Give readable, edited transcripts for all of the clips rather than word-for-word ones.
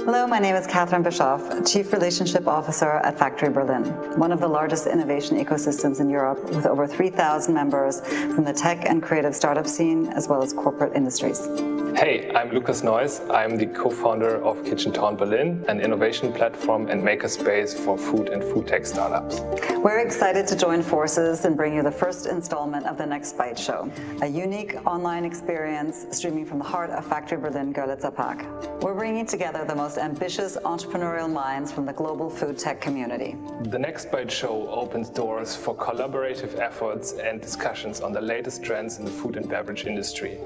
Hello, my name is Catherine Bischoff, Chief Relationship Officer at Factory Berlin, one of the largest innovation ecosystems in Europe with over 3,000 members from the tech and creative startup scene as well as corporate industries. Hey, I'm Lucas Neuss. I'm the co-founder of KitchenTown Berlin, an innovation platform and makerspace for food and food tech startups. We're excited to join forces and bring you the first installment of the Next Bite Show, a unique online experience streaming from the heart of Factory Berlin Görlitzer Park. We're bringing together the most ambitious entrepreneurial minds from the global food tech community. The Next Bite Show opens doors for collaborative efforts and discussions on the latest trends in the food and beverage industry.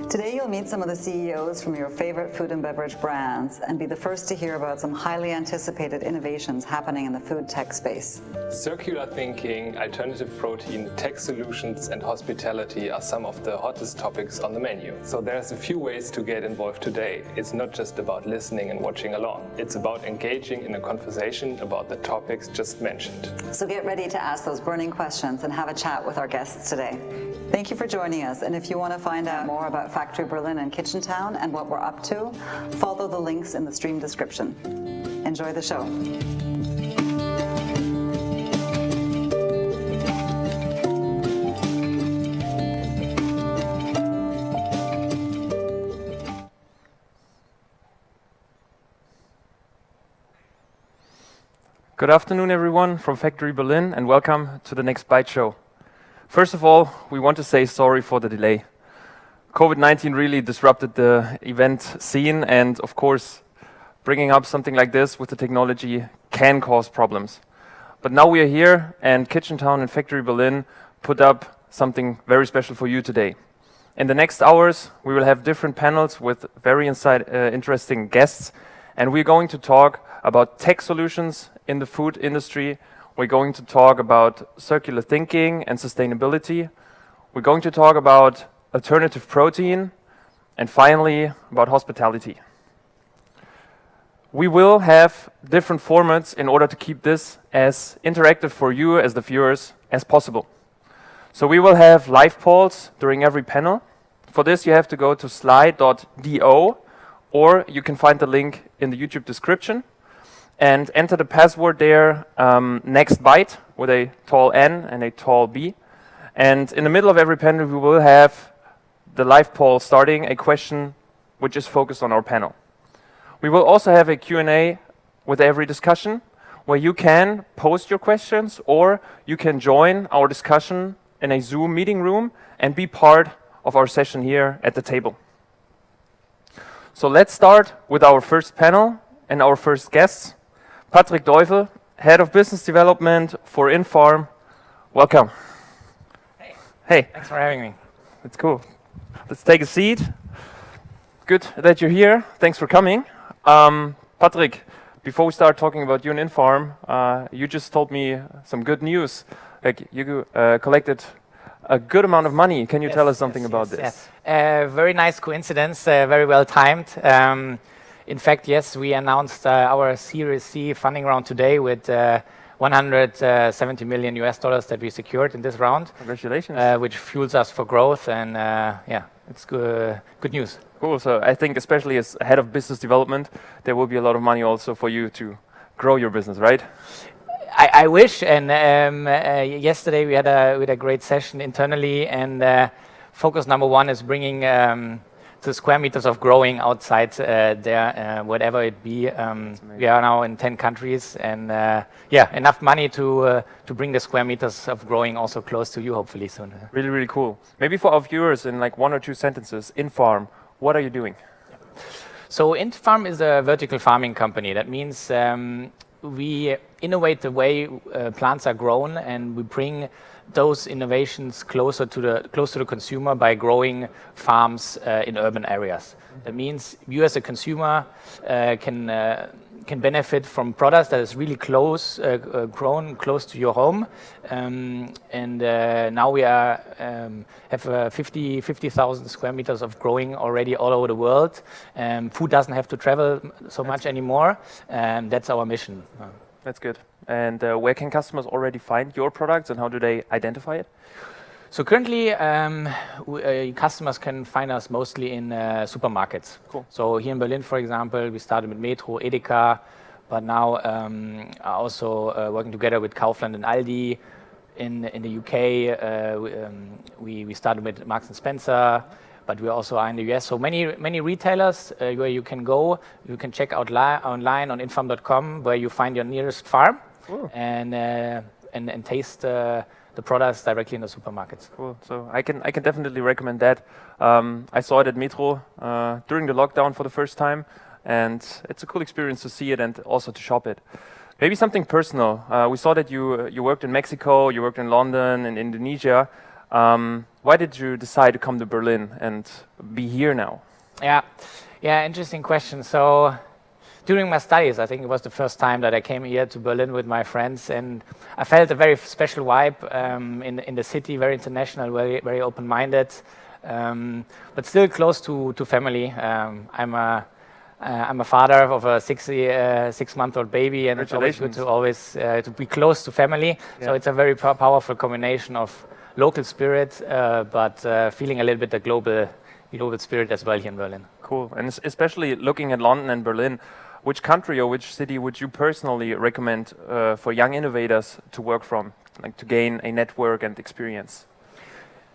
Today you'll meet some of the CEOs from your favorite food and beverage brands and be the first to hear about some highly anticipated innovations happening in the food tech space. Circular thinking, alternative protein, tech solutions and hospitality are some of the hottest topics on the menu. So there's a few ways to get involved today. It's not just about listening and watching along. It's about engaging in a conversation about the topics just mentioned. So get ready to ask those burning questions and have a chat with our guests today. Thank you for joining us, and if you want to find out more about Factory Berlin and KitchenTown and what we're up to, follow the links in the stream description. Enjoy the show. Good afternoon, everyone, from Factory Berlin, and welcome to the Next Bite Show. First of all, we want to say sorry for the delay. COVID-19 really disrupted the event scene, and of course, bringing up something like this with the technology can cause problems. But now we are here, and KitchenTown and Factory Berlin put up something very special for you today. In the next hours, we will have different panels with very interesting guests, and we're going to talk about tech solutions in the food industry. We're going to talk about circular thinking and sustainability. We're going to talk about alternative protein, and finally about hospitality. We will have different formats in order to keep this as interactive for you as the viewers as possible. So we will have live polls during every panel. For this you have to go to slide.do, or you can find the link in the YouTube description and enter the password there, Next Bite, with a tall N and a tall B. And in the middle of every panel we will have the live poll starting, a question which is focused on our panel. We will also have a Q&A with every discussion where you can post your questions or you can join our discussion in a Zoom meeting room and be part of our session here at the table. So let's start with our first panel and our first guests. Patrick Deufel, Head of Business Development for Infarm. Welcome. Hey. Hey. Thanks for having me. It's cool. Let's take a seat. Good that you're here. Thanks for coming. Patrick, before we start talking about you and Infarm, you just told me some good news. Like you collected a good amount of money. Can you tell us something about this? Very nice coincidence, very well timed. In fact, yes, we announced our Series C funding round today with $170 million that we secured in this round. Congratulations. Which fuels us for growth, and yeah, it's good news. Cool. So I think especially as head of business development, there will be a lot of money also for you to grow your business, right? I wish, and yesterday we had a great session internally, and focus number one is bringing the square meters of growing outside there, whatever it be. We are now in 10 countries, and yeah, enough money to bring the square meters of growing also close to you, hopefully soon. Really, really cool. Maybe for our viewers, in like 1 or 2 sentences, Infarm, what are you doing? So Infarm is a vertical farming company. That means we innovate the way plants are grown, and we bring those innovations closer to the consumer by growing farms in urban areas. That means you as a consumer can benefit from products that is really close, grown close to your home. Now we have 50,000 square meters of growing already all over the world. Food doesn't have to travel so much anymore. That's our mission. That's good. And where can customers already find your products, and how do they identify it? So currently, customers can find us mostly in supermarkets. Cool. So here in Berlin, for example, we started with Metro, Edeka, but now are also working together with Kaufland and Aldi. In the UK, we started with Marks and Spencer, but we also are in the US. So many retailers where you can go. You can check out online on infarm.com where you find your nearest farm. Cool. And taste the products directly in the supermarkets. Cool. So I can definitely recommend that. I saw it at Metro during the lockdown for the first time, and it's a cool experience to see it and also to shop it. Maybe something personal. We saw that you worked in Mexico, you worked in London and Indonesia. Why did you decide to come to Berlin and be here now? Yeah, interesting question. So during my studies, I think it was the first time that I came here to Berlin with my friends, and I felt a very special vibe in the city, very international, very open-minded, but still close to family. I'm a father of a 6-month-old baby, and it's always good to to be close to family. Yeah. So it's a very powerful combination of local spirit, but feeling a little bit the global spirit as well here in Berlin. Cool. And especially looking at London and Berlin, which country or which city would you personally recommend for young innovators to work from, like to gain a network and experience?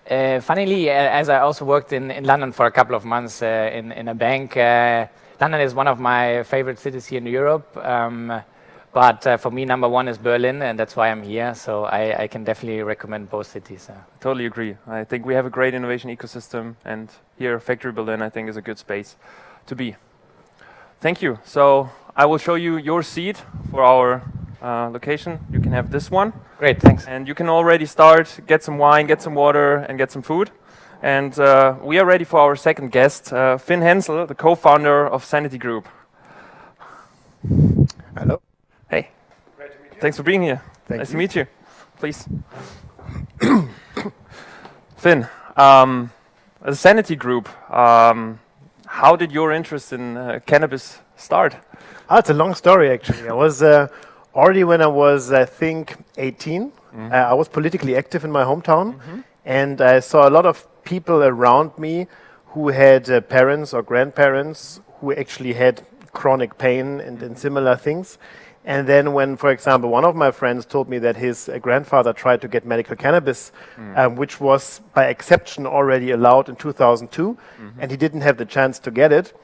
Funnily, as I also worked in London for a couple of months in a bank, London is one of my favorite cities here in Europe. But for me, number one is Berlin, and that's why I'm here. So I can definitely recommend both cities. Totally agree. I think we have a great innovation ecosystem, and here Factory Berlin, I think, is a good space to be. Thank you. So I will show you your seat for our location. You can have this one. Great, thanks. And you can already start, get some wine, get some water, and get some food. And we are ready for our second guest, Finn Hensel, the co-founder of Sanity Group. Hello. Hey. Great to meet you. Thanks for being here. Nice to meet you. Please. Finn, the Sanity Group, how did your interest in cannabis start? It's a long story, actually. I was already when I was, I think, 18. I was politically active in my hometown, and I saw a lot of people around me who had parents or grandparents who actually had chronic pain and similar things. And then when, for example, one of my friends told me that his grandfather tried to get medical cannabis, which was by exception already allowed in 2002, and he didn't have the chance to get it,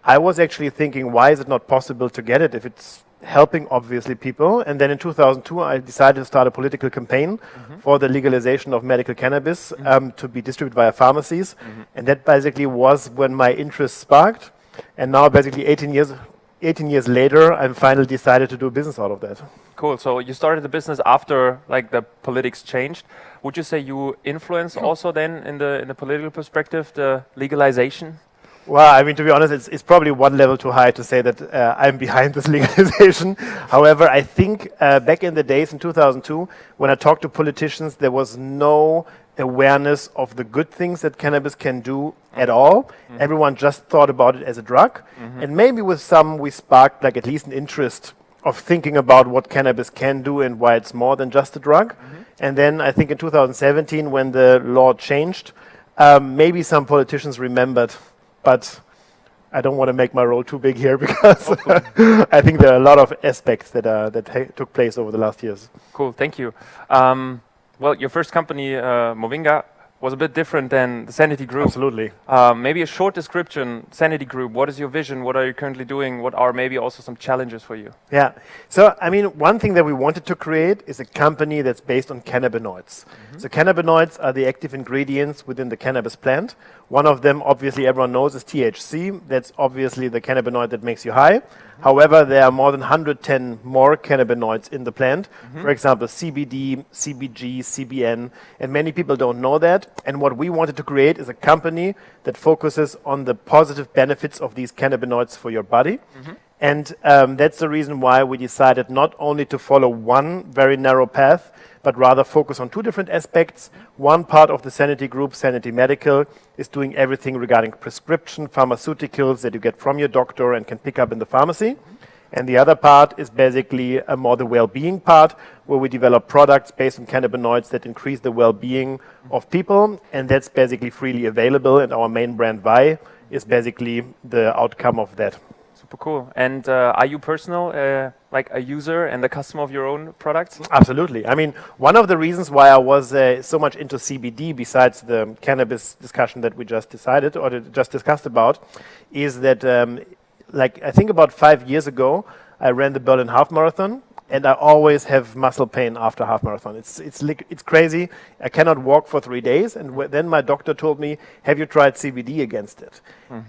I was actually thinking, why is it not possible to get it if it's helping, obviously, people? And then in 2002, I decided to start a political campaign for the legalization of medical cannabis to be distributed via pharmacies. And that basically was when my interest sparked. And now, basically, 18 years later, I finally decided to do business out of that. Cool. So you started the business after like the politics changed. Would you say you influenced also then in the political perspective, the legalization? Well, I mean, to be honest, it's probably one level too high to say that I'm behind this legalization. However, I think back in the days in 2002, when I talked to politicians, there was no awareness of the good things that cannabis can do at all. Everyone just thought about it as a drug. And maybe with some, we sparked like at least an interest of thinking about what cannabis can do and why it's more than just a drug. And then I think in 2017, when the law changed, maybe some politicians remembered. But I don't want to make my role too big here because I think there are a lot of aspects that took place over the last years. Cool, thank you. Well, your first company, Movinga, was a bit different than the Sanity Group. Absolutely. Maybe a short description, Sanity Group, what is your vision? What are you currently doing? What are maybe also some challenges for you? Yeah, so I mean, one thing that we wanted to create is a company that's based on cannabinoids. So cannabinoids are the active ingredients within the cannabis plant. One of them, obviously everyone knows, is THC. That's obviously the cannabinoid that makes you high. However, there are more than 110 more cannabinoids in the plant. For example, CBD, CBG, CBN, and many people don't know that. And what we wanted to create is a company that focuses on the positive benefits of these cannabinoids for your body. And that's the reason why we decided not only to follow one very narrow path, but rather focus on two different aspects. One part of the Sanity Group, Sanity Medical, is doing everything regarding prescription pharmaceuticals that you get from your doctor and can pick up in the pharmacy. And the other part is basically a more the well-being part, where we develop products based on cannabinoids that increase the well-being of people, and that's basically freely available. And our main brand, Vi, is basically the outcome of that. Super cool. And are you like a user and a customer of your own products? Absolutely. I mean, one of the reasons why I was so much into CBD, besides the cannabis discussion that we just decided or just discussed about, is that like I think about 5 years ago, I ran the Berlin half marathon, and I always have muscle pain after half marathon. It's crazy. I cannot walk for 3 days, and then my doctor told me, "Have you tried CBD against it?"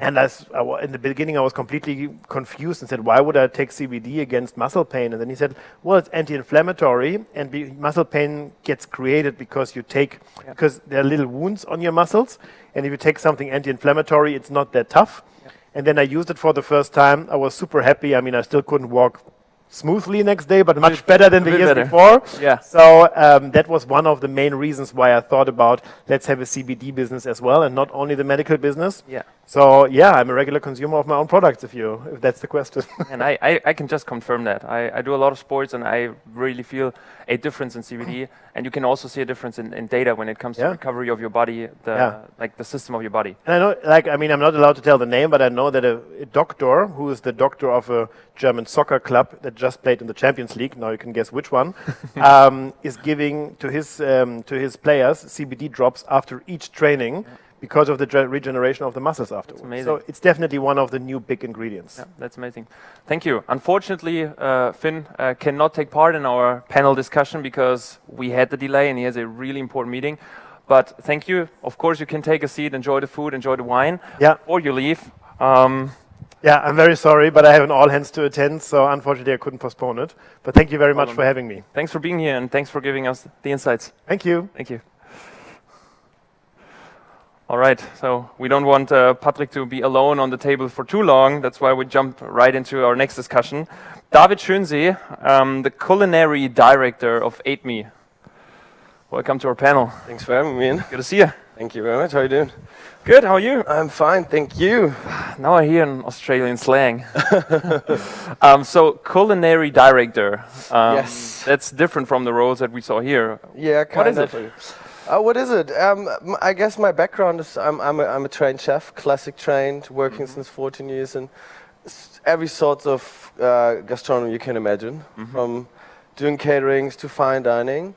And in the beginning, I was completely confused and said, "Why would I take CBD against muscle pain?" And then he said, "Well, it's anti-inflammatory, and muscle pain gets created because because there are little wounds on your muscles, and if you take something anti-inflammatory, it's not that tough." And then I used it for the first time. I was super happy. I mean, I still couldn't walk smoothly next day, but much better than the years before. Yeah. So that was one of the main reasons why I thought about let's have a CBD business as well, and not only the medical business. Yeah. So yeah, I'm a regular consumer of my own products, if that's the question. And I can just confirm that. I do a lot of sports, and I really feel a difference in CBD. And you can also see a difference in data when it comes to recovery of your body, like the system of your body. And I know, I'm not allowed to tell the name, but I know that a doctor who is the doctor of a German soccer club that just played in the Champions League, now you can guess which one, is giving to his players CBD drops after each training. Because of the regeneration of the muscles afterwards. So it's definitely one of the new big ingredients. Yeah, that's amazing. Thank you. Unfortunately, Finn cannot take part in our panel discussion because we had the delay and he has a really important meeting. But thank you. Of course, you can take a seat, enjoy the food, enjoy the wine. Yeah. Before you leave. Yeah, I'm very sorry, but I have an all hands to attend, so unfortunately I couldn't postpone it. But thank you very much for having me. Thanks for being here and thanks for giving us the insights. Thank you. Thank you. All right, so we don't want Patrick to be alone on the table for too long. That's why we jump right into our next discussion. David Schönsee, the culinary director of Ate Me. Welcome to our panel. Thanks for having me in. Good to see you. Thank you very much. How are you doing? Good, how are you? I'm fine, thank you. Now I hear an Australian slang. So, culinary director. Yes. That's different from the roles that we saw here. Yeah, kind of. What is it? What is it? I guess my background is I'm a trained chef, classic trained, working since 14 years in every sort of gastronomy you can imagine, from doing caterings to fine dining.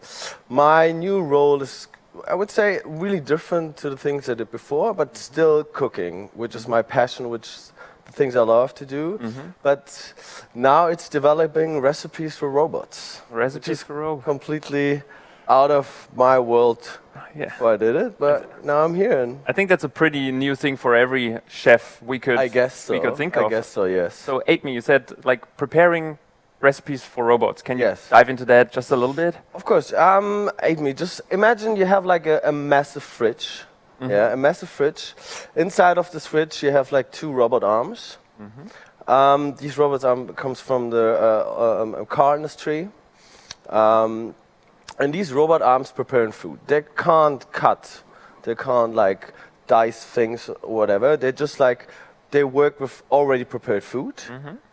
My new role is, I would say, really different to the things I did before, but still cooking, which is my passion, which is the things I love to do. But now it's developing recipes for robots. Recipes for robots. Completely out of my world before I did it, but now I'm here. And I think that's a pretty new thing for every chef we could think of. I guess so, yes. So Ate Me, you said like preparing recipes for robots. Can you Yes. dive into that just a little bit? Of course, Ate Me, just imagine you have like a massive fridge. Yeah, a massive fridge. Inside of this fridge you have like 2 robot arms. These robot arms comes from the car industry. And these robot arms preparing food. They can't cut. They can't like dice things or whatever. They just like, they work with already prepared food.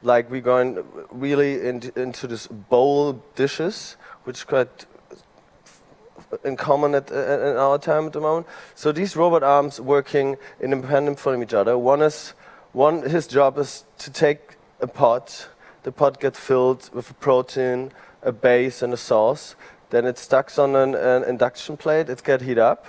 Like we're going really into this bowl dishes, which quite in common in our time at the moment. So these robot arms working independent from each other. His job is to take a pot. The pot gets filled with a protein, a base and a sauce. Then it's stuck on an induction plate, it gets heated up.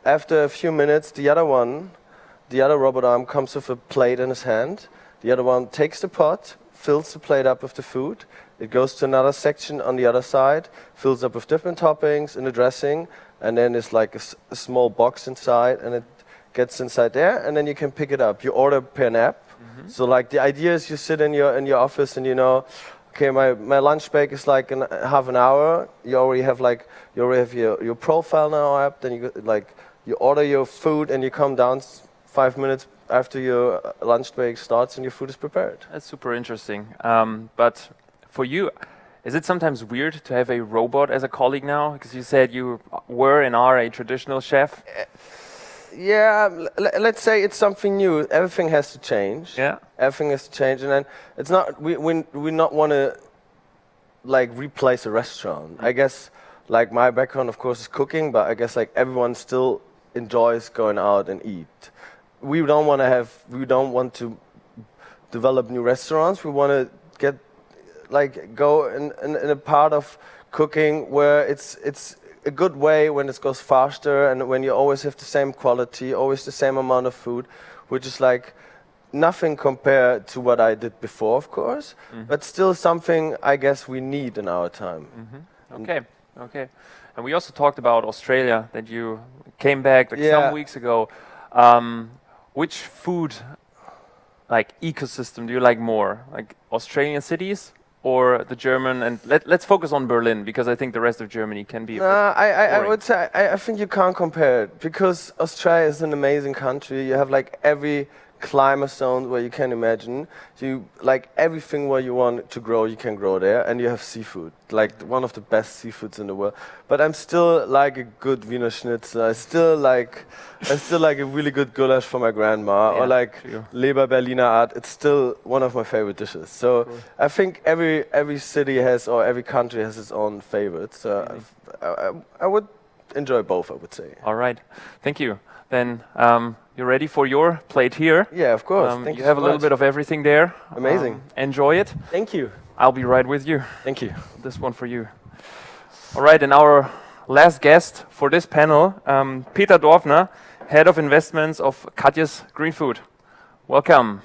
After a few minutes, the other robot arm comes with a plate in his hand. The other one takes the pot, fills the plate up with the food. It goes to another section on the other side, fills up with different toppings and the dressing, and then there's like a small box inside, and it gets inside there, and then you can pick it up. You order per nap. So like the idea is you sit in your office and you know, okay, my lunch break is like half an hour. You already have your profile now app. Then you order your food and you come down 5 minutes after your lunch break starts and your food is prepared. That's super interesting. But for you, is it sometimes weird to have a robot as a colleague now? Because you said you were and are a traditional chef. Yeah, let's say it's something new. Everything has to change. Yeah. Everything has to change, and then it's not. We not want to like replace a restaurant. I guess like my background, of course, is cooking, but I guess like everyone still enjoys going out and eat. We don't want to develop new restaurants. We want to get go in a part of cooking where it's a good way when it goes faster and when you always have the same quality, always the same amount of food, which is like nothing compared to what I did before, of course, but still something I guess we need in our time. Okay. And we also talked about Australia, that you came back like Yeah. some weeks ago. Which food ecosystem do you like more? Like Australian cities or the German? And let's focus on Berlin, because I think the rest of Germany can be a bit I boring. would say I think you can't compare it, because Australia is an amazing country. You have like every climate zone where you can imagine. You like everything where you want to grow, you can grow there, and you have seafood, like one of the best seafoods in the world. But I'm still like a good Wiener Schnitzel. I still like a really good goulash from my grandma, or like Leber Berliner Art. It's still one of my favorite dishes. So I think every city has, or every country has its own favorites. So I would enjoy both, I would say. All right, thank you. Then you're ready for your plate here. Yeah, of course. Thank you you have so a little much. bit of everything there. Amazing. Enjoy it. Thank you. I'll be right with you. Thank you. This one for you. All right, and our last guest for this panel, Peter Dorfner, Head of Investments of Katjes Green Food. Welcome.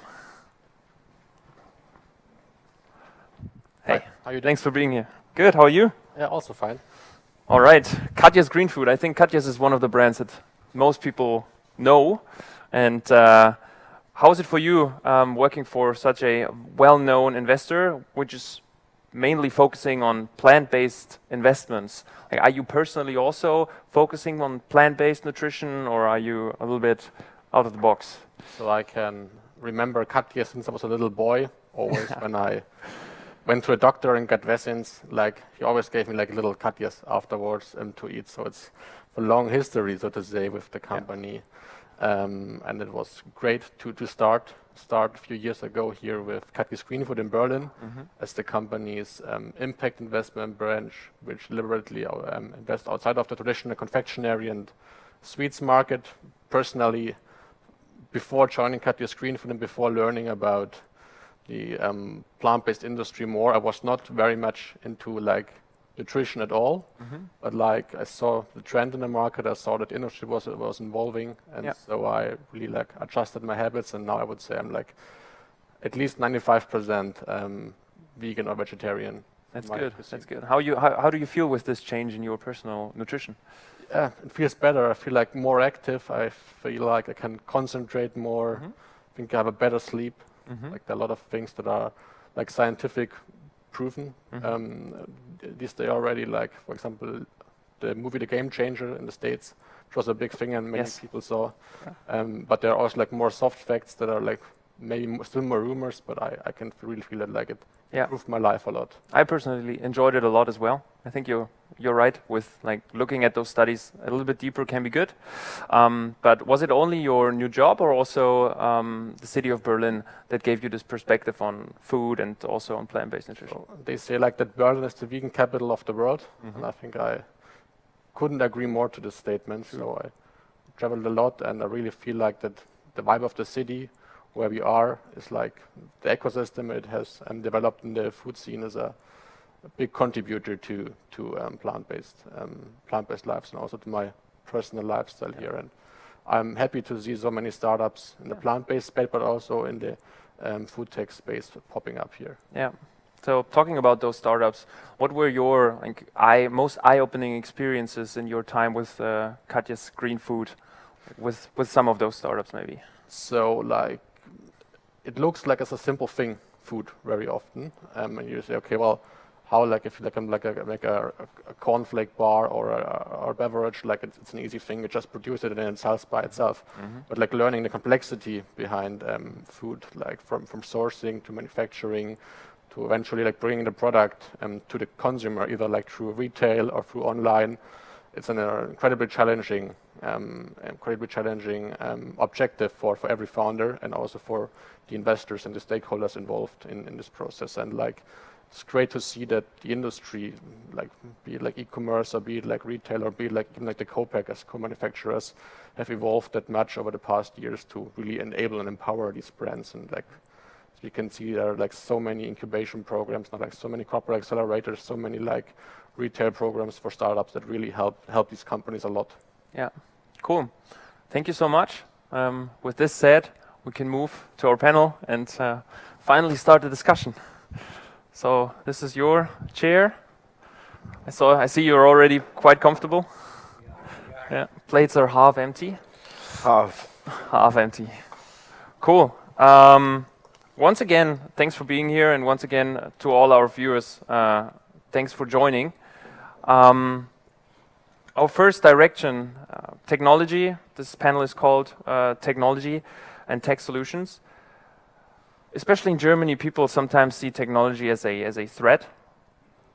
Hey, How are you doing? thanks for being here. Good, how are you? Yeah, also fine. All right, Katjes Green Food. I think Katjes is one of the brands that most people know. And how is it for you working for such a well-known investor, which is mainly focusing on plant-based investments? Like, are you personally also focusing on plant-based nutrition, or are you a little bit out of the box? So I can remember Katja since I was a little boy. Always when I went to a doctor and got vaccines, like he always gave me like little Katjas afterwards to eat. So it's a long history, so to say, with the company. And it was great to start a few years ago here with Katjes Green Food in Berlin as the company's impact investment branch, which deliberately invests outside of the traditional confectionery and sweets market. Personally, before joining Katjes Green Food and before learning about the plant-based industry more, I was not very much into like nutrition at all, but like I saw the trend in the market, I saw that the industry was evolving, and so I really like adjusted my habits, and now I would say I'm like at least 95% vegan or vegetarian. That's good. That's good. How do you feel with this change in your personal nutrition? Yeah, it feels better. I feel like more active. I feel like I can concentrate more. I think I have a better sleep. Like there are a lot of things that are like scientific proven. These days already, like for example, the movie The Game Changer in the States, which was a big thing and many people saw. But there are also like more soft facts that are like maybe still more rumors, but I can really feel that like it improved my life a lot. I personally enjoyed it a lot as well. I think you're right with like looking at those studies a little bit deeper can be good. But was it only your new job or also the city of Berlin that gave you this perspective on food and also on plant-based nutrition? So they say like that Berlin is the vegan capital of the world, and I think I couldn't agree more to this statement. So I traveled a lot, and I really feel like that the vibe of the city where we are is like the ecosystem it has developed in the food scene is a big contributor to plant-based lives and also to my personal lifestyle here. And I'm happy to see so many startups in the plant-based space, but also in the food tech space popping up here. Yeah. So talking about those startups, what were your most eye-opening experiences in your time with Katjes Green Food, with some of those startups maybe? So like, it looks like it's a simple thing, food, very often, and you say, okay, well, how like if like I'm like a cornflake bar or a beverage, like it's an easy thing, you just produce it and it sells by itself. But like learning the complexity behind food, like from sourcing to manufacturing to eventually like bringing the product to the consumer, either like through retail or through online, it's an incredibly challenging objective for every founder and also for the investors and the stakeholders involved in this process. And like, it's great to see that the industry, like be it like e-commerce or be it like retail or be it like even like the co-packers, co-manufacturers, have evolved that much over the past years to really enable and empower these brands. And like, as you can see, there are like so many incubation programs, not like so many corporate accelerators, so many like retail programs for startups that really help these companies a lot. Yeah, cool. Thank you so much. With this said, we can move to our panel and finally start the discussion. So this is your chair. I see you're already quite comfortable. Yeah, plates are half empty. Half empty. Cool. Once again, thanks for being here, and once again to all our viewers, thanks for joining. Our first direction, technology. This panel is called Technology and Tech Solutions. Especially in Germany, people sometimes see technology as a threat.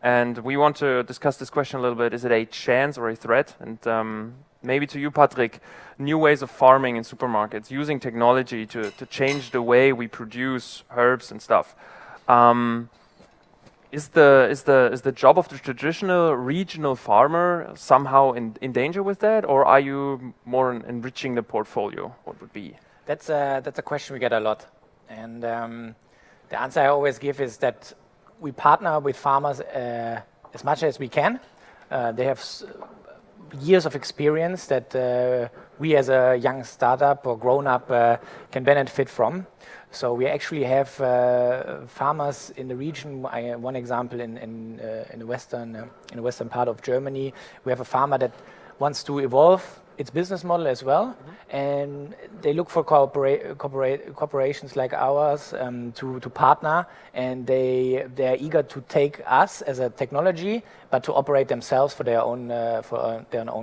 And we want to discuss this question a little bit. Is it a chance or a threat? And maybe to you, Patrick, new ways of farming in supermarkets, using technology to change the way we produce herbs and stuff. Is the job of the traditional regional farmer somehow in danger with that? Or are you more enriching the portfolio? What would be? That's a question we get a lot. And the answer I always give is that we partner with farmers as much as we can. They have years of experience that we as a young startup or grown-up can benefit from. So we actually have farmers in the region. One example in the western part of Germany, we have a farmer that wants to evolve its business model as well, and they look for corporations like ours to partner, and they're eager to take us as a technology, but to operate themselves for their own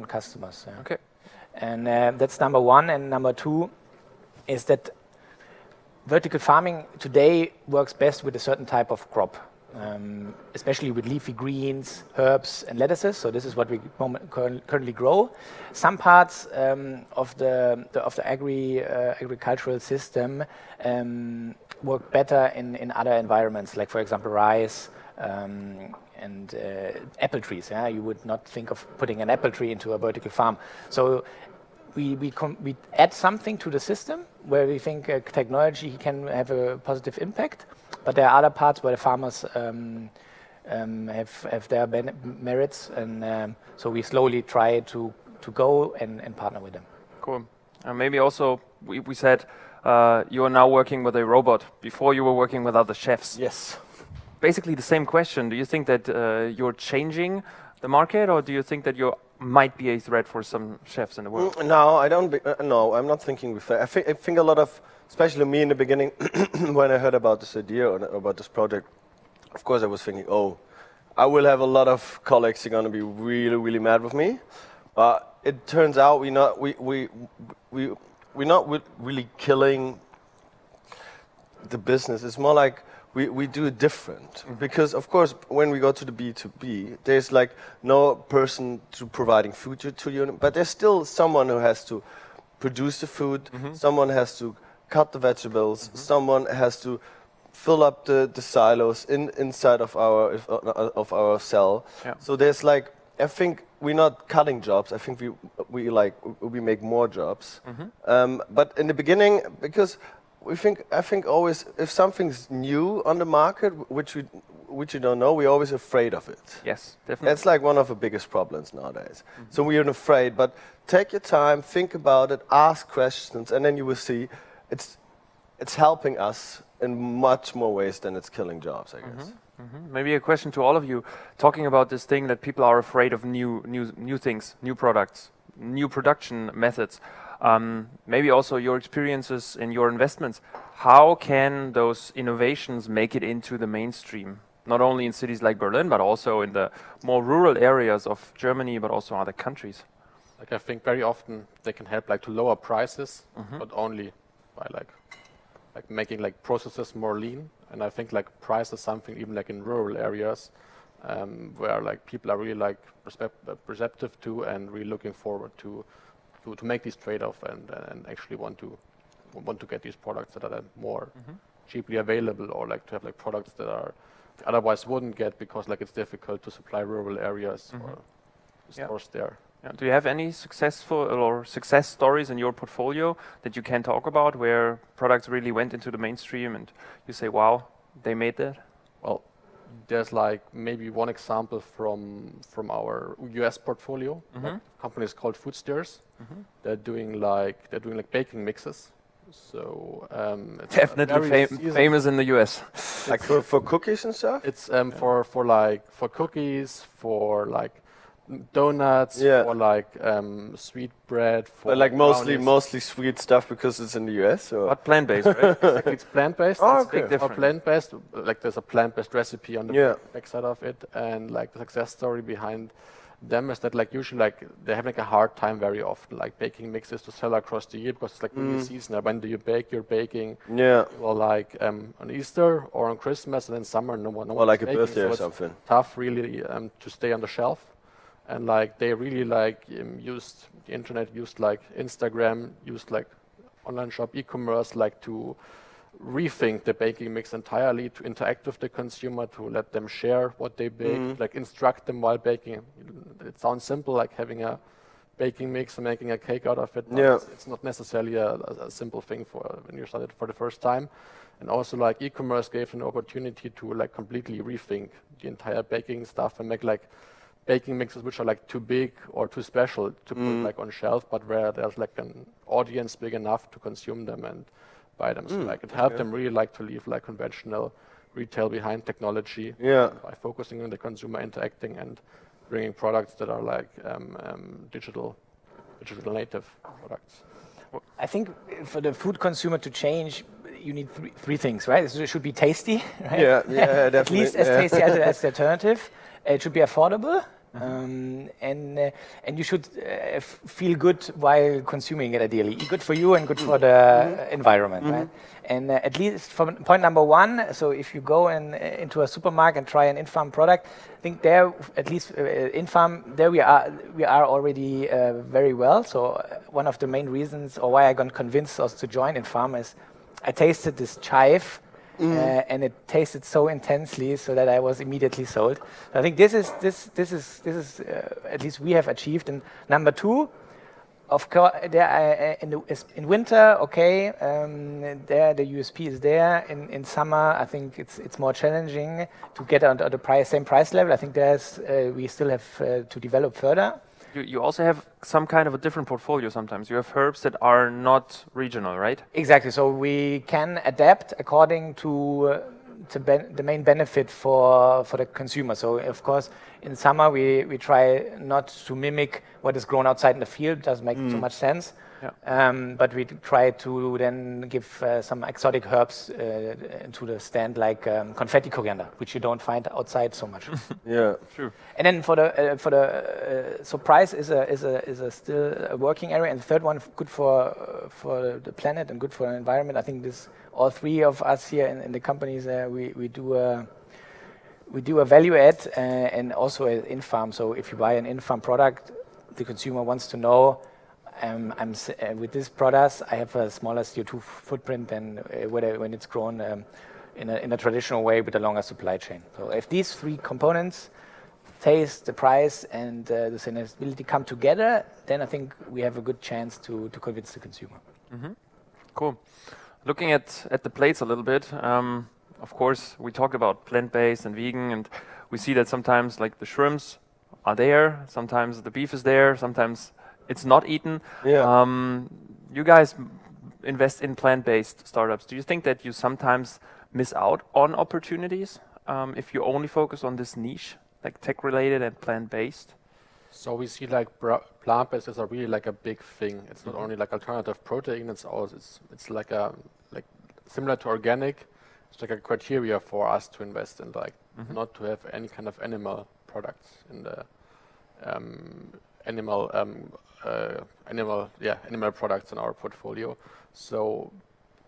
customers. Yeah. Okay. And that's number one. And number two is that vertical farming today works best with a certain type of crop. Especially with leafy greens, herbs, and lettuces. So this is what we currently grow. Some parts of the agricultural system work better in other environments, like for example rice and apple trees. Yeah, you would not think of putting an apple tree into a vertical farm. So we add something to the system where we think technology can have a positive impact. But there are other parts where the farmers have their merits, and so we slowly try to go and partner with them. Cool. Maybe also, we said you are now working with a robot. Before you were working with other chefs. Yes. Basically the same question. Do you think that you're changing the market, or do you think that you might be a threat for some chefs in the world? No, I don't. No, I'm not thinking with that. I think a lot of, especially me in the beginning, when I heard about this idea or about this project, of course I was thinking, oh, I will have a lot of colleagues who are going to be really, really mad with me. But it turns out we're not really killing the business. It's more like we do it different. Because of course, when we go to the B2B, there's like no person to providing food to you, but there's still someone who has to produce the food, someone has to cut the vegetables, someone has to fill up the silos inside of our cell. Yeah. So there's like, I think we're not cutting jobs. I think we make more jobs. But in the beginning, because I think always if something's new on the market, which you don't know, we're always afraid of it. Yes, definitely. That's like one of the biggest problems nowadays. So we're afraid, but take your time, think about it, ask questions, and then you will see it's helping us in much more ways than it's killing jobs, I guess. Maybe a question to all of you, talking about this thing that people are afraid of new things, new products, new production methods. Maybe also your experiences in your investments. How can those innovations make it into the mainstream? Not only in cities like Berlin, but also in the more rural areas of Germany, but also other countries. Like I think very often they can help like to lower prices, but only by like making like processes more lean. And I think like price is something even like in rural areas where like people are really like receptive to and really looking forward to make these trade-off and actually want to get these products that are more cheaply available, or like to have like products that are otherwise wouldn't get because like it's difficult to supply rural areas or stores there. Yeah. Do you have any successful or success stories in your portfolio that you can talk about where products really went into the mainstream and you say, wow, they made that? Well, there's like maybe one example from our US portfolio. Like, company is called Food Steers. They're doing like baking mixes. So it's Definitely famous in the US. Like for cookies and stuff? It's for cookies, for like donuts, for like sweet bread, for But like brownies. mostly sweet stuff because it's in the US, or? But plant-based, right? Exactly, it's plant-based. Oh, That's okay. big difference. Plant-based, like there's a plant-based recipe on the back side of it, and like the success story behind them is that like usually like they have like a hard time very often like baking mixes to sell across the year because it's like really seasonal. When do you bake? You're baking well like on Easter or on Christmas, and then summer no one. Or like a baking, birthday so or it's something. Tough really to stay on the shelf. And like they really like used the internet, used like Instagram, used like online shop, e-commerce, like to rethink the baking mix entirely, to interact with the consumer, to let them share what they bake, like instruct them while baking. It sounds simple, like having a baking mix and making a cake out of it. But it's not necessarily a simple thing for when you start it for the first time. And also like e-commerce gave an opportunity to like completely rethink the entire baking stuff and make like baking mixes which are like too big or too special to put like on shelf, but where there's like an audience big enough to consume them and buy them. So like it helped them really like to leave like conventional retail behind technology by focusing on the consumer interacting and bringing products that are like digital native products. I think for the food consumer to change, you need three things, right? It should be tasty, right? Yeah, definitely. At least as tasty as the alternative. It should be affordable, and you should feel good while consuming it. Ideally, good for you and good for the environment, right? And at least from point number one, so if you go into a supermarket and try an in-farm product, I think there, at least in-farm, there we are already very well. So one of the main reasons, or why I got convinced us to join in-farm, is I tasted this chive. And it tasted so intensely, so that I was immediately sold. So I think this is at least we have achieved. And number two, of course, there in winter, okay, there the USP is there. In summer, I think it's more challenging to get on the same price level. I think we still have to develop further. You also have some kind of a different portfolio sometimes. You have herbs that are not regional, right? Exactly. So we can adapt according to the main benefit for the consumer. So of course, in summer we try not to mimic what is grown outside in the field. It doesn't make so much sense. But we try to then give some exotic herbs to the stand, like confetti coriander, which you don't find outside so much. True. And then so price is a still a working area, and the third one good for the planet and good for the environment. I think all three of us here in the companies we do a value add and also an in-farm. So if you buy an in-farm product, the consumer wants to know. With these products, I have a smaller CO2 footprint than when it's grown in a traditional way with a longer supply chain. So if these three components, taste, the price, and the sustainability come together, then I think we have a good chance to convince the consumer. Cool. Looking at the plates a little bit, of course, we talked about plant-based and vegan, and we see that sometimes like the shrimps are there, sometimes the beef is there, sometimes it's not eaten. You guys invest in plant-based startups. Do you think that you sometimes miss out on opportunities if you only focus on this niche, like tech-related and plant-based? So we see like plant-based is really like a big thing. It's not only like alternative protein. It's also it's like similar to organic. It's like a criteria for us to invest in, like not to have any kind of animal products in the animal products in our portfolio. So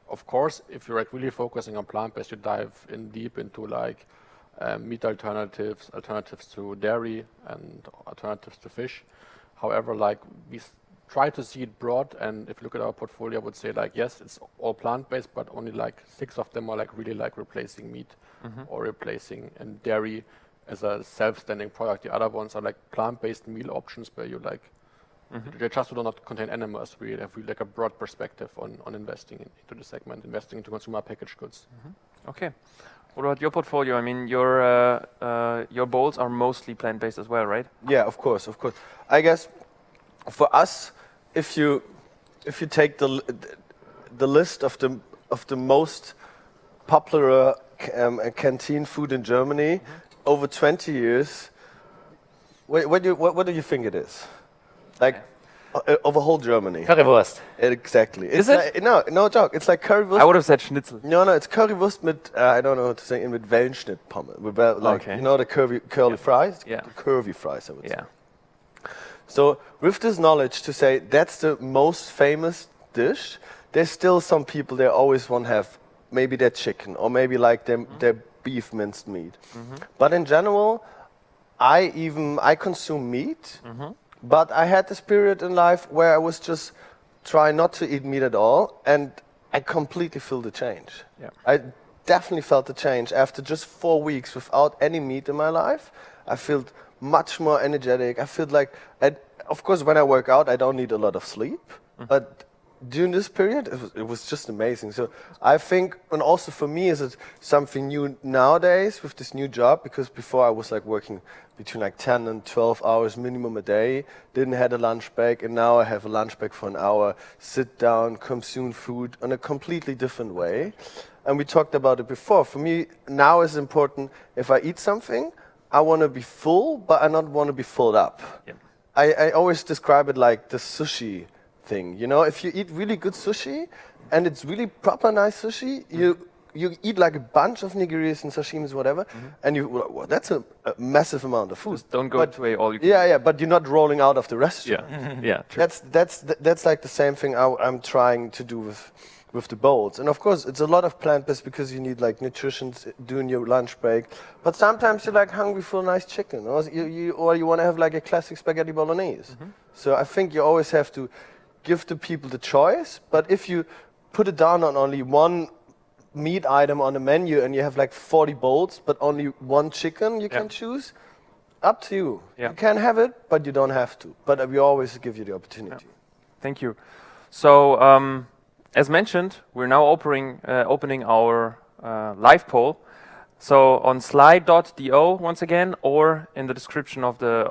of course, if you're like really focusing on plant-based, you dive in deep into like meat alternatives, alternatives to dairy, and alternatives to fish. However, like we try to see it broad, and if you look at our portfolio, I would say like yes, it's all plant-based, but only like 6 of them are like really like replacing meat or replacing and dairy as a self-standing product. The other ones are like plant-based meal options where you like they just do not contain animals. We have really like a broad perspective on investing into the segment, investing into consumer packaged goods. Okay. What about your portfolio? I mean, your bowls are mostly plant-based as well, right? Yeah, of course, of course. I guess for us, if you take the list of the most popular canteen food in Germany over 20 years, what do you think it is? Like over whole Germany. Currywurst. Exactly. Is it? No joke. It's like currywurst. I would have said Schnitzel. No, it's Currywurst mit, I don't know how to say, with Wellenschnittpommes. With like, Okay. you know, the curly fries? Yeah. The curvy fries, I would say. Yeah. So with this knowledge to say that's the most famous dish, there's still some people that always want to have maybe their chicken or maybe like their beef minced meat. But in general, I consume meat, but I had this period in life where I was just trying not to eat meat at all, and I completely feel the change. Yeah. I definitely felt the change after just 4 weeks without any meat in my life. I feel much more energetic. I feel like, of course, when I work out, I don't need a lot of sleep, but during this period, it was just amazing. So I think, and also for me, is it something new nowadays with this new job, because before I was like working between like 10 and 12 hours minimum a day, didn't have a lunch break, and now I have a lunch break for an hour, sit down, consume food in a completely different way. And we talked about it before. For me, now it's important, if I eat something, I want to be full, but I not want to be filled up. Yep. I always describe it like the sushi thing. You know, if you eat really good sushi and it's really proper nice sushi, you eat like a bunch of nigiris and sashimis, whatever, and well, that's a massive amount of food. Just don't go to all you can. Yeah, but you're not rolling out of the restaurant. Yeah. True. That's like the same thing I'm trying to do with the bowls. And of course, it's a lot of plant-based because you need like nutrition during your lunch break. But sometimes you're like hungry for a nice chicken, or you want to have like a classic spaghetti bolognese. So I think you always have to give the people the choice. But if you put it down on only one meat item on the menu and you have like 40 bowls, but only one chicken you can choose, up to you. Yeah. You can have it, but you don't have to. But we always give you the opportunity. Thank you. So, as mentioned, we're now opening our live poll. So on slide.do once again, or in the description of the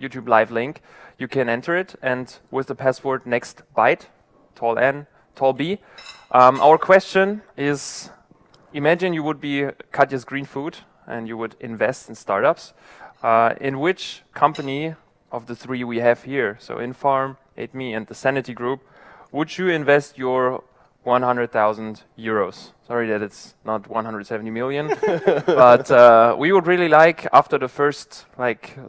YouTube live link, you can enter it, and with the password NEXTBITE, tall N, tall B. Our question is: imagine you would be Katja's Green Food and you would invest in startups. In which company of the 3 we have here, so Infarm, 8Me, and the Sanity Group, would you invest your 100,000 euros? Sorry that it's not 170 million, but we would really like, after the first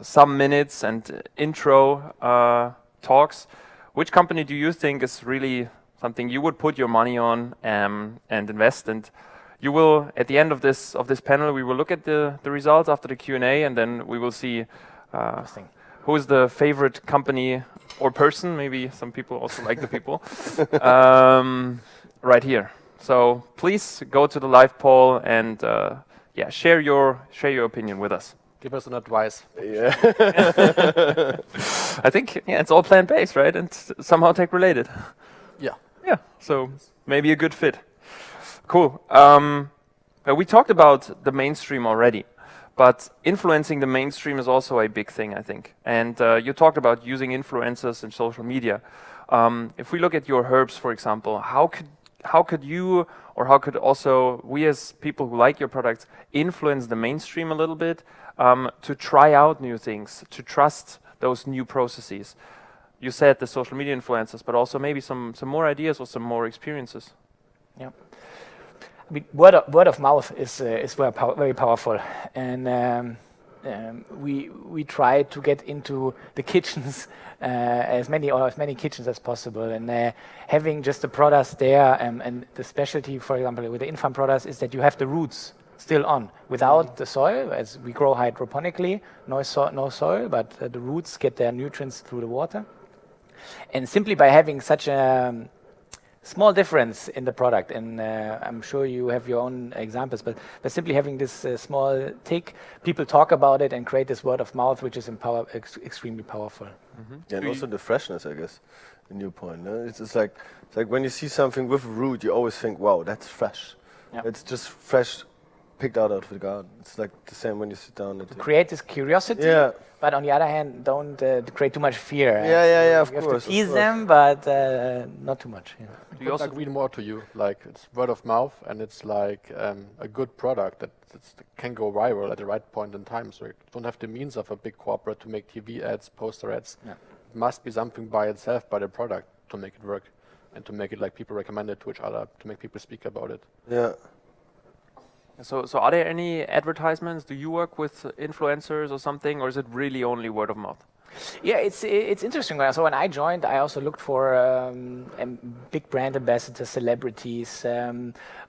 some minutes and intro talks, which company do you think is really something you would put your money on and invest? And you will, at the end of this panel, we will look at the results after the Q&A, and then we will see who is the favorite company or person. Maybe some people also like the people right here. So please go to the live poll and share your opinion with us. Give us an advice. Yeah. I think it's all plant-based, right? And somehow tech-related. Yeah. Yeah, so maybe a good fit. Cool. We talked about the mainstream already, but influencing the mainstream is also a big thing, I think. And you talked about using influencers in social media. If we look at your herbs, for example, how could you, or how could also we as people who like your products influence the mainstream a little bit to try out new things, to trust those new processes? You said the social media influencers, but also maybe some more ideas or some more experiences. Yeah, I mean, word of mouth is very powerful, and we try to get into the kitchens as many kitchens as possible, and having just the products there, and the specialty, for example, with the Infarm products, is that you have the roots still on without the soil, as we grow hydroponically, no soil, but the roots get their nutrients through the water. And simply by having such a small difference in the product, and I'm sure you have your own examples, but by simply having this small tick, people talk about it and create this word of mouth, which is extremely powerful. Yeah, and also the freshness, I guess, in your point. No? It's like when you see something with a root, you always think, wow, that's fresh. Yeah. It's just fresh, picked out of the garden. It's like the same when you sit down at Create this curiosity, Yeah. but on the other hand, don't create too much fear. Yeah, of You course. have to tease them, but not too much. Yeah. You also agree more to you, like it's word of mouth, and it's like a good product that can go viral at the right point in time. So you don't have the means of a big corporate to make TV ads, poster ads. Yeah. It must be something by itself, by the product, to make it work, and to make it like people recommend it to each other, to make people speak about it. Yeah. So are there any advertisements? Do you work with influencers or something, or is it really only word of mouth? Yeah, it's interesting. So when I joined, I also looked for big brand ambassadors, celebrities,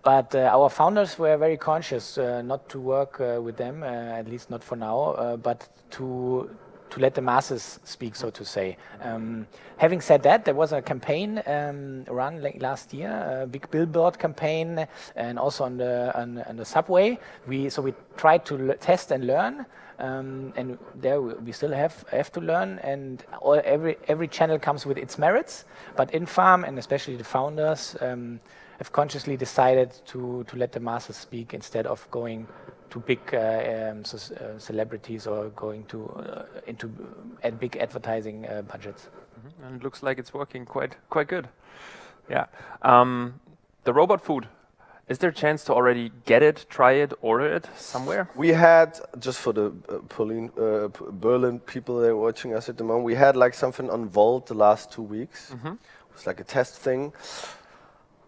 but our founders were very conscious not to work with them, at least not for now, but to let the masses speak, so to say. Having said that, there was a campaign run last year, a big billboard campaign, and also on the subway. We tried to test and learn, and there we still have to learn. And every channel comes with its merits, but InFarm and especially the founders have consciously decided to let the masses speak instead of going to big celebrities or going into big advertising budgets. And it looks like it's working quite good. Yeah. The robot food. Is there a chance to already get it, try it, order it somewhere? We had, just for the Berlin people that are watching us at the moment, we had like something on Volt the last 2 weeks. It was like a test thing.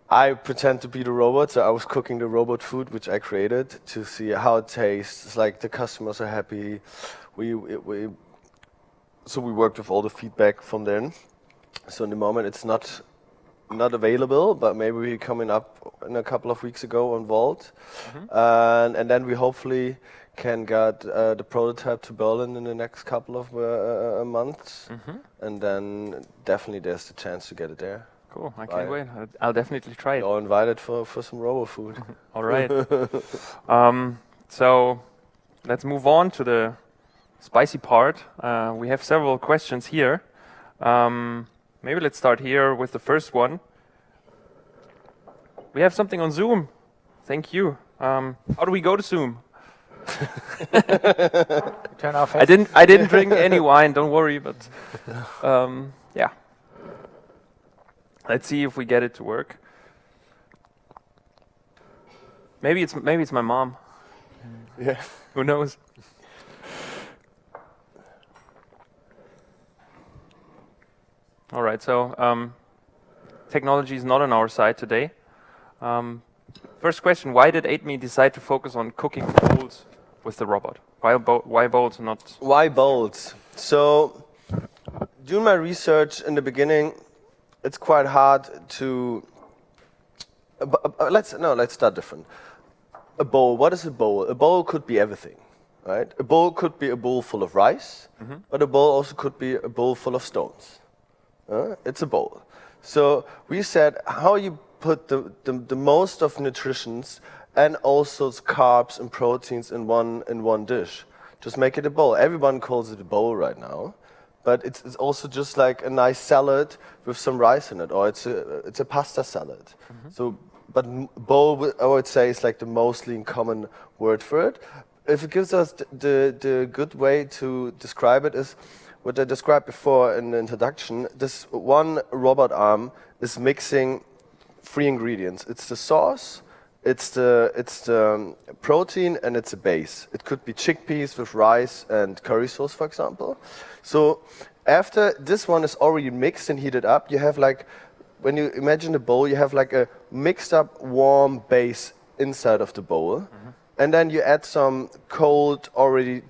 I pretend to be the robot, so I was cooking the robot food, which I created, to see how it tastes. It's like the customers are happy. So we worked with all the feedback from then. So in the moment it's not available, but maybe we're coming up in a couple of weeks ago on Volt. And then we hopefully can get the prototype to Berlin in the next couple of months. And then definitely there's the chance to get it there. Cool, I can't wait. I'll definitely try it. You're all invited for some robo food. All right. So let's move on to the spicy part. We have several questions here. Maybe let's start here with the first one. We have something on Zoom. Thank you. How do we go to Zoom? Turn off. I didn't drink any wine. Don't worry. But yeah. Let's see if we get it to work. Maybe it's my mom. Yeah. Who knows? All right. So technology is not on our side today. First question: why did AidMe decide to focus on cooking bowls with the robot? Why bowls, not? Why bowls? So, doing my research in the beginning, it's quite hard to. Let's start different. A bowl. What is a bowl? A bowl could be everything, right? A bowl could be a bowl full of rice, but a bowl also could be a bowl full of stones. It's a bowl. So we said, how you put the most of nutritions and also carbs and proteins in one dish. Just make it a bowl. Everyone calls it a bowl right now. But it's also just like a nice salad with some rice in it, or it's a pasta salad. So, but bowl, I would say, is like the mostly common word for it. If it gives us the good way to describe it is what I described before in the introduction. This one robot arm is mixing 3 ingredients. It's the sauce, it's the protein, and it's a base. It could be chickpeas with rice and curry sauce, for example. So after this one is already mixed and heated up, you have like, when you imagine a bowl, you have like a mixed up warm base inside of the bowl. And then you add some cold, already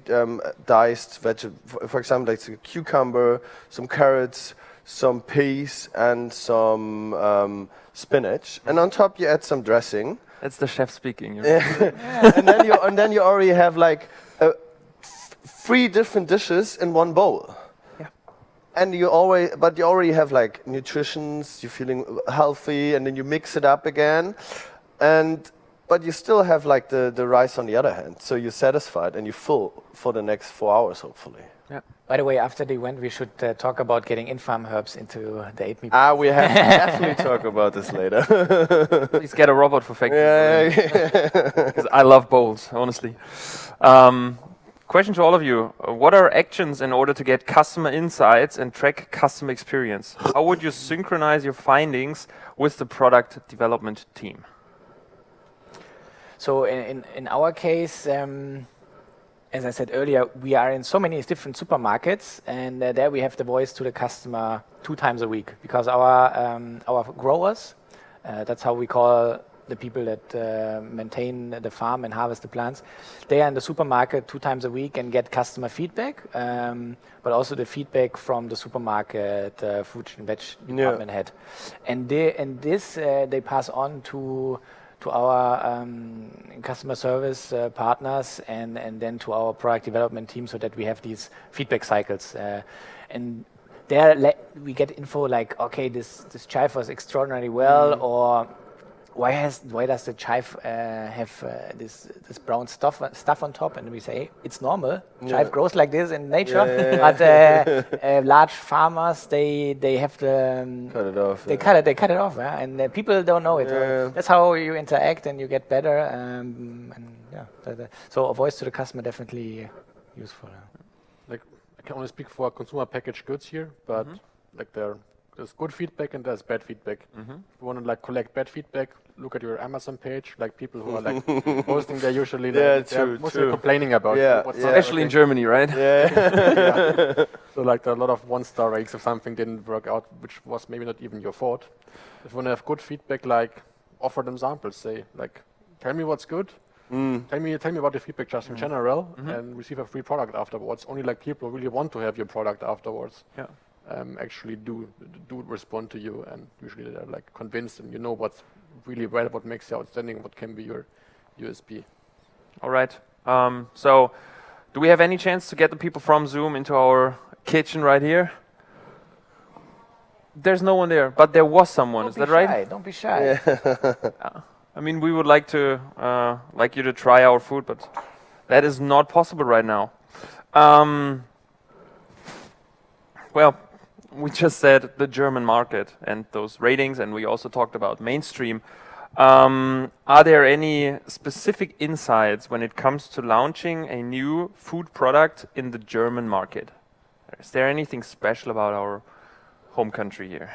diced vegetable, for example, like a cucumber, some carrots, some peas, and some spinach. And on top you add some dressing. That's the chef speaking. and then you already have like 3 different dishes in one bowl. Yeah. And you already have like nutritions, you're feeling healthy, and then you mix it up again, but you still have like the rice on the other hand, so you're satisfied and you're full for the next 4 hours, hopefully. Yeah. By the way, after the event, we should talk about getting in-farm herbs into the 8 meal. We have to definitely talk about this later. Please get a robot for factory. Yeah. Because I love bowls, honestly. Question to all of you. What are actions in order to get customer insights and track customer experience? How would you synchronize your findings with the product development team? So in our case, as I said earlier, we are in so many different supermarkets, and there we have the voice to the customer 2 times a week, because our growers, that's how we call the people that maintain the farm and harvest the plants, they are in the supermarket 2 times a week and get customer feedback, but also the feedback from the supermarket food and veg department head. And they pass on to our customer service partners and then to our product development team, so that we have these feedback cycles. And there we get info like, okay, this chive was extraordinarily well, or why does the chive have this brown stuff on top? And we say it's normal. Chive grows like this in nature, but large farmers they have to Cut it off. They cut it off, and people don't know it. That's how you interact and you get better. So a voice to the customer definitely useful. Like, I can only speak for consumer packaged goods here, but like there's good feedback and there's bad feedback. If you want to like collect bad feedback, look at your Amazon page. Like people who are like posting, they're usually they're mostly complaining about Especially in Germany, right? So like there are a lot of 1-star ratings if something didn't work out, which was maybe not even your fault. If you want to have good feedback, like offer them samples. Say like, tell me what's good. Tell me about the feedback just in general, and receive a free product afterwards. Only like people who really want to have your product afterwards. Yeah. Actually do respond to you, and usually they're like convinced and you know what's really well, what makes you outstanding, what can be your USP. All right. So do we have any chance to get the people from Zoom into our kitchen right here? There's no one there, but there was someone. Is that right? Don't be shy. I mean, we would like you to try our food, but that is not possible right now. Well, we just said the German market and those ratings, and we also talked about mainstream. Are there any specific insights when it comes to launching a new food product in the German market? Is there anything special about our home country here?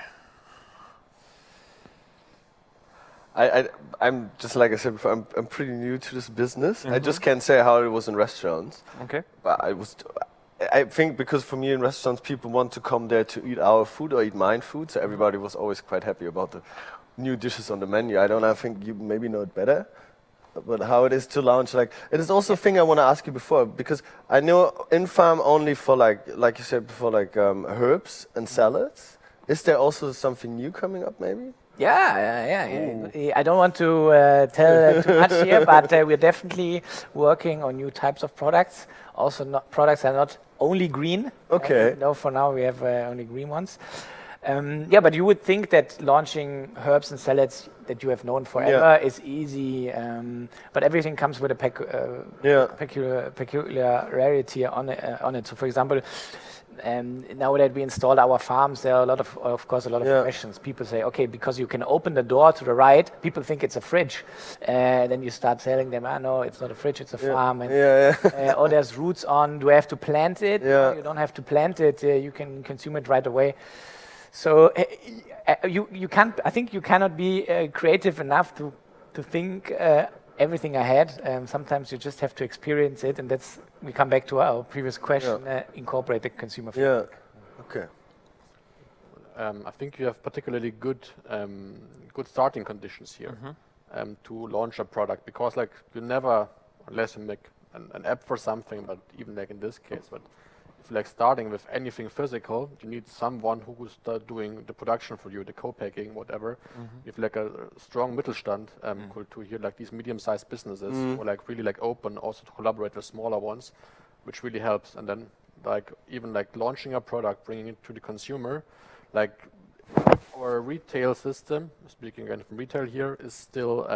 I'm just like I said before, I'm pretty new to this business. I just can't say how it was in restaurants. Okay. But I think because for me in restaurants, people want to come there to eat our food or eat mine food, so everybody was always quite happy about the new dishes on the menu. I think you maybe know it better, but how it is to launch, like, it is also a thing I want to ask you before, because I know in-farm only for like you said before, like herbs and salads. Is there also something new coming up maybe? Yeah. I don't want to tell too much here, but we're definitely working on new types of products. Also, products are not only green. Okay. No, for now we have only green ones. But you would think that launching herbs and salads that you have known forever is easy, but everything comes with a peculiarity on it. So, for example, now that we installed our farms, there are a lot of questions. People say, okay, because you can open the door to the right, people think it's a fridge. Then you start telling them, no, it's not a fridge, it's a farm. And, there's roots on. Do I have to plant it? No, you don't have to plant it. You can consume it right away. So you can't. I think you cannot be creative enough to think everything ahead. Sometimes you just have to experience it, and we come back to our previous question. Incorporate the consumer feedback. Okay. I think you have particularly good starting conditions here to launch a product, because like you never, unless you make an app for something, but even like in this case, but like starting with anything physical, you need someone who's doing the production for you, the co-packing, whatever. You have like a strong Mittelstand culture here, like these medium-sized businesses who are like really like open also to collaborate with smaller ones, which really helps. And then like even like launching a product, bringing it to the consumer, like our retail system, speaking again from retail here, is still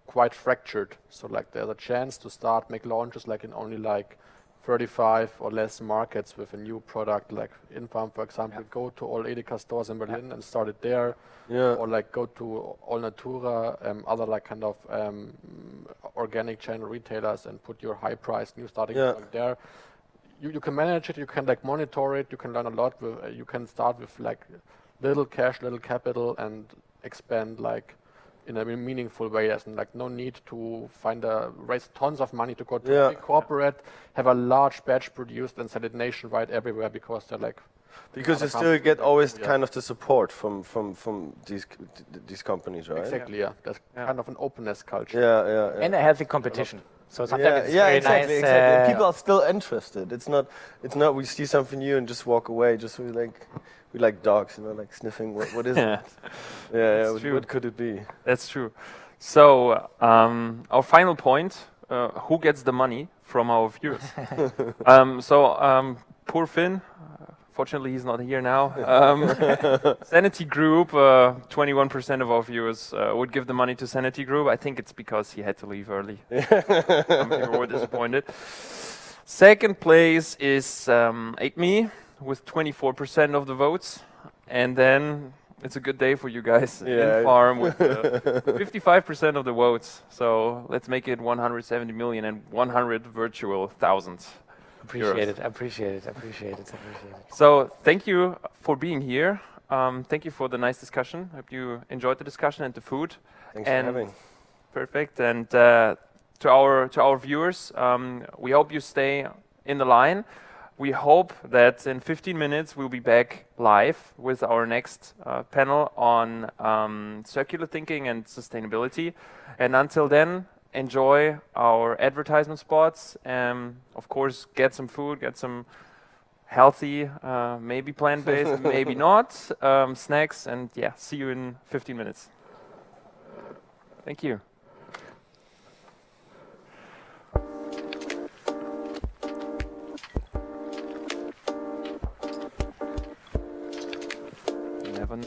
quite fractured. So like there's a chance to start make launches like in only like 35 or less markets with a new product, like InFarm, for example, go to all Edeka stores in Berlin and start it there, or like go to All Natura, other like kind of organic channel retailers and put your high priced new starting product there. You can manage it, you can like monitor it, you can learn a lot. You can start with like little cash, little capital, and expand like in a meaningful way. There's like no need to raise tons of money to go to a big corporate, have a large batch produced and sell it nationwide everywhere, because they're like because you still get always kind of the support from these companies, right? Exactly, yeah. There's kind of an openness culture. Yeah. And a healthy competition. So sometimes it's very exactly, nice. exactly. People are still interested. It's not we see something new and just walk away. Just we like dogs, you know, like sniffing. What is it? What could it be? That's true. So our final point: who gets the money from our viewers? Poor Finn. Fortunately, he's not here now. Sanity Group, 21% of our viewers would give the money to Sanity Group. I think it's because he had to leave early. Some people were disappointed. Second place is 8Me with 24% of the votes. And then it's a good day for you guys. InFarm with 55% of the votes. So let's make it 170 million and 100 virtual thousands. Appreciate it. So thank you for being here. Thank you for the nice discussion. Hope you enjoyed the discussion and the food. Thanks for having. Perfect. And to our viewers, we hope you stay in the line. We hope that in 15 minutes we'll be back live with our next panel on circular thinking and sustainability. And until then, enjoy our advertisement spots. Of course, get some food, get some healthy, maybe plant-based, maybe not, snacks, and see you in 15 minutes. Thank you. 11.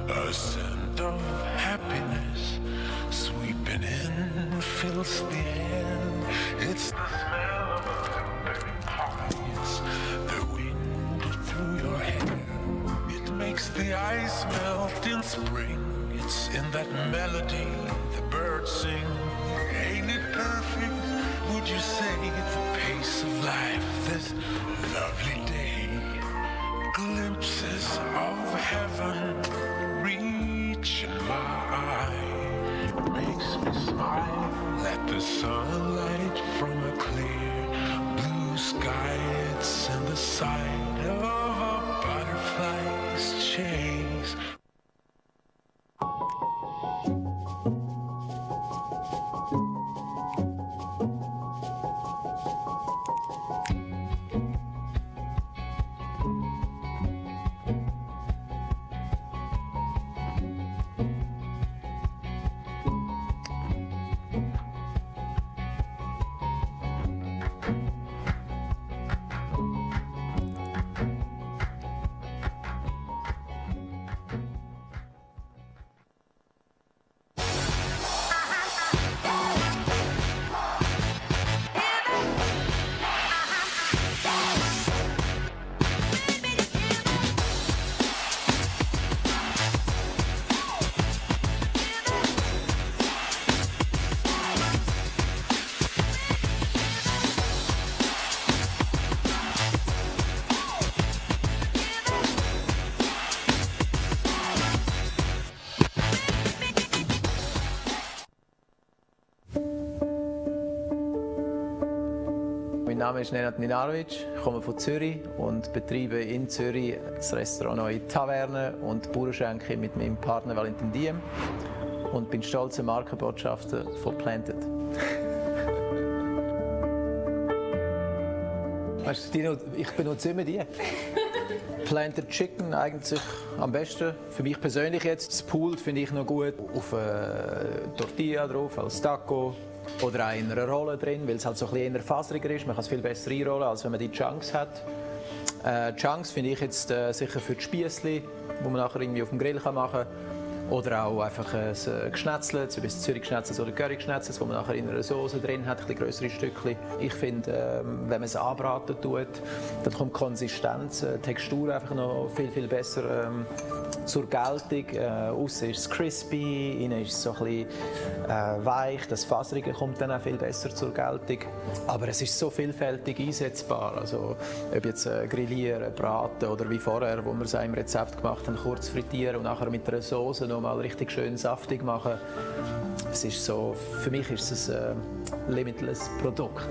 A scent of happiness sweeping in fills the air. It's the smell of blueberry pie. It's the wind through your hair. It makes the ice melt in spring. It's in that melody the birds sing. Ain't it perfect? Would you say the pace of life this lovely day? Glimpses of heaven reach my eye. Makes me smile at the sunlight from a clear blue sky. It's in the sun. inside of a butterfly's chase. Mein Name ist Nenad Ninarovic, ich komme von Zürich und betreibe in Zürich das Restaurant Neue Taverne und Bauernschenke mit meinem Partner Valentin Diem und bin stolzer Markenbotschafter von Planted. Weißt du, ich benutze immer die. Planted Chicken eigentlich am besten. Für mich persönlich jetzt. Das Pulled finde ich noch gut. Auf Tortilla drauf, als Taco. Oder auch in einer Rolle drin, weil es halt so ein bisschen eher faseriger ist. Man kann es viel besser einrollen, als wenn man die Chunks hat. Chunks finde ich jetzt sicher für die Spiessli, die man nachher irgendwie auf dem Grill machen kann. Oder auch einfach ein Geschnetzelt, so wie das Zürich-Geschnetzelt oder Curry-Geschnetzelt, wo man nachher in einer Soße drin hat, ein bisschen grössere Stückchen. Ich finde, wenn man es anbraten tut, dann kommt die Konsistenz, die Textur einfach noch viel, viel besser zur Geltung. Aussen ist es crispy, innen ist es so ein bisschen weich, das Faserige kommt dann auch viel besser zur Geltung. Aber es ist so vielfältig einsetzbar, also ob jetzt grillieren, braten oder wie vorher, wo wir es auch im Rezept gemacht haben, kurz frittieren und nachher mit einer Soße noch mal richtig schön saftig machen. Es ist so, für mich ist es ein limitless Produkt.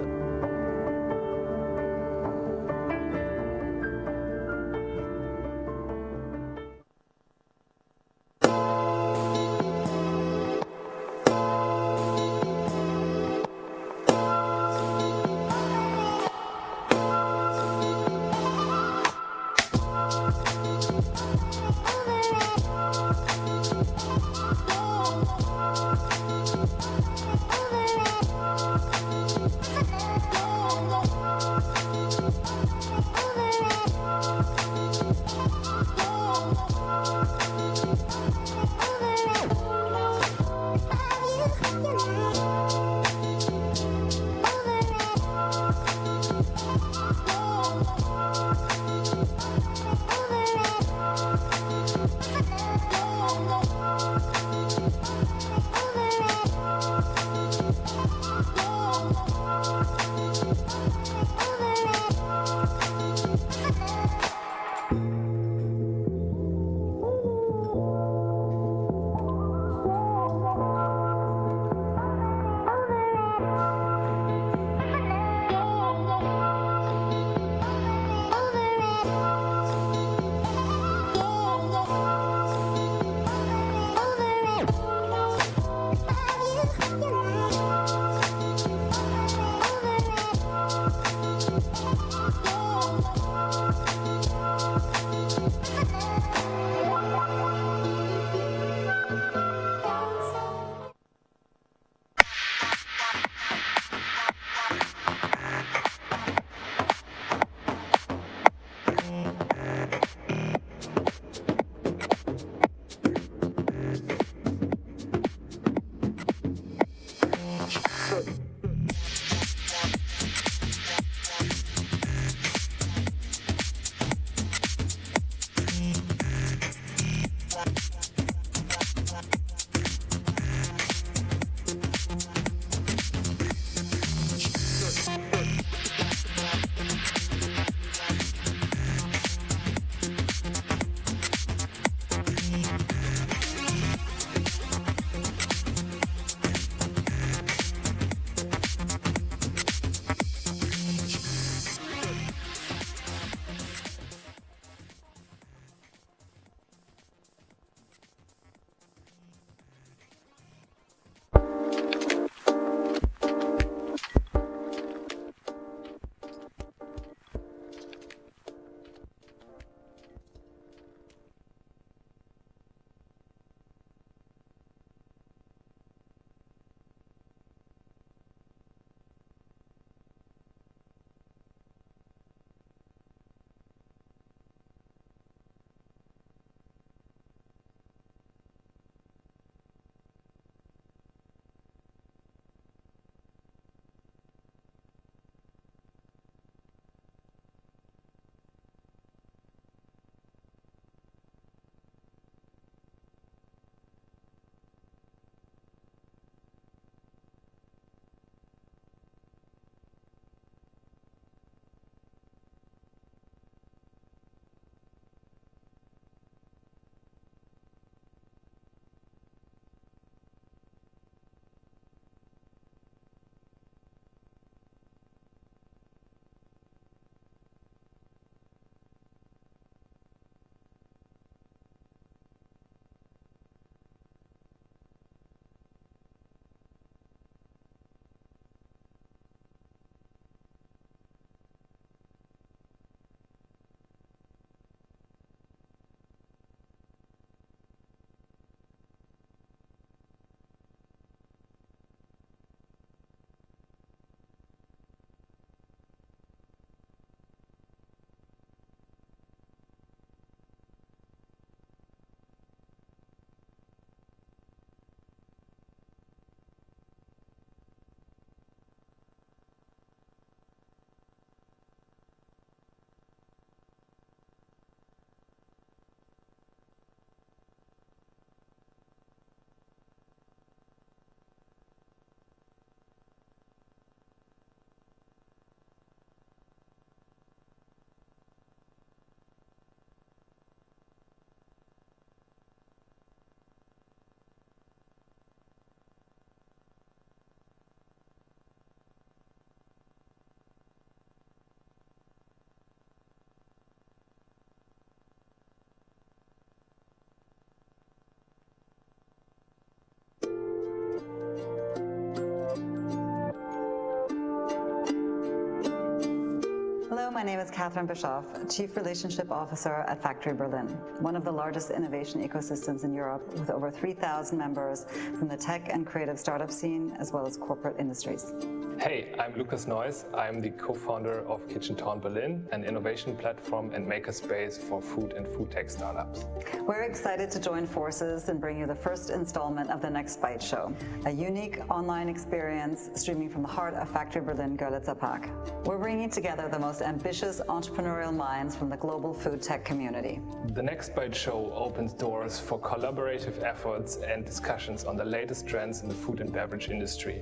my name is Catherine Bischoff, Chief Relationship Officer at Factory Berlin, one of the largest innovation ecosystems in Europe with over 3,000 members from the tech and creative startup scene as well as corporate industries. Hey, I'm Lucas Neuss. I'm the co-founder of KitchenTown Berlin, an innovation platform and makerspace for food and food tech startups. We're excited to join forces and bring you the first installment of the Next Bite Show, a unique online experience streaming from the heart of Factory Berlin Görlitzer Park. We're bringing together the most ambitious entrepreneurial minds from the global food tech community. The Next Bite Show opens doors for collaborative efforts and discussions on the latest trends in the food and beverage industry.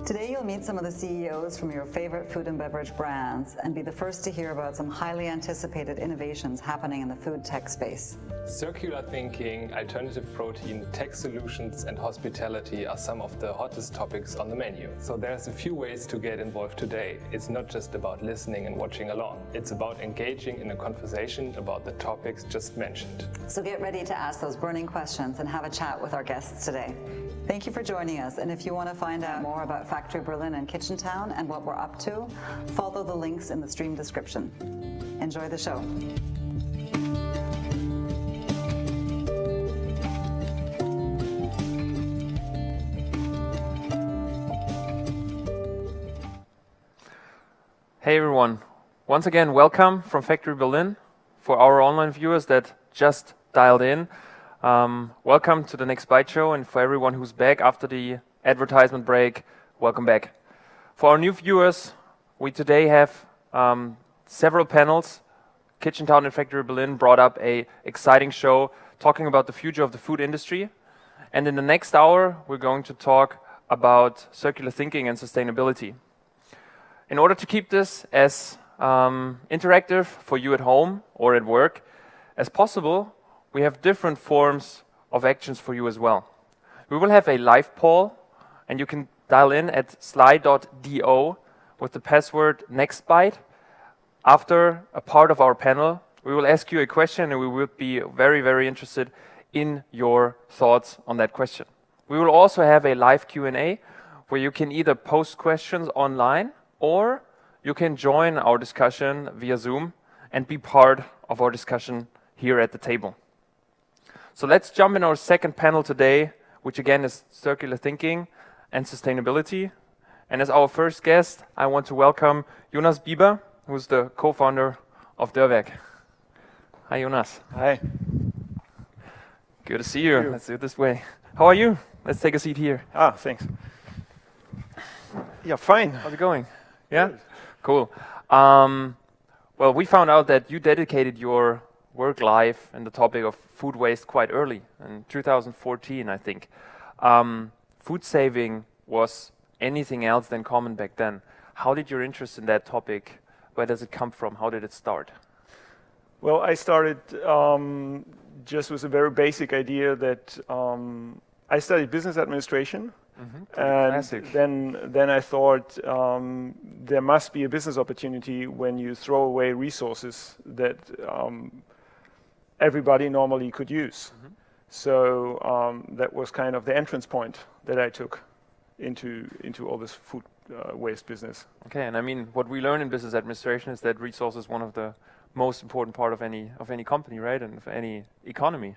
Today you'll meet some of the CEOs from your favorite food and beverage brands and be the first to hear about some highly anticipated innovations happening in the food tech space. Circular thinking, alternative protein, tech solutions and hospitality are some of the hottest topics on the menu. So there's a few ways to get involved today. It's not just about listening and watching along. It's about engaging in a conversation about the topics just mentioned. So get ready to ask those burning questions and have a chat with our guests today. Thank you for joining us, and if you want to find out more about Factory Berlin and KitchenTown and what we're up to, follow the links in the stream description. Enjoy the show. Hey everyone, once again welcome from Factory Berlin. For our online viewers that just dialed in, welcome to the Next Bite Show, and for everyone who's back after the advertisement break, welcome back. For our new viewers, we today have several panels. KitchenTown and Factory Berlin brought up a exciting show talking about the future of the food industry. And in the next hour, we're going to talk about circular thinking and sustainability. In order to keep this as interactive for you at home or at work as possible, we have different forms of actions for you as well. We will have a live poll, and you can dial in at sly.do with the password nextbite. After a part of our panel, we will ask you a question, and we will be very, very interested in your thoughts on that question. We will also have a live Q&A where you can either post questions online or you can join our discussion via Zoom and be part of our discussion here at the table. So let's jump in our second panel today, which again is circular thinking and sustainability. And as our first guest, I want to welcome Jonas Bieber, who's the co-founder of Dörrwerk. Hi, Jonas. Hi. Good to see you. Let's do it this way. How are you? Let's take a seat here. Thanks. Yeah, fine. How's it going? Yeah? Cool. Well, we found out that you dedicated your work life and the topic of food waste quite early, in 2014, I think. Food saving was anything else than common back then. How did your interest in that topic, where does it come from? How did it start? Well, I started just with a very basic idea that I studied business administration. And classic. then I thought there must be a business opportunity when you throw away resources that everybody normally could use. So that was kind of the entrance point that I took into all this food waste business. Okay, and I mean, what we learn in business administration is that resource is one of the most important part of any company, right, and of any economy.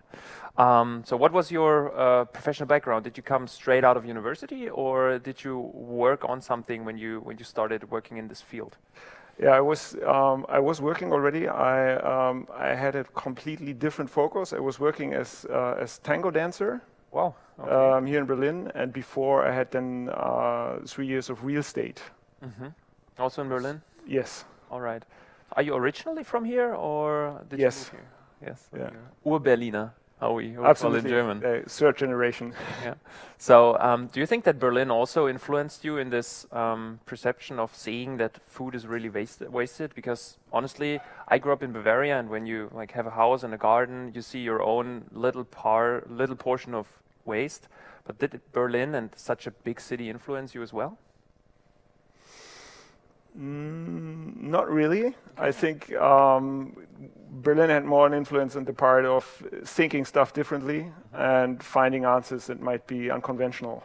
So what was your professional background? Did you come straight out of university, or did you work on something when you started working in this field? Yeah, I was working already. I had a completely different focus. I was working as tango dancer. Wow. Okay. Here in Berlin, and before I had then 3 years of real estate. Also in Berlin? Yes. All right. Are you originally from here, or did you move here? Yes. Yeah. Ur-Berliner, how we call it Absolutely. in German. Third generation. Yeah. So, do you think that Berlin also influenced you in this perception of seeing that food is really wasted? Because honestly, I grew up in Bavaria, and when you like have a house and a garden, you see your own little portion of waste. But did Berlin and such a big city influence you as well? Not really. I think Berlin had more an influence on the part of thinking stuff differently and finding answers that might be unconventional.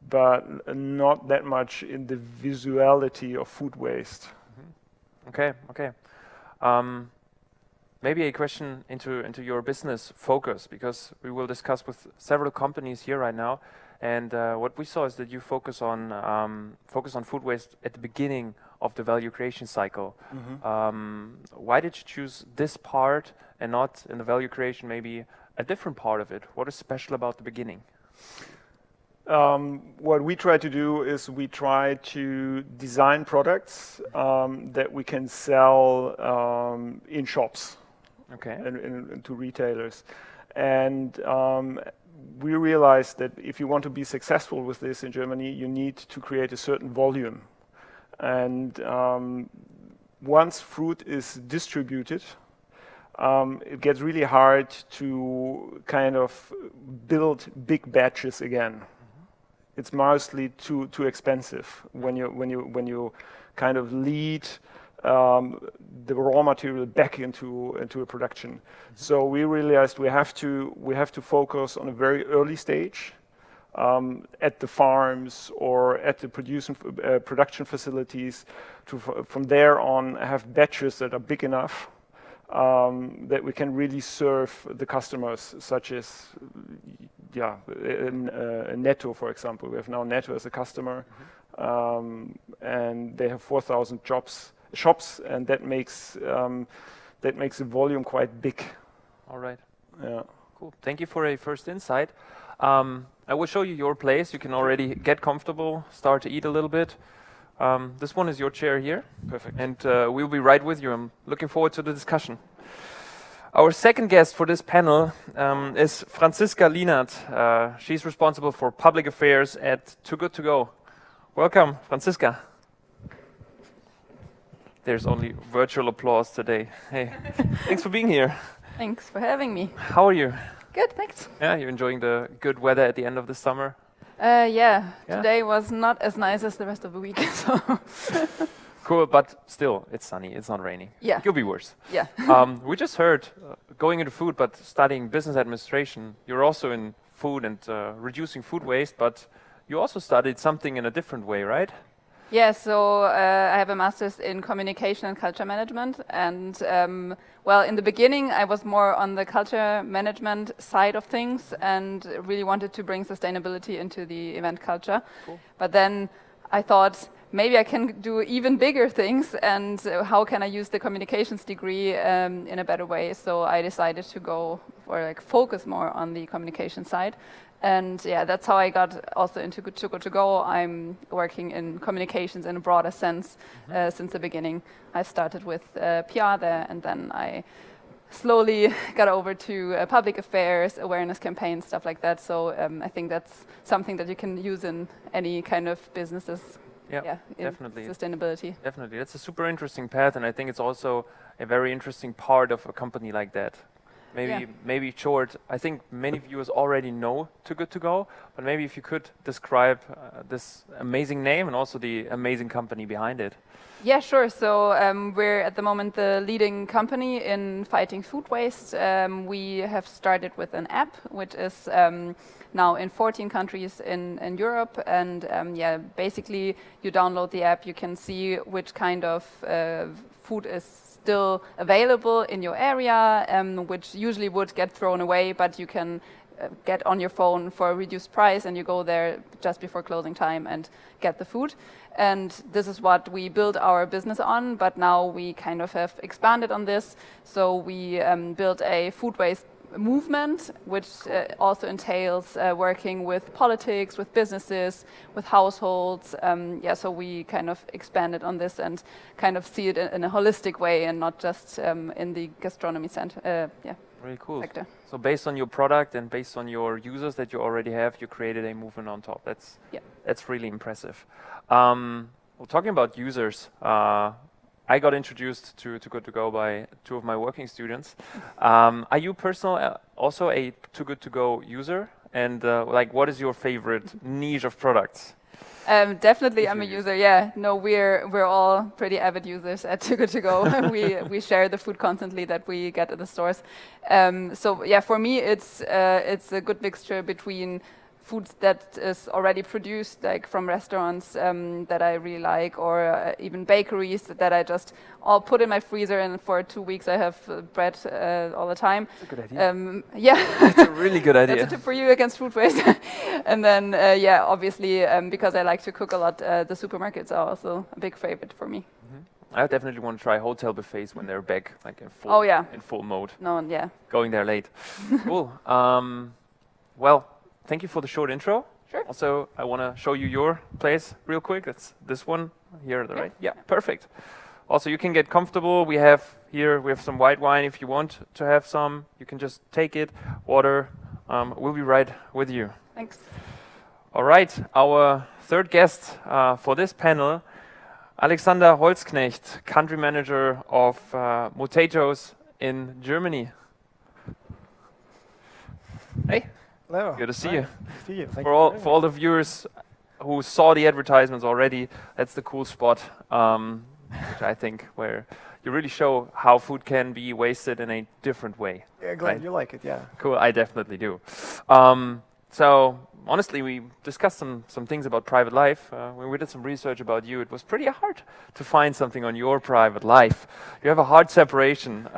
But not that much in the visuality of food waste. Okay. Maybe a question into your business focus, because we will discuss with several companies here right now, and what we saw is that you focus on food waste at the beginning of the value creation cycle. Why did you choose this part and not in the value creation maybe a different part of it? What is special about the beginning? What we try to do is we try to design products that we can sell in shops and to retailers. And we realized that if you want to be successful with this in Germany, you need to create a certain volume. And once fruit is distributed, it gets really hard to kind of build big batches again. It's mostly too expensive when you kind of lead the raw material back into a production. So we realized we have to focus on a very early stage at the farms or at the production facilities to from there on have batches that are big enough that we can really serve the customers, such as Netto, for example. We have now Netto as a customer, and they have 4,000 shops, and that makes the volume quite big. All right. Yeah. Cool. Thank you for a first insight. I will show you your place. You can already get comfortable, start to eat a little bit. This one is your chair here. Perfect. And we'll be right with you. I'm looking forward to the discussion. Our second guest for this panel is Franziska Lienert. She's responsible for public affairs at Too Good To Go. Welcome, Franziska. There's only virtual applause today. Hey, thanks for being here. Thanks for having me. How are you? Good, thanks. Yeah, you're enjoying the good weather at the end of the summer? Yeah, today was not as nice as the rest of the week. So. Cool, but still, it's sunny, it's not raining. Yeah. Could be worse. Yeah. We just heard, going into food, but studying business administration, you're also in food and reducing food waste, but you also studied something in a different way, right? Yeah, so I have a master's in communication and culture management. And well, in the beginning, I was more on the culture management side of things and really wanted to bring sustainability into the event culture. Cool. But then I thought, maybe I can do even bigger things, and how can I use the communications degree in a better way? So I decided to go for focus more on the communication side. And yeah, that's how I got also into Too Good To Go. I'm working in communications in a broader sense since the beginning. I started with PR there, and then I slowly got over to public affairs, awareness campaigns, stuff like that. So I think that's something that you can use in any kind of businesses. Yeah, definitely. Sustainability. Definitely. That's a super interesting path, and I think it's also a very interesting part of a company like that. Maybe short, I think many viewers already know Too Good To Go, but maybe if you could describe this amazing name and also the amazing company behind it. Yeah, sure. So we're at the moment the leading company in fighting food waste. We have started with an app, which is now in 14 countries in Europe. And yeah, basically you download the app, you can see which kind of food is still available in your area, which usually would get thrown away, but you can get on your phone for a reduced price, and you go there just before closing time and get the food. And this is what we build our business on, but now we kind of have expanded on this. So we built a food waste movement, which also entails working with politics, with businesses, with households. Yeah, so we kind of expanded on this and kind of see it in a holistic way and not just in the gastronomy center. Yeah. Really cool. Sector. So based on your product and based on your users that you already have, you created a movement on top. That's really impressive. Well, talking about users, I got introduced to Too Good To Go by two of my working students. Are you personally also a Too Good To Go user? And what is your favorite niche of products? Definitely, I'm a user. Yeah, no, we're all pretty avid users at Too Good To Go. we share the food constantly that we get at the stores. So yeah, for me, it's a good mixture between foods that is already produced, like from restaurants that I really like, or even bakeries that I just all put in my freezer, and for 2 weeks I have bread all the time. That's a good idea. Yeah, That's a really good idea. That's a tip for you against food waste. And then, yeah, obviously, because I like to cook a lot, the supermarkets are also a big favorite for me. I definitely want to try hotel buffets when they're back, like in full, in full mode. No, yeah. Going there late. Cool. Well, thank you for the short intro. Sure. Also, I want to show you your place real quick. That's this one here on the right. Yeah, perfect. Also, you can get comfortable. We have some white wine if you want to have some. You can just take it. Water. We'll be right with you. Thanks. All right. Our third guest for this panel, Alexander Holzknecht, country manager of Potatoes in Germany. Hey. Hello. Good to see Hi. you. Good to see you. Thank For you all very for all the viewers who saw the advertisements already, that's the cool spot, which I think where you really show how food can be wasted in a different way. Yeah, glad you like it. Yeah. Cool. I definitely do. So honestly, we discussed some things about private life. When we did some research about you, it was pretty hard to find something on your private life. You have a hard separation.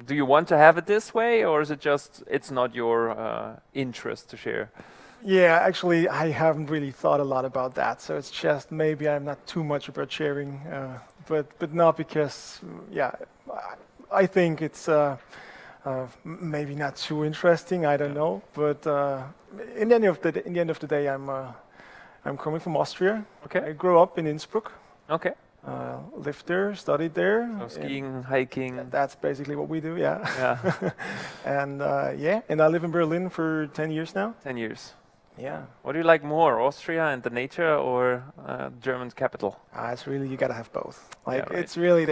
Do you want to have it this way, or is it just it's not your interest to share? Yeah, actually, I haven't really thought a lot about that. So it's just maybe I'm not too much about sharing, but not because, yeah, I think it's maybe not too interesting. I don't know, but in the end of the day, I'm coming from Austria. Okay. I grew up in Innsbruck. Okay. Lived there, studied there. So skiing, hiking. That's basically what we do. Yeah. Yeah. And and I live in Berlin for 10 years now. 10 years. Yeah. What do you like more, Austria and the nature, or German's capital? It's really, you gotta have both. Like, right. it's really,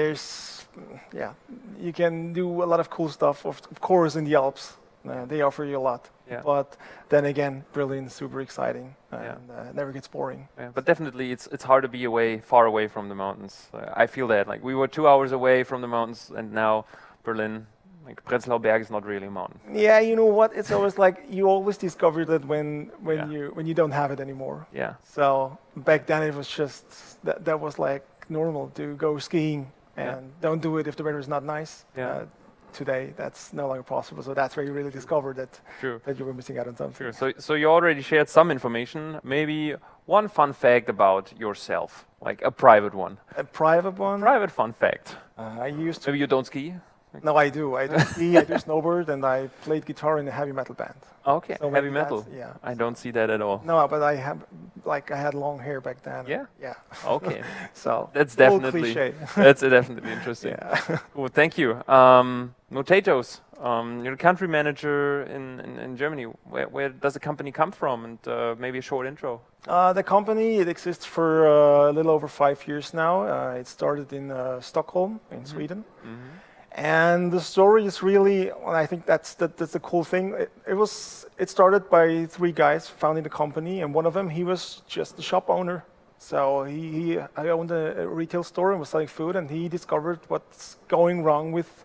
you can do a lot of cool stuff, of course, in the Alps. They offer you a lot. Yeah. But then again, Berlin's super exciting and never gets boring. Yeah, but definitely it's hard to be far away from the mountains. I feel that. Like, we were 2 hours away from the mountains, and now Berlin, like Prenzlauer Berg is not really a mountain. Yeah, you know what? It's always like you always discover that when you don't have it anymore. Yeah. So back then it was just that was like normal to go skiing and don't do it if the weather is not nice. Yeah. Today that's no longer possible. So that's where you really discover that you were missing out on something. True. So you already shared some information. Maybe one fun fact about yourself, like a private one. A private one? Private fun fact. I used to. Maybe you don't ski? No, I do. I do ski, I do snowboard, and I played guitar in a heavy metal band. Okay, so heavy metal. Yeah. I don't see that at all. No, but I had long hair back then. Yeah? Yeah. Okay. So that's definitely definitely that's definitely interesting. Yeah. Cool, thank you. Potatoes. You're a country manager in Germany. Where does the company come from? And maybe a short intro. The company, it exists for a little over 5 years now. It started in Stockholm, in Sweden. And the story is really, I think that's the cool thing. It started by 3 guys founding the company, and one of them, he was just a shop owner. So he owned a retail store and was selling food, and he discovered what's going wrong with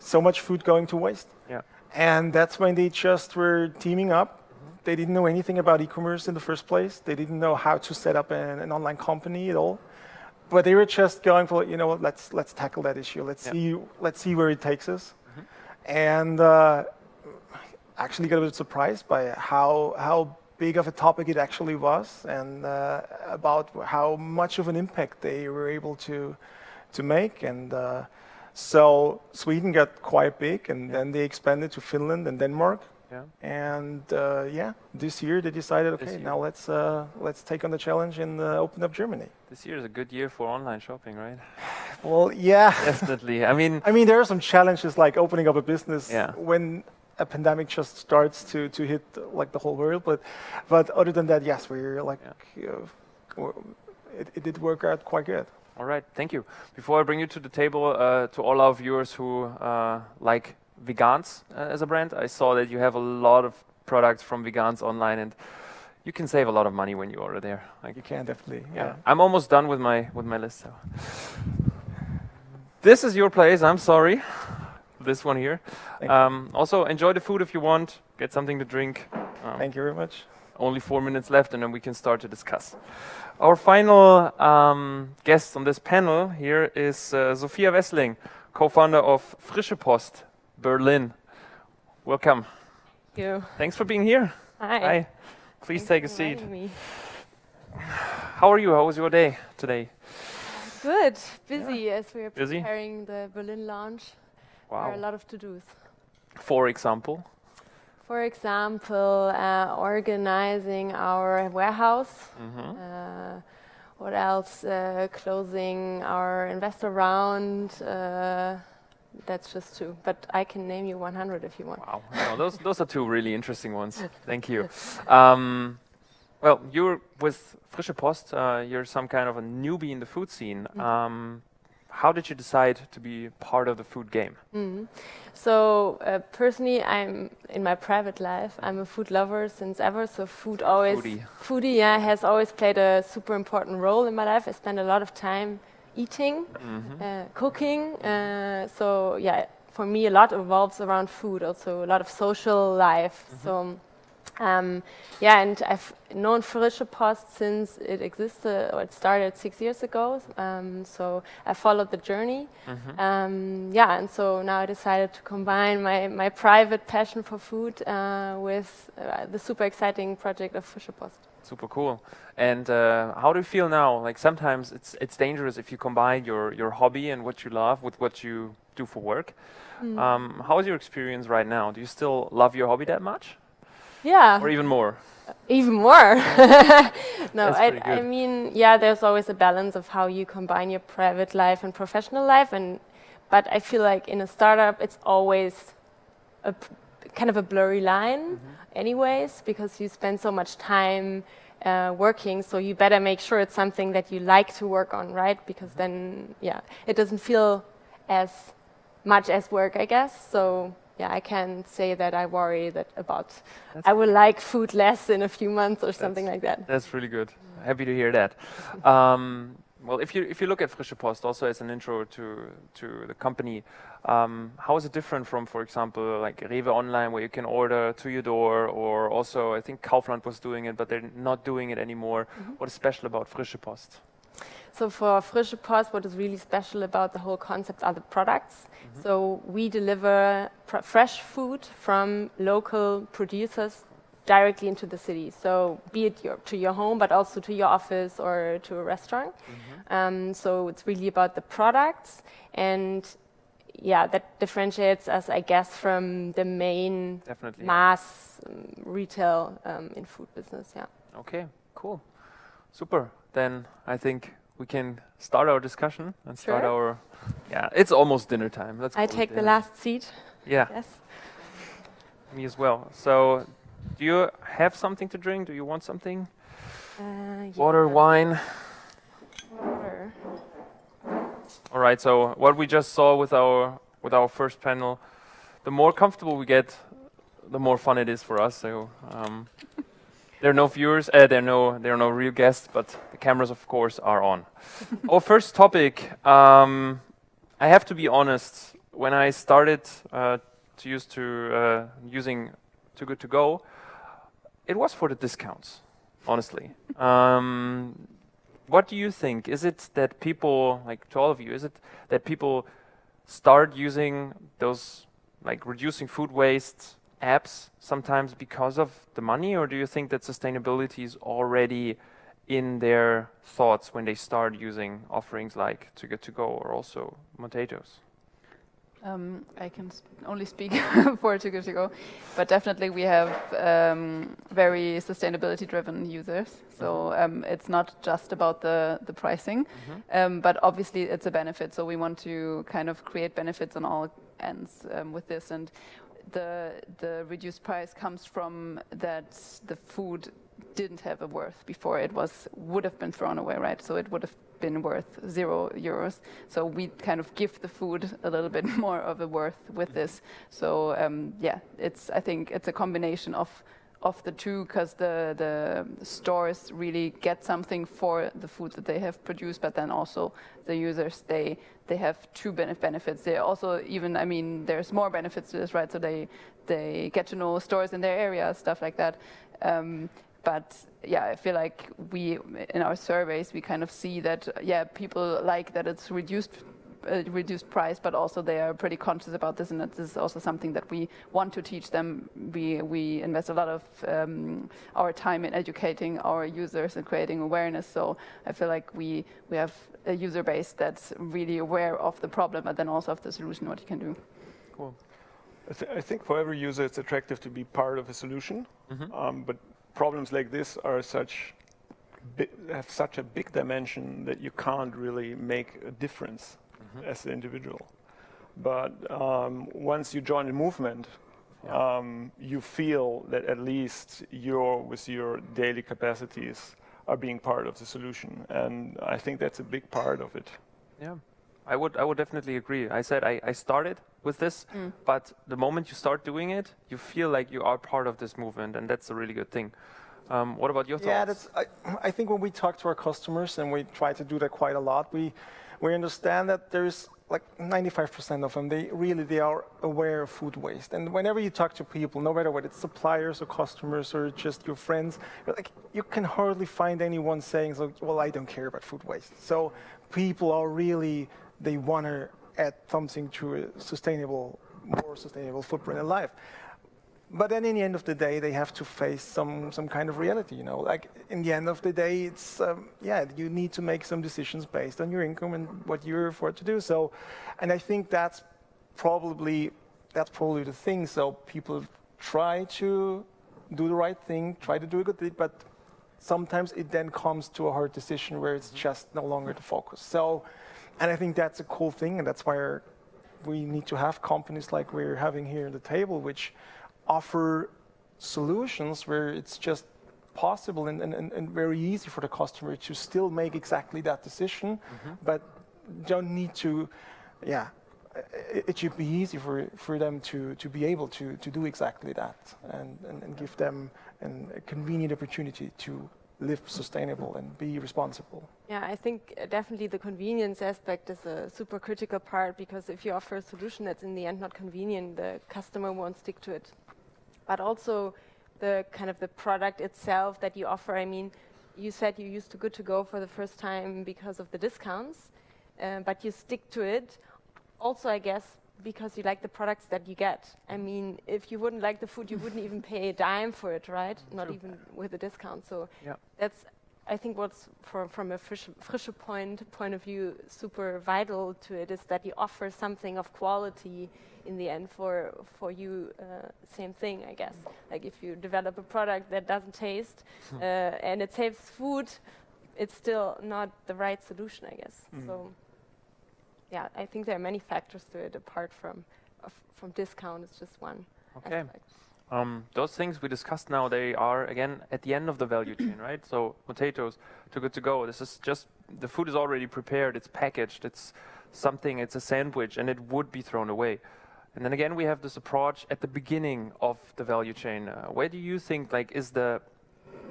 so much food going to waste. Yeah. And that's when they just were teaming up. They didn't know anything about e-commerce in the first place. They didn't know how to set up an online company at all. But they were just going for, you know what, let's tackle that issue. Let's see where it takes us. And actually got a bit surprised by how big of a topic it actually was, and about how much of an impact they were able to make. And so Sweden got quite big, and then they expanded to Finland and Denmark. Yeah. And this year they decided, okay, now let's take on the challenge and open up Germany. This year is a good year for online shopping, right? Well, yeah. Definitely. I mean, there are some challenges like opening up a business Yeah. when a pandemic just starts to hit like the whole world. But other than that, yes, we're like, it did work out quite good. All right, thank you. Before I bring you to the table, to all our viewers who like Vegans as a brand, I saw that you have a lot of products from Vegans online, and you can save a lot of money when you order there. Like, You can definitely, yeah. I'm almost done with my list. So. This is your place. I'm sorry. This one here. Also, enjoy the food if you want. Get something to drink. Thank you very much. only 4 minutes left, and then we can start to discuss. Our final guest on this panel here is Sophia Wessling, co-founder of Frische Post Berlin. Welcome. Thank you. Thanks for being here. Hi. Please Thanks take a for seat. inviting me. How are you? How was your day today? Good. Busy as we are Busy? preparing the Berlin launch. There are a lot of to-dos. For example? For example, organizing our warehouse. What else? Closing our investor round. That's just 2, but I can name you 100 if you want. Wow, no, those are 2 really interesting ones. Thank you. Well, you're with Frische Post. You're some kind of a newbie in the food scene. How did you decide to be part of the food game? So personally, I'm in my private life, I'm a food lover since ever. So foodie, yeah, has always played a super important role in my life. I spend a lot of time eating, cooking. So yeah, for me, a lot revolves around food. Also, a lot of social life. So. Yeah, and I've known Frische Post since it existed, or it started 6 years ago. So I followed the journey. Yeah, and so now I decided to combine my private passion for food with the super exciting project of Frische Post. Super cool. And how do you feel now? Like sometimes it's dangerous if you combine your hobby and what you love with what you do for work. How is your experience right now? Do you still love your hobby that much? Yeah. Or even more? Even more. No, I mean, yeah, there's always a balance of how you combine your private life and professional life. But I feel like in a startup, it's always a kind of a blurry line anyways, because you spend so much time working. So you better make sure it's something that you like to work on, right? Because then, yeah, it doesn't feel as much as work, I guess. So yeah, I can say that I worry I will like food less in a few months or something like that. That's really good. Happy to hear that. Well, if you look at Frische Post also as an intro to the company, how is it different from, for example, like Rewe Online, where you can order to your door, or also I think Kaufland was doing it, but they're not doing it anymore. What is special about Frische Post? So for Frische Post, what is really special about the whole concept are the products. So we deliver fresh food from local producers directly into the city. So be it to your home, but also to your office or to a restaurant. So it's really about the products, and yeah, that differentiates us, I guess, from the main mass retail in food business. Yeah. Okay, cool, super. Then I think we can start our discussion and start our. Yeah, it's almost dinner time. I take the last seat. Yeah. Yes. Me as well. So, do you have something to drink? Do you want something? Water, wine. Water. All right. So what we just saw with our first panel, the more comfortable we get, the more fun it is for us. So. There are no viewers, there are no real guests, but the cameras, of course, are on. Our first topic, I have to be honest, when I started using Too Good To Go, it was for the discounts, honestly. What do you think? Is it that people, like to all of you, is it that people start using those, like reducing food waste apps sometimes because of the money, or do you think that sustainability is already in their thoughts when they start using offerings like Too Good To Go or also Potatoes? I can only speak for Too Good To Go, but definitely we have very sustainability-driven users. So it's not just about the pricing, but obviously it's a benefit. So we want to kind of create benefits on all ends with this, and the reduced price comes from that the food didn't have a worth before. It would have been thrown away, right? So it would have been worth €0. So we kind of give the food a little bit more of a worth with this. So yeah, I think it's a combination of the two, because the stores really get something for the food that they have produced, but then also the users, they have two benefits. They also there's more benefits to this, right? So they get to know stores in their area, stuff like that. But yeah, I feel like we, in our surveys, we kind of see that, yeah, people like that it's reduced price, but also they are pretty conscious about this, and that this is also something that we want to teach them. We invest a lot of our time in educating our users and creating awareness. So I feel like we have a user base that's really aware of the problem, but then also of the solution, what you can do. Cool. I think for every user it's attractive to be part of a solution, but problems like this are have such a big dimension that you can't really make a difference as an individual. But once you join the movement, you feel that at least with your daily capacities are being part of the solution, and I think that's a big part of it. Yeah. I would definitely agree. I said I started with this, but the moment you start doing it, you feel like you are part of this movement, and that's a really good thing. What about your thoughts? Yeah, I think when we talk to our customers, and we try to do that quite a lot, we understand that there's like 95% of them, they are aware of food waste. And whenever you talk to people, no matter what, it's suppliers or customers or just your friends, you can hardly find anyone saying, well, I don't care about food waste. So people are really, they want to add something to a more sustainable footprint in life. But then in the end of the day, they have to face some kind of reality, Like in the end of the day, it's, you need to make some decisions based on your income and what you're afford to do. So, and I think that's probably the thing. So people try to do the right thing, try to do a good thing, but sometimes it then comes to a hard decision where it's just no longer the focus. So, and I think that's a cool thing, and that's why we need to have companies like we're having here at the table, which offer solutions where it's just possible and very easy for the customer to still make exactly that decision, but don't need to, it should be easy for them to be able to do exactly that and give them a convenient opportunity to live sustainable and be responsible. Yeah, I think definitely the convenience aspect is a super critical part, because if you offer a solution that's in the end not convenient, the customer won't stick to it. But also the kind of the product itself that you offer. I mean, you said you used Good to Go for the first time because of the discounts, but you stick to it also, I guess, because you like the products that you get. I mean, if you wouldn't like the food, you wouldn't even pay a dime for it, right? Not even with a discount. So that's, I think, what's from a Frische point of view super vital to it, is that you offer something of quality in the end for you. Same thing, I guess. Like if you develop a product that doesn't taste and it saves food, it's still not the right solution, I guess. So yeah, I think there are many factors to it apart from discount. It's just one aspect. Those things we discussed now, they are again at the end of the value chain, right? So potatoes, Good to Go. This is just, the food is already prepared, it's packaged, it's something, it's a sandwich, and it would be thrown away. And then again, we have this approach at the beginning of the value chain. Where do you think is the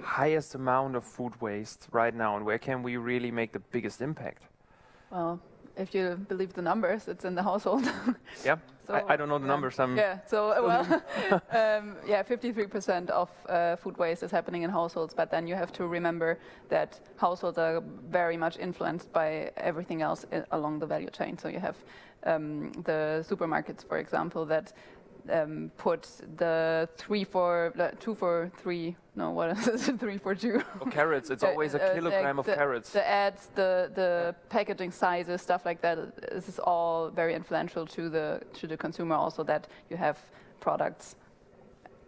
highest amount of food waste right now, and where can we really make the biggest impact? Well, if you believe the numbers, it's in the household. Yeah, so, I don't know the numbers. 53% of food waste is happening in households, but then you have to remember that households are very much influenced by everything else along the value chain. So you have the supermarkets, for example, that put the 2 for 3. No, what is it? 3 for 2. Oh, carrots. It's always a kilogram of carrots. The ads, the packaging sizes, stuff like that. This is all very influential to the consumer. Also, that you have products,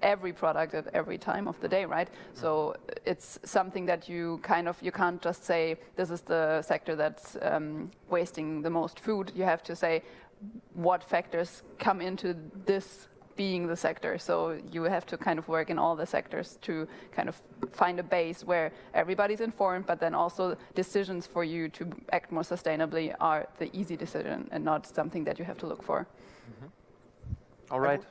every product at every time of the day, right? So it's something that you can't just say this is the sector that's wasting the most food. You have to say what factors come into this being the sector. So you have to kind of work in all the sectors to kind of find a base where everybody's informed, but then also decisions for you to act more sustainably are the easy decision and not something that you have to look for. All right.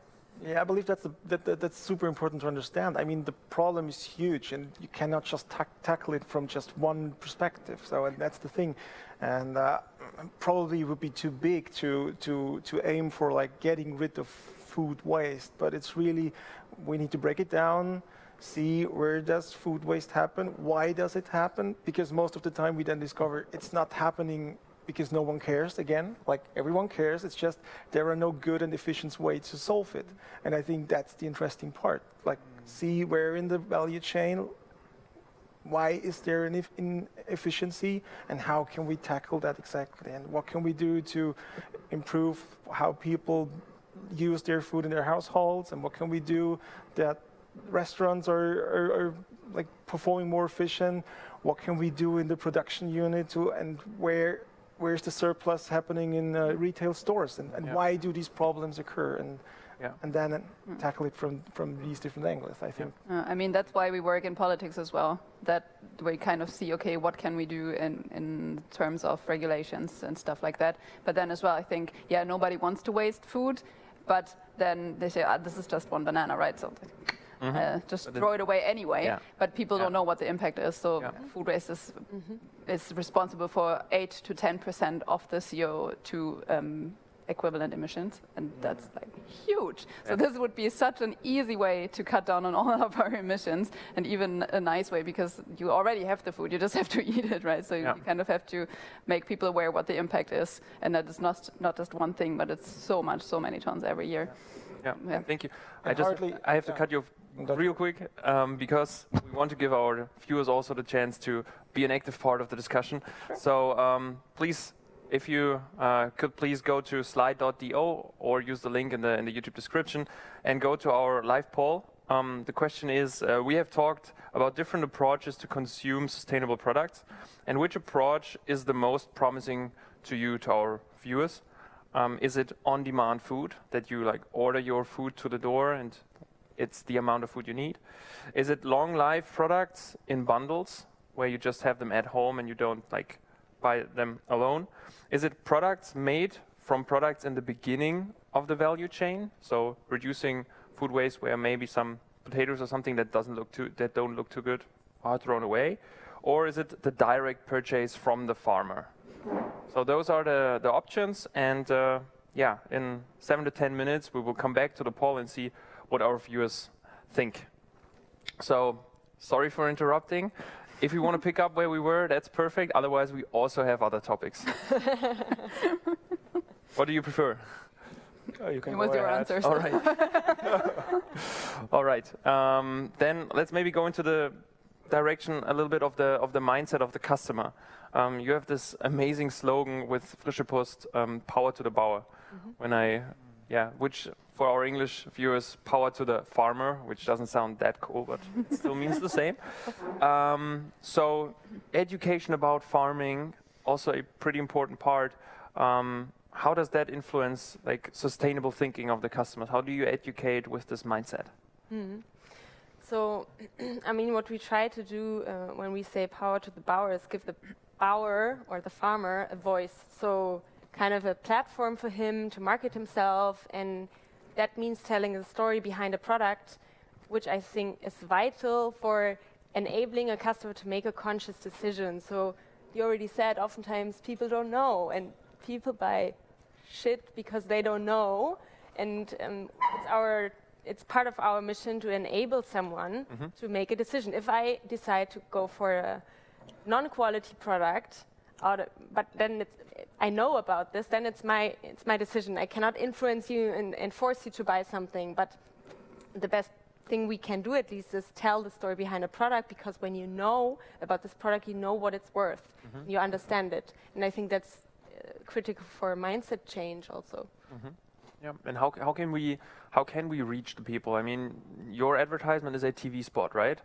I believe that's super important to understand. I mean, the problem is huge, and you cannot just tackle it from just one perspective. So that's the thing, and probably it would be too big to aim for getting rid of food waste. But it's really, we need to break it down, see where does food waste happen, why does it happen, because most of the time we then discover it's not happening because no one cares again, like everyone cares, it's just there are no good and efficient ways to solve it. And I think that's the interesting part, like see where in the value chain, why is there an inefficiency and how can we tackle that exactly, and what can we do to improve how people use their food in their households, and what can we do that restaurants are like performing more efficient, what can we do in the production unit to, and where's the surplus happening in retail stores, and why do these problems occur, and then tackle it from these different angles, I think. I mean, that's why we work in politics as well, that we kind of see, okay, what can we do in terms of regulations and stuff like that. But then as well, I think, yeah, nobody wants to waste food, but then they say, this is just one banana, right? So just throw it away anyway. But people don't know what the impact is. So food waste is responsible for 8 to 10% of the CO2 equivalent emissions, and that's like huge. So this would be such an easy way to cut down on all of our emissions, and even a nice way, because you already have the food, you just have to eat it, right? So you kind of have to make people aware what the impact is, and that is not just one thing, but it's so many tons every year. Thank you. I have to cut you off real quick because we want to give our viewers also the chance to be an active part of the discussion. So please, if you could please go to slide.do or use the link in the YouTube description and go to our live poll. The question is, we have talked about different approaches to consume sustainable products, and which approach is the most promising to you, to our viewers? Is it on-demand food, that you like order your food to the door and it's the amount of food you need? Is it long life products in bundles where you just have them at home and you don't like buy them alone? Is it products made from products in the beginning of the value chain, so reducing food waste where maybe some potatoes or something that don't look too good are thrown away? Or is it the direct purchase from the farmer? So those are the options, and in 7 to 10 minutes we will come back to the poll and see what our viewers think. So sorry for interrupting. If you want to pick up where we were, that's perfect. Otherwise, we also have other topics. What do you prefer? You can go your answers. All right. All right. Then let's maybe go into the direction a little bit of the mindset of the customer. You have this amazing slogan with Frische Post, power to the Bauer. Which for our English viewers, power to the farmer, which doesn't sound that cool, but it still means the same. So education about farming, also a pretty important part. How does that influence like sustainable thinking of the customers? How do you educate with this mindset? So, I mean, what we try to do when we say power to the Bauer is give the Bauer or the farmer a voice. So kind of a platform for him to market himself, and that means telling the story behind a product, which I think is vital for enabling a customer to make a conscious decision. So you already said oftentimes people don't know, and people buy shit because they don't know, and it's part of our mission to enable someone to make a decision. If I decide to go for a non-quality product, but then I know about this, then it's my decision. I cannot influence you and force you to buy something, but the best thing we can do at least is tell the story behind a product, because when you know about this product, you know what it's worth, you understand it. And I think that's critical for mindset change also. Yeah, and how can we reach the people? I mean, your advertisement is a TV spot, right?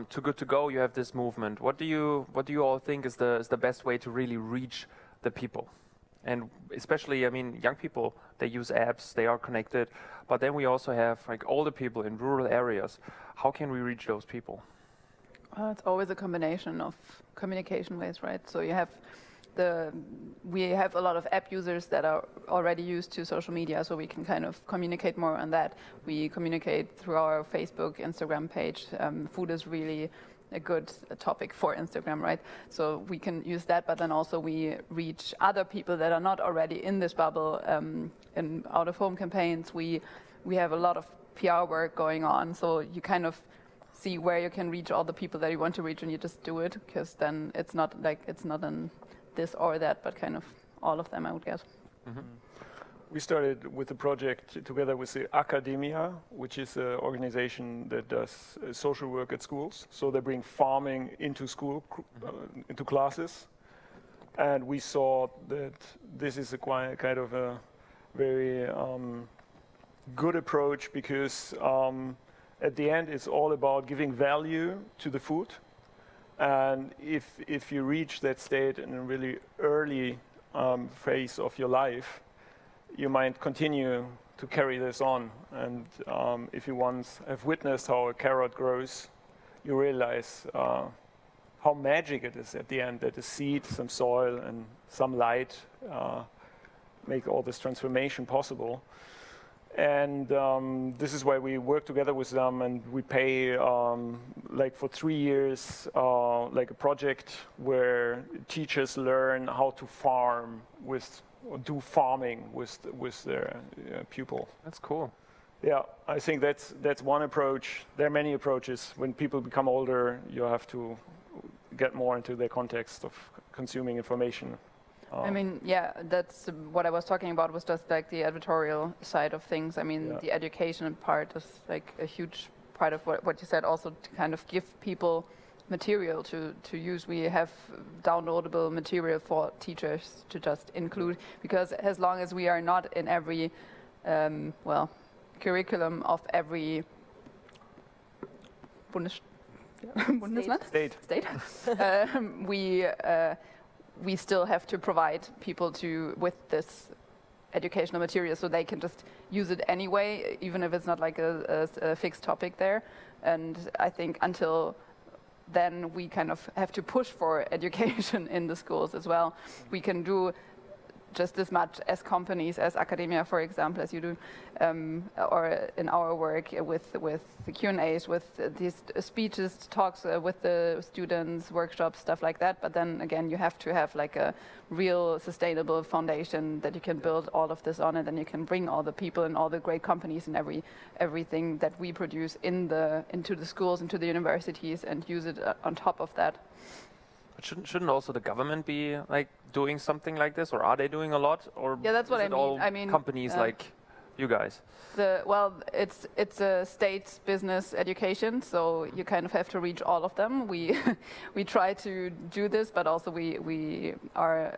Too Good To Go, you have this movement. What do you all think is the best way to really reach the people? And especially, I mean, young people, they use apps, they are connected, but then we also have like older people in rural areas. How can we reach those people? It's always a combination of communication ways, right? So we have a lot of app users that are already used to social media, so we can kind of communicate more on that. We communicate through our Facebook, Instagram page. Food is really a good topic for Instagram, right? So we can use that, but then also we reach other people that are not already in this bubble. In out-of-home campaigns, we have a lot of PR work going on, so you kind of see where you can reach all the people that you want to reach, and you just do it, because then it's not an this or that, but kind of all of them, I would guess. We started with a project together with the Academia, which is an organization that does social work at schools. So they bring farming into school, into classes. And we saw that this is a kind of a very good approach, because at the end it's all about giving value to the food. And if you reach that state in a really early phase of your life, you might continue to carry this on. And if you once have witnessed how a carrot grows, you realize how magic it is at the end, that the seed, some soil, and some light make all this transformation possible. And this is why we work together with them, and we pay like for 3 years like a project where teachers learn how to farm or do farming with their pupil. That's cool. Yeah, I think that's one approach. There are many approaches. When people become older, you have to get more into the context of consuming information. I mean, yeah, that's what I was talking about, was just like the editorial side of things. I mean, the education part is like a huge part of what you said, also to kind of give people material to use. We have downloadable material for teachers to just include, because as long as we are not in every, curriculum of every Bundesland? State. We still have to provide people with this educational material, so they can just use it anyway, even if it's not like a fixed topic there. And I think until then we kind of have to push for education in the schools as well. We can do just as much as companies, as Academia, for example, as you do, or in our work with the Q&As, with these speeches, talks with the students, workshops, stuff like that. But then again, you have to have like a real sustainable foundation that you can build all of this on, and then you can bring all the people and all the great companies and everything that we produce into the schools, into the universities, and use it on top of that. But shouldn't also the government be like doing something like this, or are they doing a lot? Or yeah, that's what I mean. All I mean, companies like you guys. It's a state business education, so you kind of have to reach all of them. We try to do this, but also we are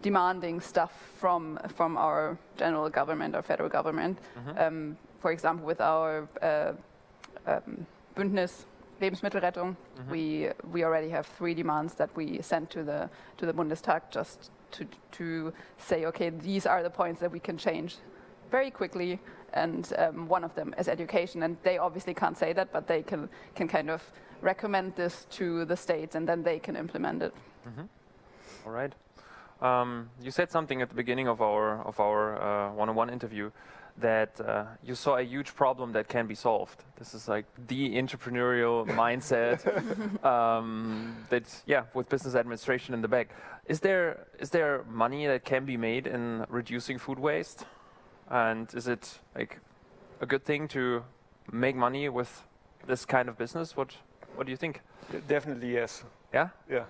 demanding stuff from our general government, our federal government. For example, with our Bündnis Lebensmittelrettung, we already have 3 demands that we sent to the Bundestag, just to say, okay, these are the points that we can change very quickly, and one of them is education. And they obviously can't say that, but they can kind of recommend this to the states, and then they can implement it. All right. You said something at the beginning of our one-on-one interview, that you saw a huge problem that can be solved. This is like the entrepreneurial mindset with business administration in the back. Is there money that can be made in reducing food waste? And is it like a good thing to make money with this kind of business? What do you think? Definitely yes. Yeah? Yeah.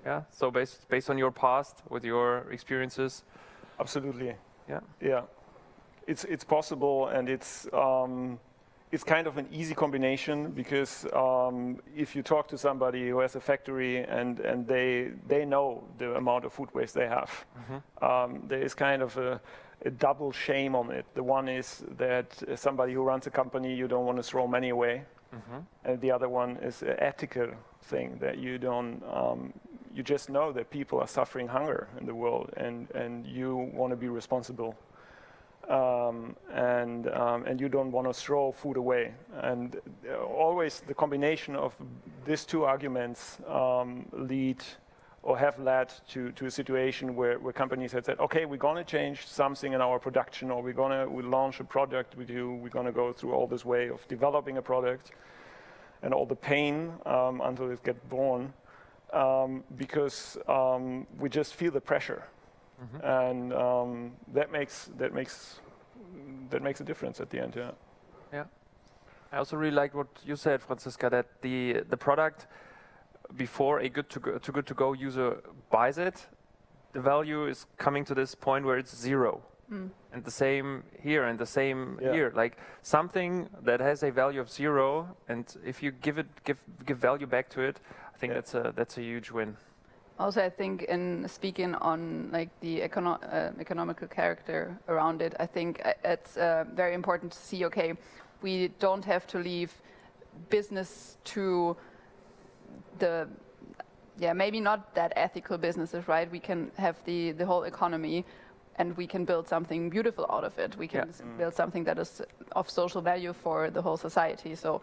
Yeah. So based on your past, with your experiences? Absolutely. Yeah. Yeah. It's possible, and it's kind of an easy combination, because if you talk to somebody who has a factory and they know the amount of food waste they have, there is kind of a double shame on it. The one is that somebody who runs a company, you don't want to throw money away, and the other one is an ethical thing, that you don't. You just know that people are suffering hunger in the world, and you want to be responsible. And you don't want to throw food away. And always the combination of these 2 arguments have led to a situation where companies had said, okay, we're going to change something in our production, or we launch a product with you, we're going to go through all this way of developing a product and all the pain until it gets born, because we just feel the pressure. And that makes a difference at the end. Yeah. I also really like what you said, Franziska, that the product, before a good to go user buys it, the value is coming to this point where it's zero. And the same here and the same here. Like something that has a value of zero, and if you give value back to it, I think that's a huge win. Also, I think in speaking on like the economical character around it, I think it's very important to see, okay, we don't have to leave business to the, maybe not that ethical businesses, right? We can have the whole economy and we can build something beautiful out of it. We can build something that is of social value for the whole society. So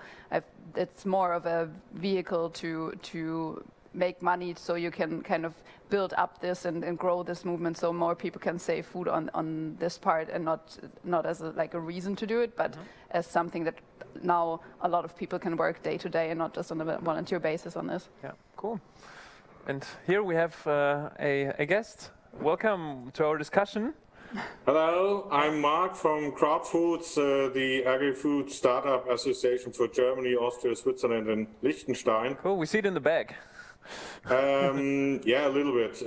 it's more of a vehicle to make money, so you can kind of build up this and grow this movement, so more people can save food on this part, and not as a reason to do it, but as something that now a lot of people can work day to day and not just on a volunteer basis on this. Yeah, cool. And here we have a guest. Welcome to our discussion. Hello, I'm Mark from Crowdfoods, the agri-food startup association for Germany, Austria, Switzerland and Liechtenstein. Cool, we see it in the bag. Yeah, a little bit.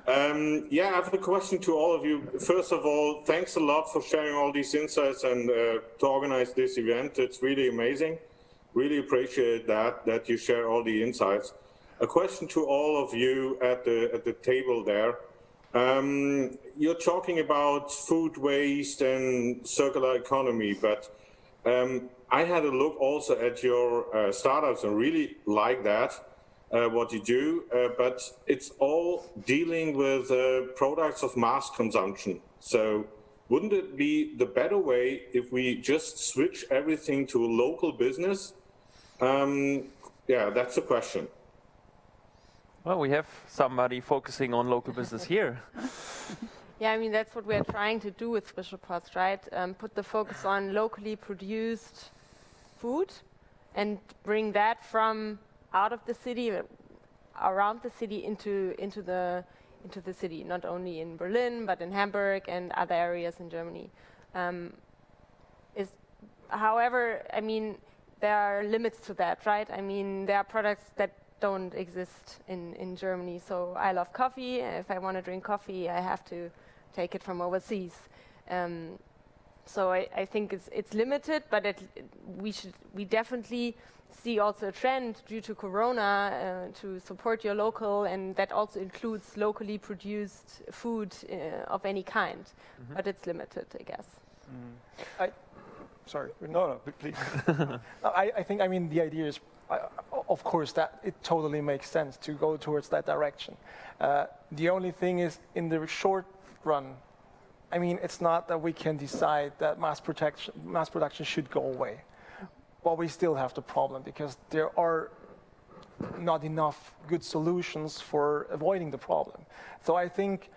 I have a question to all of you. First of all, thanks a lot for sharing all these insights and to organize this event. It's really amazing. Really appreciate that you share all the insights. A question to all of you at the table there. You're talking about food waste and circular economy, but I had a look also at your startups and really like that, what you do, but it's all dealing with products of mass consumption. So wouldn't it be the better way if we just switch everything to a local business? That's the question. Well, we have somebody focusing on local business here. Yeah, I mean, that's what we're trying to do with Zwischenpost, right? Put the focus on locally produced food and bring that from out of the city, around the city, into the city, not only in Berlin, but in Hamburg and other areas in Germany. However, I mean, there are limits to that, right? I mean, there are products that don't exist in Germany. So I love coffee. If I want to drink coffee, I have to take it from overseas. So I think it's limited, but we definitely see also a trend due to Corona to support your local, and that also includes locally produced food of any kind. But it's limited, I guess. Sorry, no, please. I think, I mean, the idea is, of course, that it totally makes sense to go towards that direction. The only thing is, in the short run, I mean, it's not that we can decide that mass production should go away. But we still have the problem, because there are not enough good solutions for avoiding the problem. So I think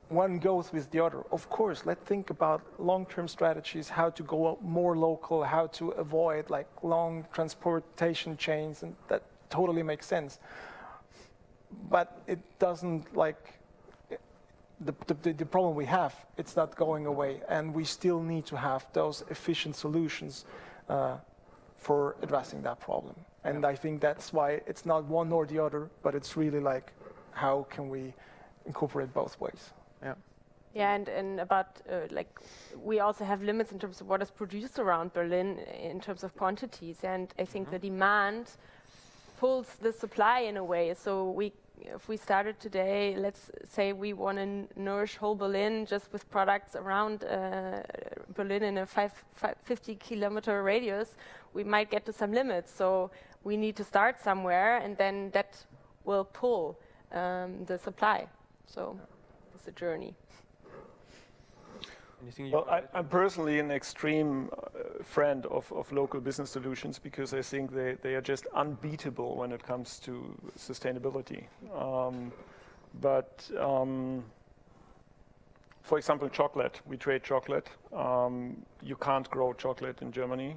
one goes with the other. Of course, let's think about long-term strategies, how to go more local, how to avoid like long transportation chains, and that totally makes sense. But it doesn't, like, the problem we have, it's not going away, and we still need to have those efficient solutions for addressing that problem. And I think that's why it's not one or the other, but it's really like, how can we incorporate both ways? Yeah, and about like, we also have limits in terms of what is produced around Berlin in terms of quantities, and I think the demand pulls the supply in a way. So if we started today, let's say we want to nourish whole Berlin just with products around Berlin in a 50-kilometer radius, we might get to some limits. So we need to start somewhere, and then that will pull the supply. So it's a journey. Well, I'm personally an extreme friend of local business solutions, because I think they are just unbeatable when it comes to sustainability. For example, chocolate. We trade chocolate. You can't grow chocolate in Germany,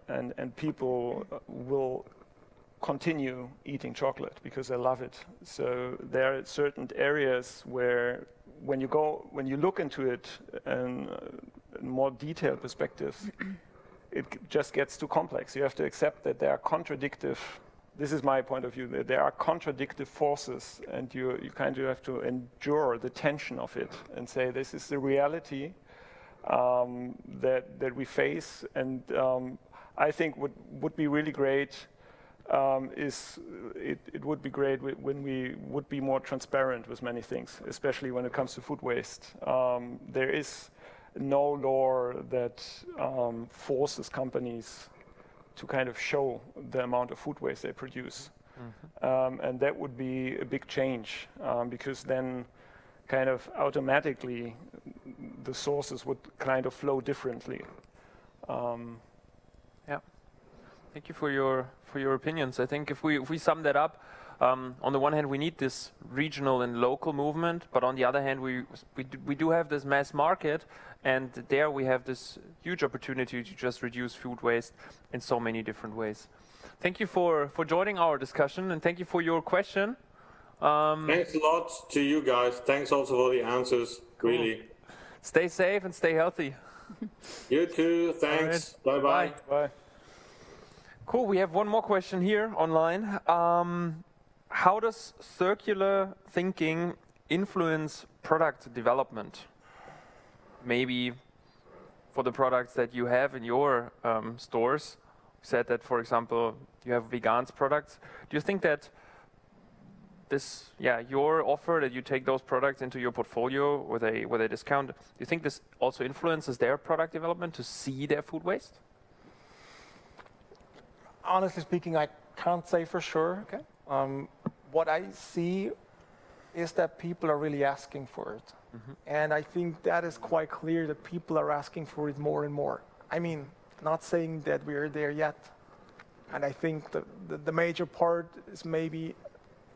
and people will continue eating chocolate because they love it. So there are certain areas where when you look into it in a more detailed perspective, it just gets too complex. You have to accept that there are contradictive, this is my point of view, that there are contradictive forces, and you kind of have to endure the tension of it and say this is the reality that we face. And I think what would be really great it would be great when we would be more transparent with many things, especially when it comes to food waste. There is no law that forces companies to kind of show the amount of food waste they produce. And that would be a big change because then kind of automatically the sources would kind of flow differently. Yeah. Thank you for your opinions. I think if we sum that up, on the one hand we need this regional and local movement, but on the other hand we do have this mass market, and there we have this huge opportunity to just reduce food waste in so many different ways. Thank you for joining our discussion, and thank you for your question. Thanks a lot to you guys. Thanks also for the answers. Cool. Really. Stay safe and stay healthy. You too. Thanks. Right. Bye-bye. Bye. Cool. We have one more question here online. How does circular thinking influence product development? Maybe for the products that you have in your stores. You said that, for example, you have vegans products. Do you think that your offer that you take those products into your portfolio with a discount, do you think this also influences their product development to see their food waste? Honestly speaking, I can't say for sure. Okay. What I see is that people are really asking for it. And I think that is quite clear that people are asking for it more and more. I mean, not saying that we're there yet. And I think the major part is maybe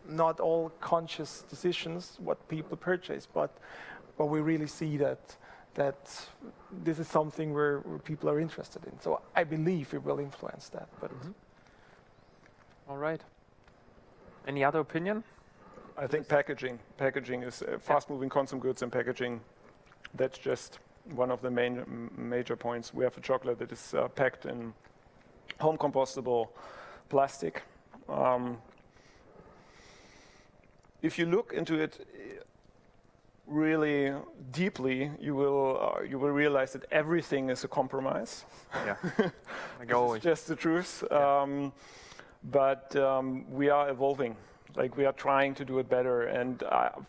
not all conscious decisions what people purchase, but we really see that this is something where people are interested in. So I believe it will influence that. But All right. Any other opinion? I think packaging is fast-moving consumer goods and packaging. That's just one of the major points. We have a chocolate that is packed in home compostable plastic. If you look into it really deeply, you will realize that everything is a compromise. Yeah, like always. It's just the truth. But we are evolving. Like, we are trying to do it better. And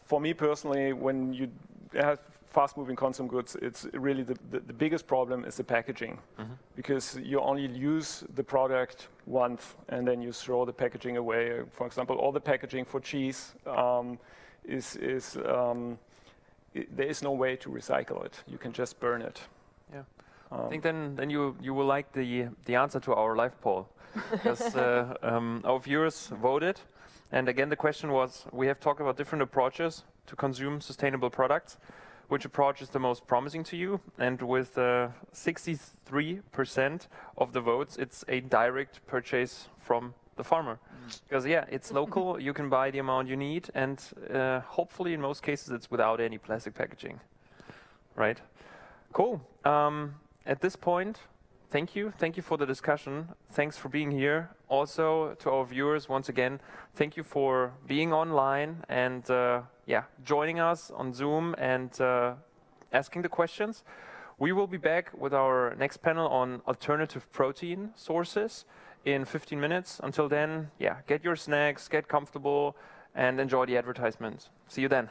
for me personally, when you have fast-moving consumer goods, it's really the biggest problem is the packaging, because you only use the product once and then you throw the packaging away. For example, all the packaging for cheese there is no way to recycle it. You can just burn it. Yeah. I think then you will like the answer to our live poll, because our viewers voted. And again, the question was, we have talked about different approaches to consume sustainable products. Which approach is the most promising to you? And with 63% of the votes, it's a direct purchase from the farmer. Because it's local, you can buy the amount you need, and hopefully in most cases it's without any plastic packaging. Right? Cool. At this point, thank you for the discussion. Thanks for being here. Also to our viewers, once again, thank you for being online and joining us on Zoom and asking the questions. We will be back with our next panel on alternative protein sources in 15 minutes. Until then, get your snacks, get comfortable, and enjoy the advertisements. See you then.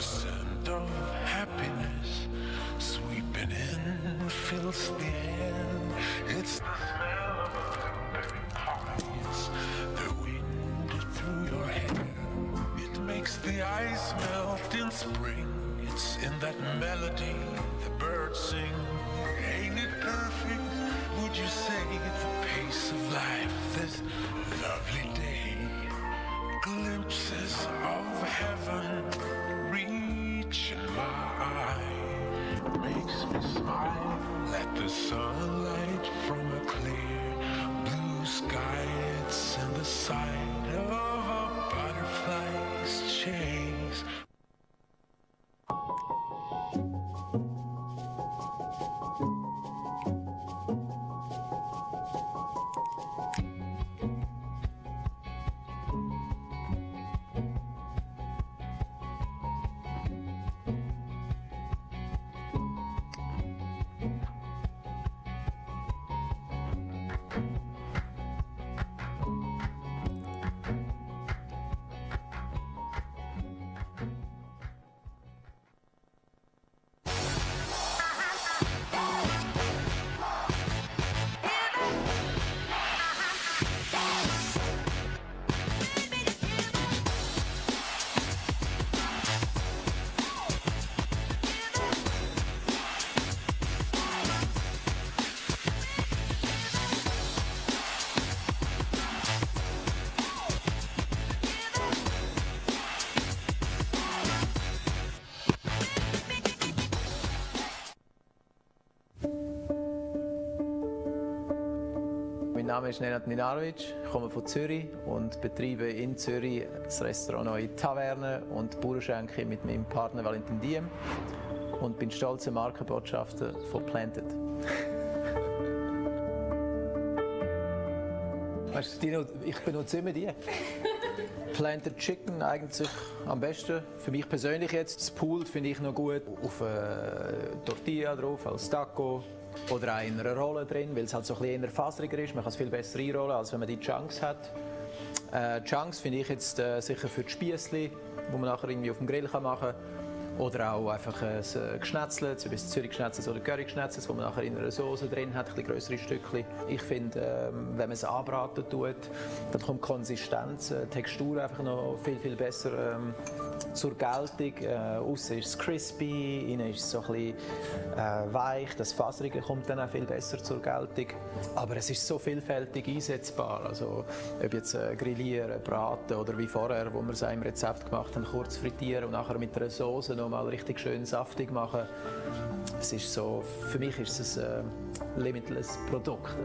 scent of happiness sweeping in fills the air. It's the smell of berry pie. It's the wind through your hair. It makes the ice melt in spring. It's in that melody the birds sing. Ain't it perfect? Would you say the pace of life this lovely day? Glimpses of heaven reach in my eye. Makes me smile at the sunlight from a clear blue sky. It's in the sight of a butterfly's chase. Mein Name ist Nenad Minarovic, ich komme von Zürich und betreibe in Zürich das Restaurant Neue Taverne und Bauernschenke mit meinem Partner Valentin Diem und bin stolzer Markenbotschafter von Planted. Weißt du, Dino, ich benutze immer die. Planted Chicken eigentlich am besten. Für mich persönlich jetzt. Das Pool finde ich noch gut. Auf Tortilla drauf, als Taco. Oder auch in einer Rolle drin, weil es halt so ein bisschen eher faseriger ist. Man kann es viel besser einrollen, als wenn man die Chunks hat. Chunks finde ich jetzt sicher für die Spiessli, die man nachher irgendwie auf dem Grill machen kann. Oder auch einfach ein Geschnetzelt, so wie das Zürich-Geschnetzelt oder Curry-Geschnetzelt, das man nachher in einer Soße drin hat, ein bisschen größere Stückchen. Ich finde, wenn man es anbraten tut, dann kommt die Konsistenz, die Textur einfach noch viel, viel besser zur Geltung. Aussen ist es crispy, innen ist es so ein bisschen weich, das Faserige kommt dann auch viel besser zur Geltung. Aber es ist so vielfältig einsetzbar, also ob jetzt grillieren, braten oder wie vorher, wo wir es auch im Rezept gemacht haben, kurz frittieren und nachher mit einer Soße noch mal richtig schön saftig machen. Es ist so, für mich ist es ein limitless Produkt.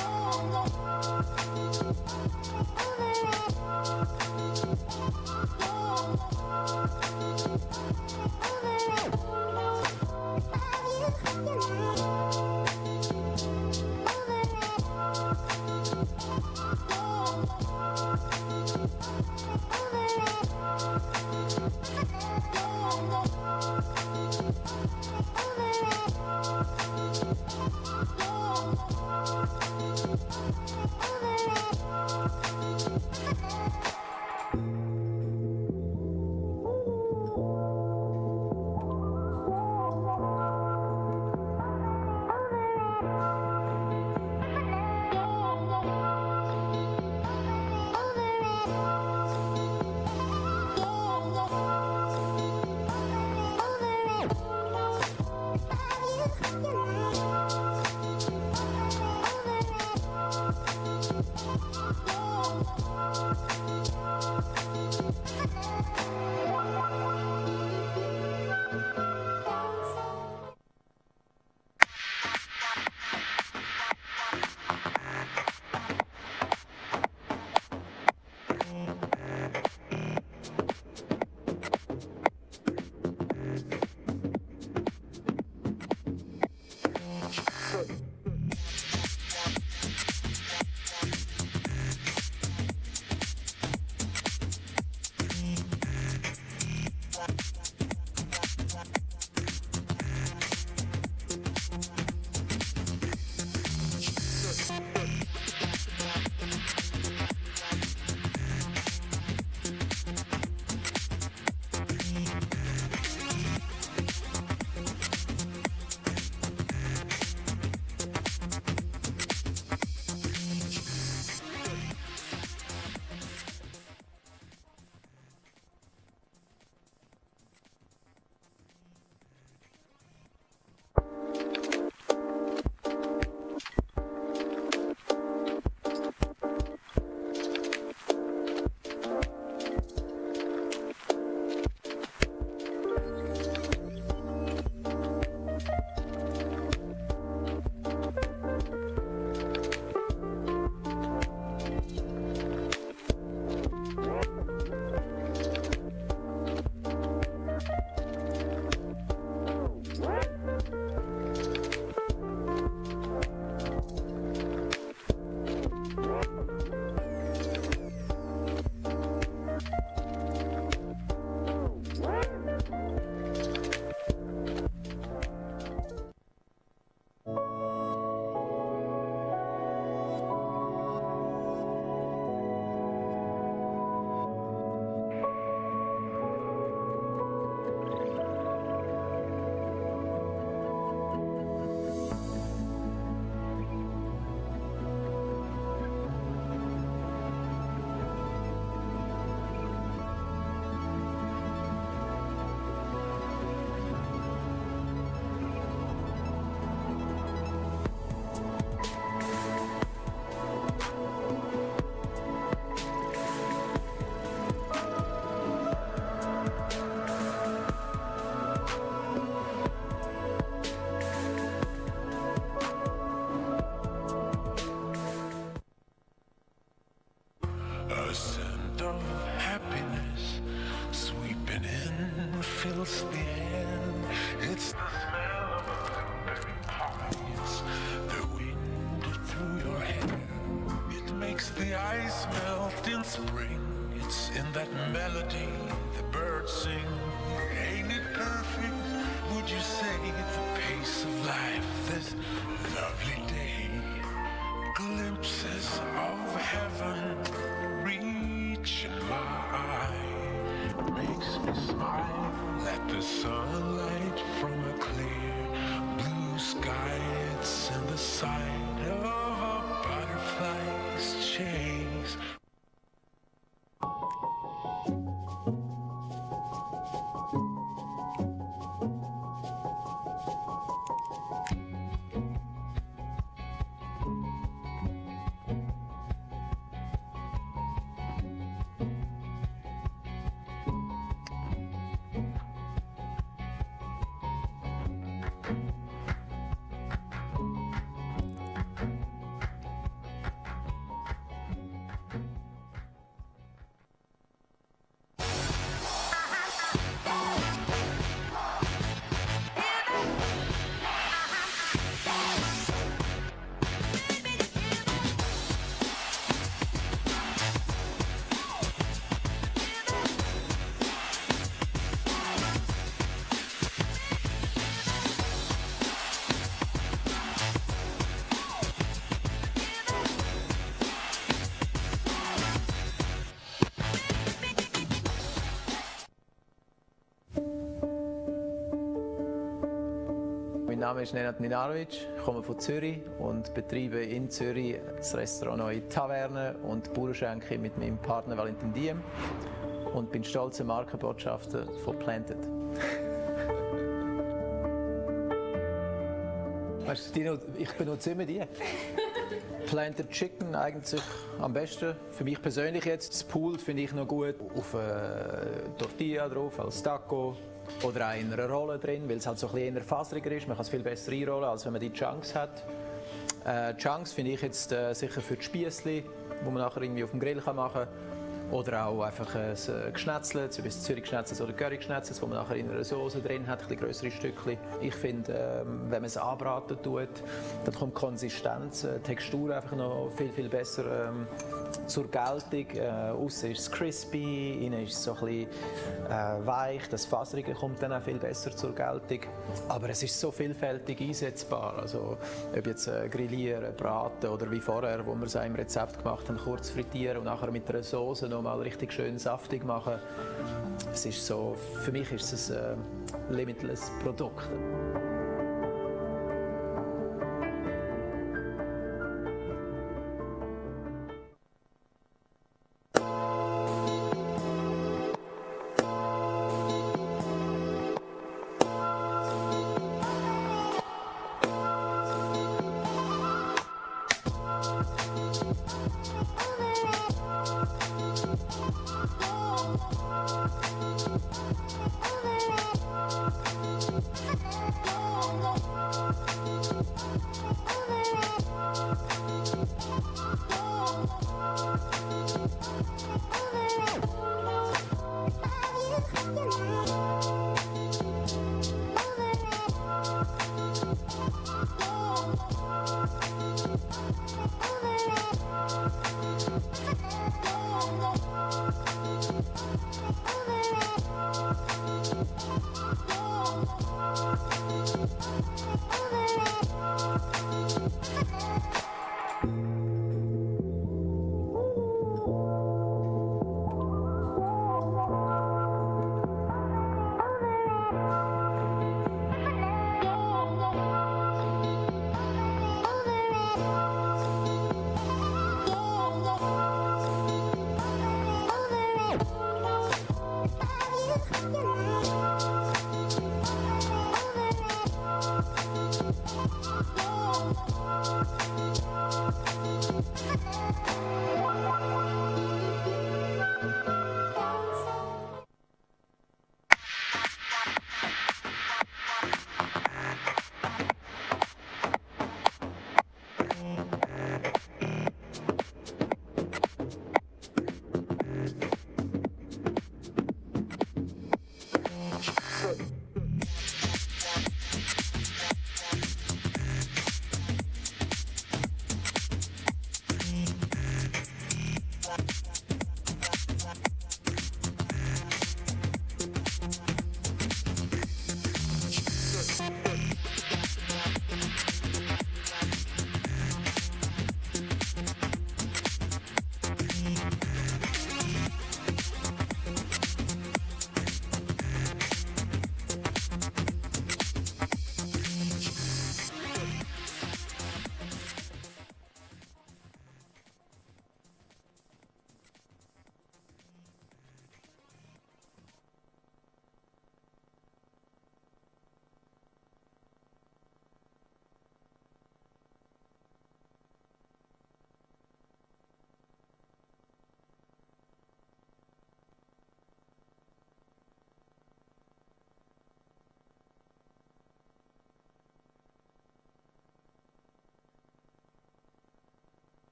Oh, sweeping in fills the air. It's the smell of berry pie. It's the wind through your hair. It makes the ice melt in spring. It's in that melody the birds sing. Ain't it perfect? Would you say the pace of life this lovely day? Glimpses of heaven reach in my eye. Makes me smile at the sunlight from a clear blue sky. It's in the sight of a butterfly's chase. Mein Name ist Nenad Minarovic, ich komme von Zürich und betreibe in Zürich das Restaurant Neue Taverne und Bauernschenke mit meinem Partner Valentin Diem und bin stolzer Markenbotschafter von Planted. Weißt du, Dino, ich benutze immer die. Planted Chicken eigentlich am besten. Für mich persönlich jetzt. Das Pool finde ich noch gut auf Tortilla drauf, als Taco. Oder auch in einer Rolle drin, weil es halt so ein bisschen eher faseriger ist. Man kann es viel besser einrollen, als wenn man die Chunks hat. Chunks finde ich jetzt sicher für die Spiessli, die man nachher irgendwie auf dem Grill machen kann. Oder auch einfach ein Geschnetzelt, so wie das Zürich-Geschnetzelt oder Curry-Geschnetzelt, das man nachher in einer Soße drin hat, ein bisschen grössere Stückchen. Ich finde, wenn man es anbraten tut, dann kommt die Konsistenz, die Textur einfach noch viel, viel besser zur Geltung. Aussen ist es crispy, innen ist es so ein bisschen weich, das Faserige kommt dann auch viel besser zur Geltung. Aber es ist so vielfältig einsetzbar, also ob jetzt grillieren, braten oder wie vorher, wo wir es auch im Rezept gemacht haben, kurz frittieren und nachher mit einer Soße noch mal richtig schön saftig machen. Es ist so, für mich ist es ein limitless Produkt.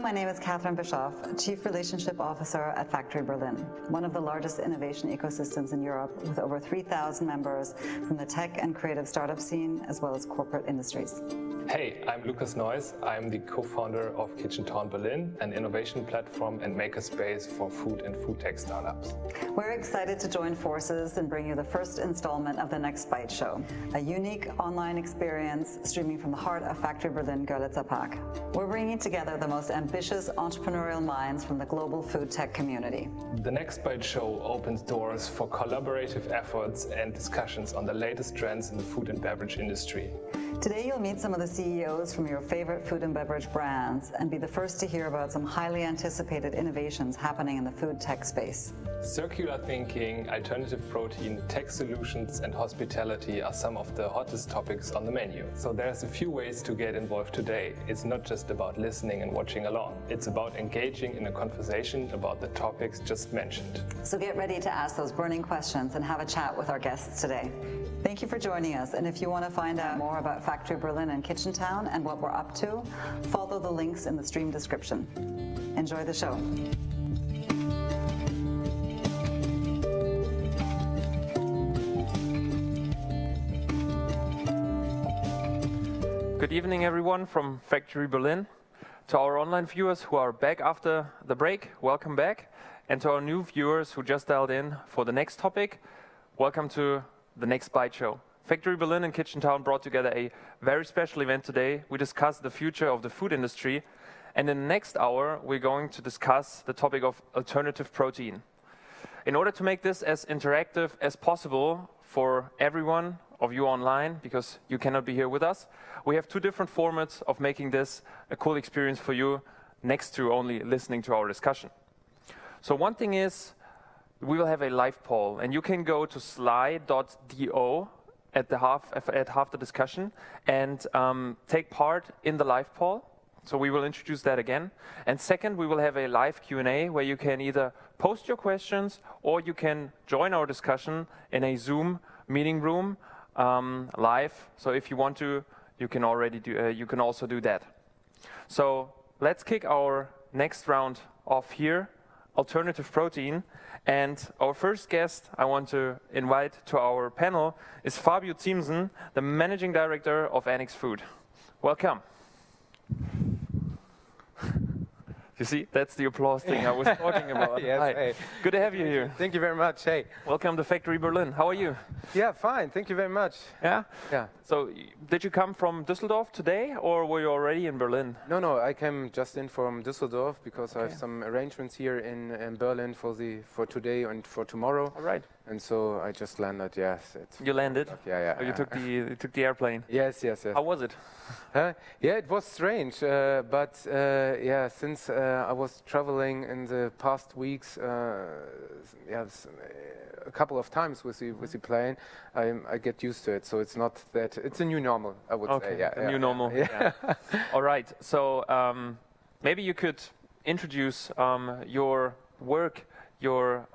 my name is Catherine Bischoff, Chief Relationship Officer at Factory Berlin, one of the largest innovation ecosystems in Europe with over 3,000 members from the tech and creative startup scene as well as corporate industries. Hey, I'm Lucas Neuss. I'm the co-founder of KitchenTown Berlin, an innovation platform and makerspace for food and food tech startups. We're excited to join forces and bring you the first installment of the Next Bite Show, a unique online experience streaming from the heart of Factory Berlin Görlitzer Park. We're bringing together the most ambitious entrepreneurial minds from the global food tech community. The Next Bite Show opens doors for collaborative efforts and discussions on the latest trends in the food and beverage industry. Today you'll meet some of the CEOs from your favorite food and beverage brands and be the first to hear about some highly anticipated innovations happening in the food tech space. Circular thinking, alternative protein, tech solutions and hospitality are some of the hottest topics on the menu. So there's a few ways to get involved today. It's not just about listening and watching along. It's about engaging in a conversation about the topics just mentioned. So get ready to ask those burning questions and have a chat with our guests today. Thank you for joining us, and if you want to find out more about Factory Berlin and KitchenTown and what we're up to, follow the links in the stream description. Enjoy the show. Good evening, everyone from Factory Berlin. To our online viewers who are back after the break, welcome back. And to our new viewers who just dialed in for the next topic, welcome to the Next Bite Show. Factory Berlin and KitchenTown brought together a very special event today. We discussed the future of the food industry, and in the next hour we're going to discuss the topic of alternative protein. In order to make this as interactive as possible for everyone of you online, because you cannot be here with us, we have two different formats of making this a cool experience for you next to only listening to our discussion. So one thing is, we will have a live poll, and you can go to sly.do at half the discussion and take part in the live poll. So we will introduce that again. And second, we will have a live Q&A where you can either post your questions or you can join our discussion in a Zoom meeting room live. So if you want to, you can also do that. So let's kick our next round off here. Alternative protein. And our first guest I want to invite to our panel is Fabio Ziemsen, the Managing Director of Annex Food. Welcome. You see, that's the applause thing I was talking about. Yes, Hi. hey. Good to have you here. Thank you very much. Hey. Welcome to Factory Berlin. How are you? Yeah, fine. Thank you very much. Yeah? Yeah. So, did you come from Düsseldorf today, or were you already in Berlin? No, I came just in from Düsseldorf because I have some arrangements here in Berlin for today and for tomorrow. All right. And so I just landed. Yes. You landed? Yeah. Oh, you took the airplane. Yes. How was it? Yeah, it was strange, but since I was traveling in the past weeks, a couple of times with the plane, I get used to it. So it's not that it's a new normal, I would say. Yeah, a new normal. Yeah. All right. So maybe you could introduce your work, your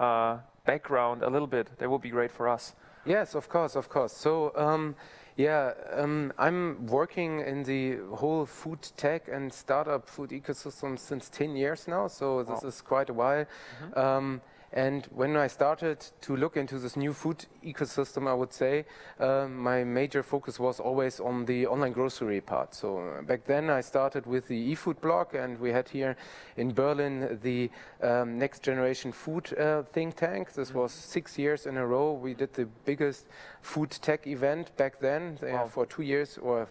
background a little bit. That would be great for us. Yes, of course. So. I'm working in the whole food tech and startup food ecosystem since 10 years now, so this is quite a while. And when I started to look into this new food ecosystem, I would say, my major focus was always on the online grocery part. So back then I started with the eFood blog, and we had here in Berlin the Next Generation Food think tank. This was 6 years in a row. We did the biggest food tech event back then. For 2 years or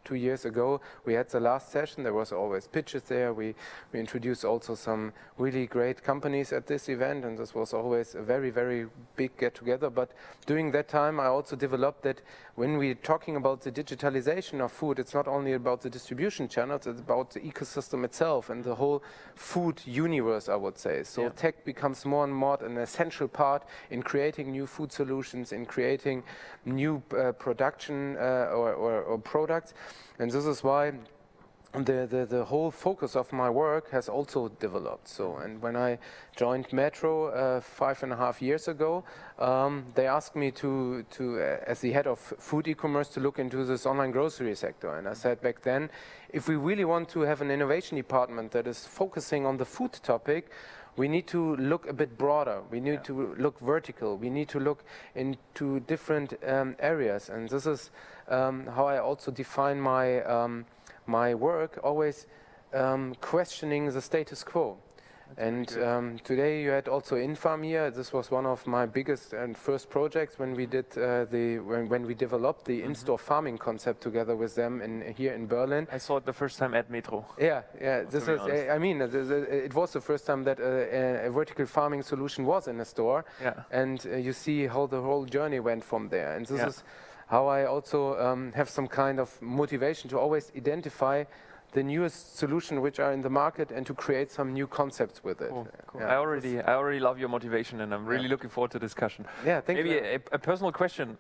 2 years ago, we had the last session. There was always pitches there. We introduced also some really great companies at this event, and this was always a very, very big get-together. But during that time, I also developed that when we're talking about the digitalization of food, it's not only about the distribution channels, it's about the ecosystem itself and the whole food universe, I would say. So tech becomes more and more an essential part in creating new food solutions, in creating new production or products. And this is why the whole focus of my work has also developed. So, and when I joined Metro 5.5 years ago, they asked me to as the head of food e-commerce, to look into this online grocery sector. And I said back then, if we really want to have an innovation department that is focusing on the food topic, we need to look a bit broader. We need to look vertical. We need to look into different areas. And this is how I also define my work, always questioning the status quo. And today you had also Infarm here. This was one of my biggest and first projects when we did when we developed the in-store farming concept together with them here in Berlin. I saw it the first time at Metro. Yeah. This is. I mean, it was the first time that a vertical farming solution was in a store. Yeah. And you see how the whole journey went from there. And this is how I also have some kind of motivation to always identify the newest solution which are in the market and to create some new concepts with it. Cool. Yeah. I already love your motivation, and I'm really looking forward to discussion. Yeah, thank you. Maybe a personal question.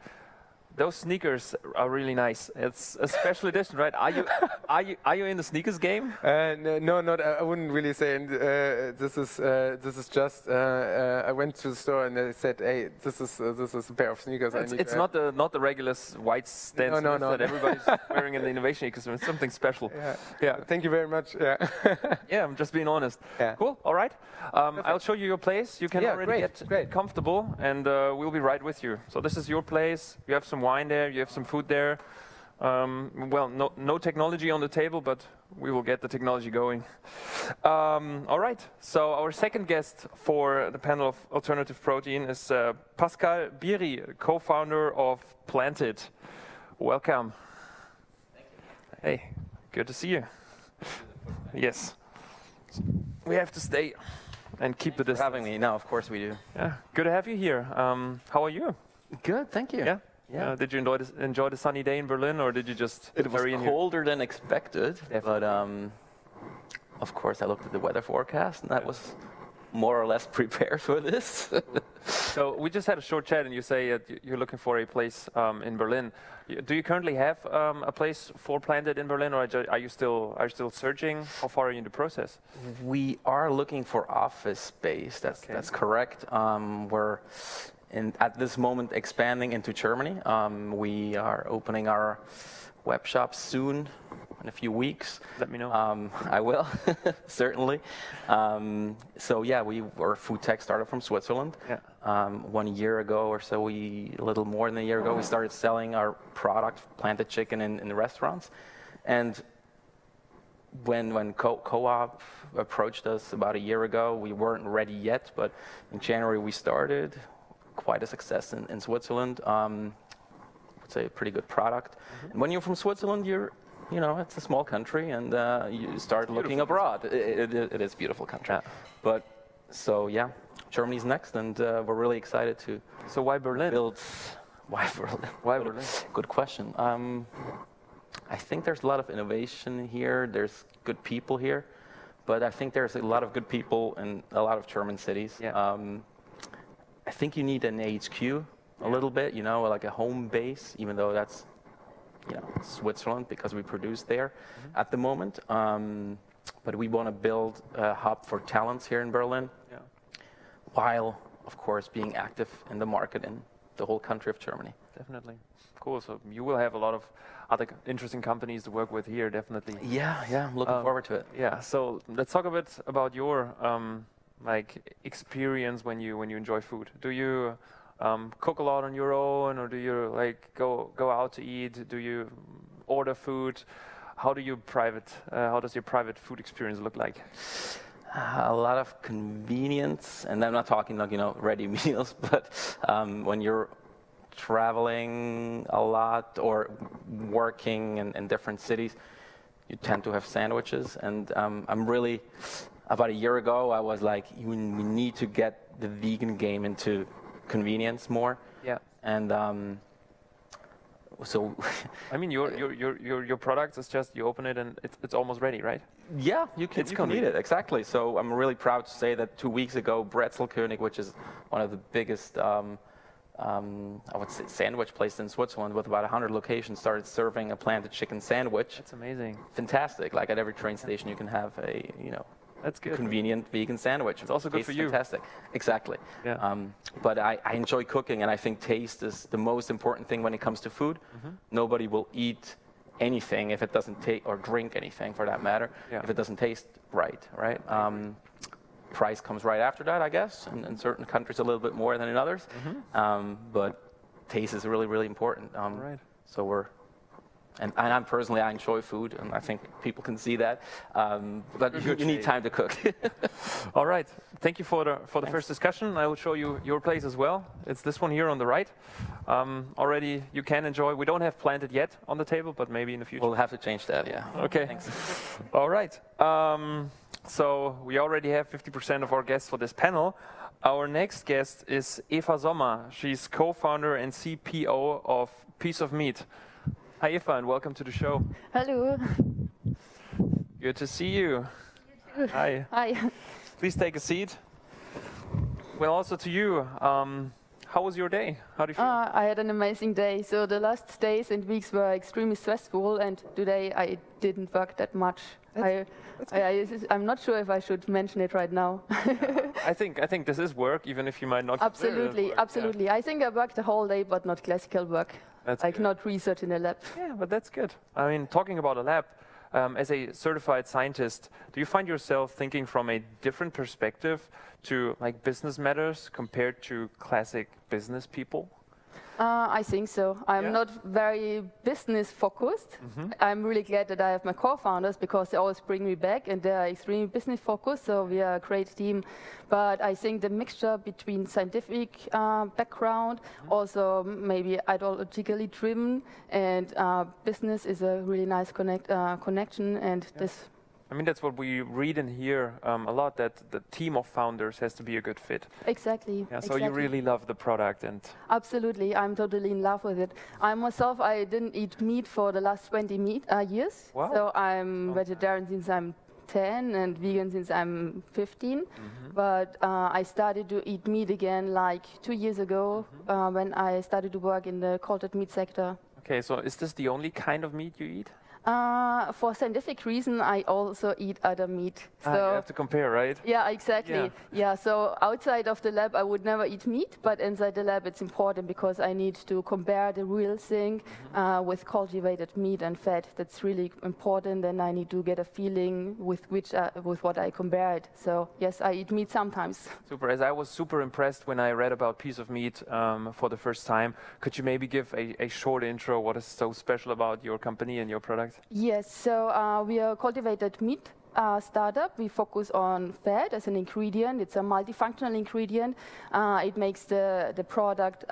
Those sneakers are really nice. It's a special edition, right? Are you in the sneakers game? No, not. I wouldn't really say. And this is just. I went to the store and they said, "Hey, this is a pair of sneakers." It's not the regular white stance no. that everybody's wearing in the innovation ecosystem. It's something special. Yeah. Thank you very much. Yeah. Yeah, I'm just being honest. Yeah. Cool. All right. I'll show you your place. You can already get comfortable, and we'll be right with you. So this is your place. You have some wine there, you have some food there. Well, no technology on the table, but we will get the technology going. All right, so our second guest for the panel of alternative protein is Pascal Biri, co-founder of Planted. Welcome. Thank you. Hey, good to see you. Yes. We have to stay and keep the distance. For having me. No, of course we do. Yeah, good to have you here. How are you? Good, thank you. Yeah. Did you enjoy the sunny day in Berlin, or did you just? It was colder than expected, but of course I looked at the weather forecast, and that was more or less prepared for this. So we just had a short chat, and you say you're looking for a place in Berlin. Do you currently have a place for Planted in Berlin, or are you still searching? How far are you in the process? We are looking for office space. That's correct. We're at this moment expanding into Germany. We are opening our web shop soon, in a few weeks. Let me know. I will, certainly. So yeah, we were a food tech startup from Switzerland. Yeah. 1 year ago or so, a little more than a year ago, we started selling our product, Planted Chicken, in the restaurants. And when Co-op approached us about a year ago, we weren't ready yet, but in January we started. Quite a success in Switzerland. I'd say a pretty good product. Mm-hmm. And when you're from Switzerland, it's a small country, and you start looking abroad. It is a beautiful country. Yeah. But so yeah, Germany's next, and we're really excited to. So why Berlin? Why Berlin? Why Berlin? Good question. I think there's a lot of innovation here. There's good people here, but I think there's a lot of good people in a lot of German cities. Yeah. I think you need an HQ a little bit, like a home base, even though that's, Switzerland, because we produce there at the moment. But we want to build a hub for talents here in Berlin, while, of course, being active in the market in the whole country of Germany. Definitely. Cool. So you will have a lot of other interesting companies to work with here, definitely. Yeah, I'm looking forward to it. Yeah. So let's talk a bit about your experience when you enjoy food. Do you cook a lot on your own, or do you go out to eat? Do you order food? How does your private food experience look like? A lot of convenience, and I'm not talking ready meals, but when you're traveling a lot or working in different cities, you tend to have sandwiches, and I'm really. About a year ago, I was like, we need to get the vegan game into convenience more. Yeah. And so. I mean, your product is just you open it and it's almost ready, right? Yeah, you can eat it exactly. So I'm really proud to say that 2 weeks ago, Brezelkönig, which is one of the biggest I would say sandwich place in Switzerland with about 100 locations started serving a planted chicken sandwich. That's amazing. Fantastic. Like at every train station, you can have a that's good. Convenient vegan sandwich. It's also good for you. Fantastic. Exactly. Yeah. But I enjoy cooking, and I think taste is the most important thing when it comes to food. Nobody will eat anything if it doesn't taste, or drink anything for that matter, if it doesn't taste right. Price comes right after that, I guess. In certain countries, a little bit more than in others. But taste is really, really important. Right. So we're. And I'm personally, I enjoy food, and I think people can see that. But you need time to cook. All right. Thank you for the first discussion. I will show you your place as well. It's this one here on the right. Already you can enjoy. We don't have planted yet on the table, but maybe in the future. We'll have to change that, yeah. Okay. Thanks. All right. So we already have 50% of our guests for this panel. Our next guest is Eva Sommer. She's co-founder and CPO of Piece of Meat. Hi, Eva, and welcome to the show. Hello. Good to see you. Hi. Hi. Please take a seat. Well, also to you. How was your day? How do you feel? I had an amazing day. So the last days and weeks were extremely stressful, and today I didn't work that much. I'm not sure if I should mention it right now. I think this is work, even if you might not. Absolutely, absolutely. Yeah. I think I worked the whole day, but not classical work. That's like good. Not research in a lab. Yeah, but that's good. I mean, talking about a lab, as a certified scientist, do you find yourself thinking from a different perspective to like business matters compared to classic business people? I think so. I'm not very business focused. I'm really glad that I have my co-founders because they always bring me back and they're extremely business focused, so we are a great team. But I think the mixture between scientific background, also maybe ideologically driven, and business is a really nice connection, and this. I mean, that's what we read and hear a lot, that the team of founders has to be a good fit. Exactly. Yeah, so you really love the product and... Absolutely, I'm totally in love with it. I didn't eat meat for the last 20 years. Wow. So I'm vegetarian since I'm 10 and vegan since I'm 15. But I started to eat meat again like 2 years ago when I started to work in the cultured meat sector. Okay, so is this the only kind of meat you eat? For scientific reason, I also eat other meat. So you have to compare, right? Yeah, exactly. Yeah, so outside of the lab, I would never eat meat, but inside the lab, it's important because I need to compare the real thing with cultivated meat and fat. That's really important, and I need to get a feeling with what I compare it. So yes, I eat meat sometimes. Super. As I was super impressed when I read about Piece of Meat for the first time, could you maybe give a short intro? What is so special about your company and your product? Yes, so we are a cultivated meat startup. We focus on fat as an ingredient. It's a multifunctional ingredient. It makes the product,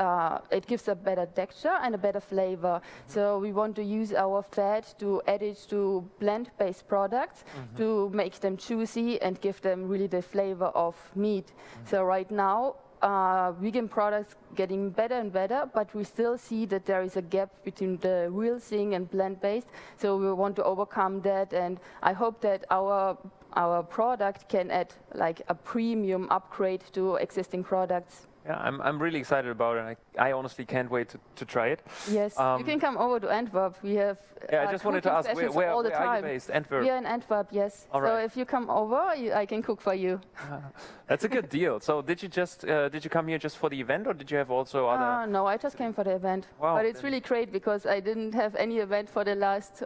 it gives a better texture and a better flavor. So we want to use our fat to add it to plant-based products to make them juicy and give them really the flavor of meat. So right now, vegan products getting better and better, but we still see that there is a gap between the real thing and plant-based. So we want to overcome that, and I hope that our product can add like a premium upgrade to existing products. Yeah, I'm really excited about it. I honestly can't wait to try it. Yes, you can come over to Antwerp. We have I just wanted to ask, where all the time. are you based? Antwerp? We are in Antwerp, yes. All right. So if you come over, I can cook for you. That's a good deal. So did you come here just for the event, or did you have also other? No, I just came for the event. Wow. But it's really great because I didn't have any event for the last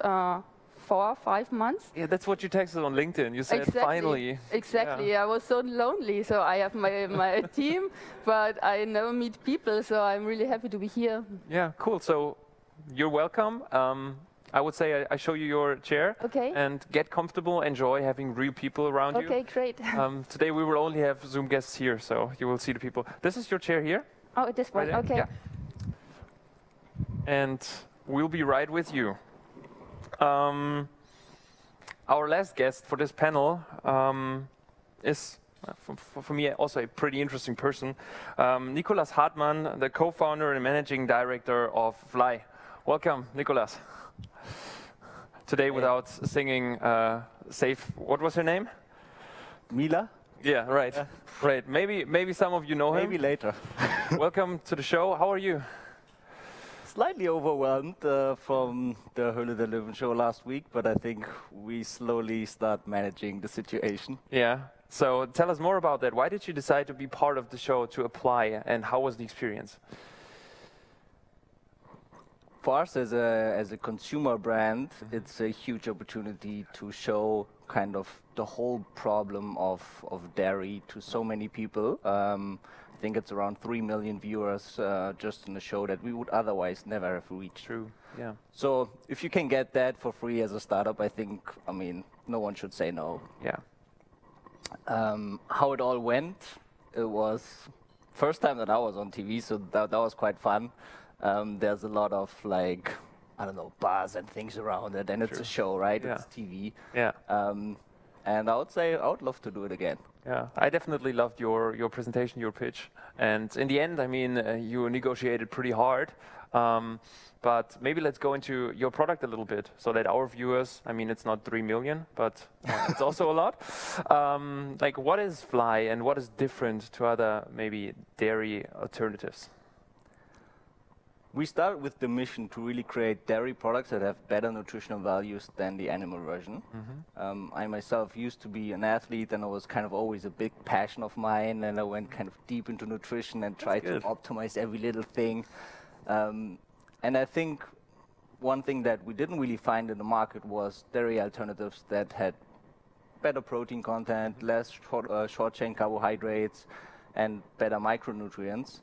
4 or 5 months. Yeah, that's what you texted on LinkedIn. You said finally. Exactly. Yeah. I was so lonely. So I have my team, but I never meet people. So I'm really happy to be here. Yeah, cool. So you're welcome. I would say I show you your chair. Okay. And get comfortable. Enjoy having real people around you. Okay, great. Today we will only have Zoom guests here, so you will see the people. This is your chair here. Oh, this one. Right okay. Yeah. And we'll be right with you. Our last guest for this panel is, for me, also a pretty interesting person. Nicolas Hartmann, the co-founder and managing director of Fly. Welcome, Nicolas. Today, without singing, what was her name? Mila. Yeah, right. Right. Maybe some of you know him. Maybe later. Welcome to the show. How are you? Slightly overwhelmed from the Höhle der Löwen show last week, but I think we slowly start managing the situation. Yeah. So tell us more about that. Why did you decide to be part of the show, to apply, and how was the experience? For us as a consumer brand, it's a huge opportunity to show kind of the whole problem of dairy to so many people. I think it's around 3 million viewers just in the show that we would otherwise never have reached. True, yeah. So if you can get that for free as a startup, I think, no one should say no. Yeah. How it all went, it was first time that I was on TV, so that was quite fun. There's a lot of bars and things around it, and it's a show, right? Yeah. It's TV. Yeah. And I would say I would love to do it again. Yeah, I definitely loved your presentation, your pitch. And in the end, you negotiated pretty hard. But maybe let's go into your product a little bit so that our viewers, it's not 3 million, but it's also a lot. What is Fly and what is different to other maybe dairy alternatives? We started with the mission to really create dairy products that have better nutritional values than the animal version. I myself used to be an athlete, and it was kind of always a big passion of mine, and I went kind of deep into nutrition and tried to optimize every little thing. And I think one thing that we didn't really find in the market was dairy alternatives that had better protein content, less short-chain carbohydrates, and better micronutrients.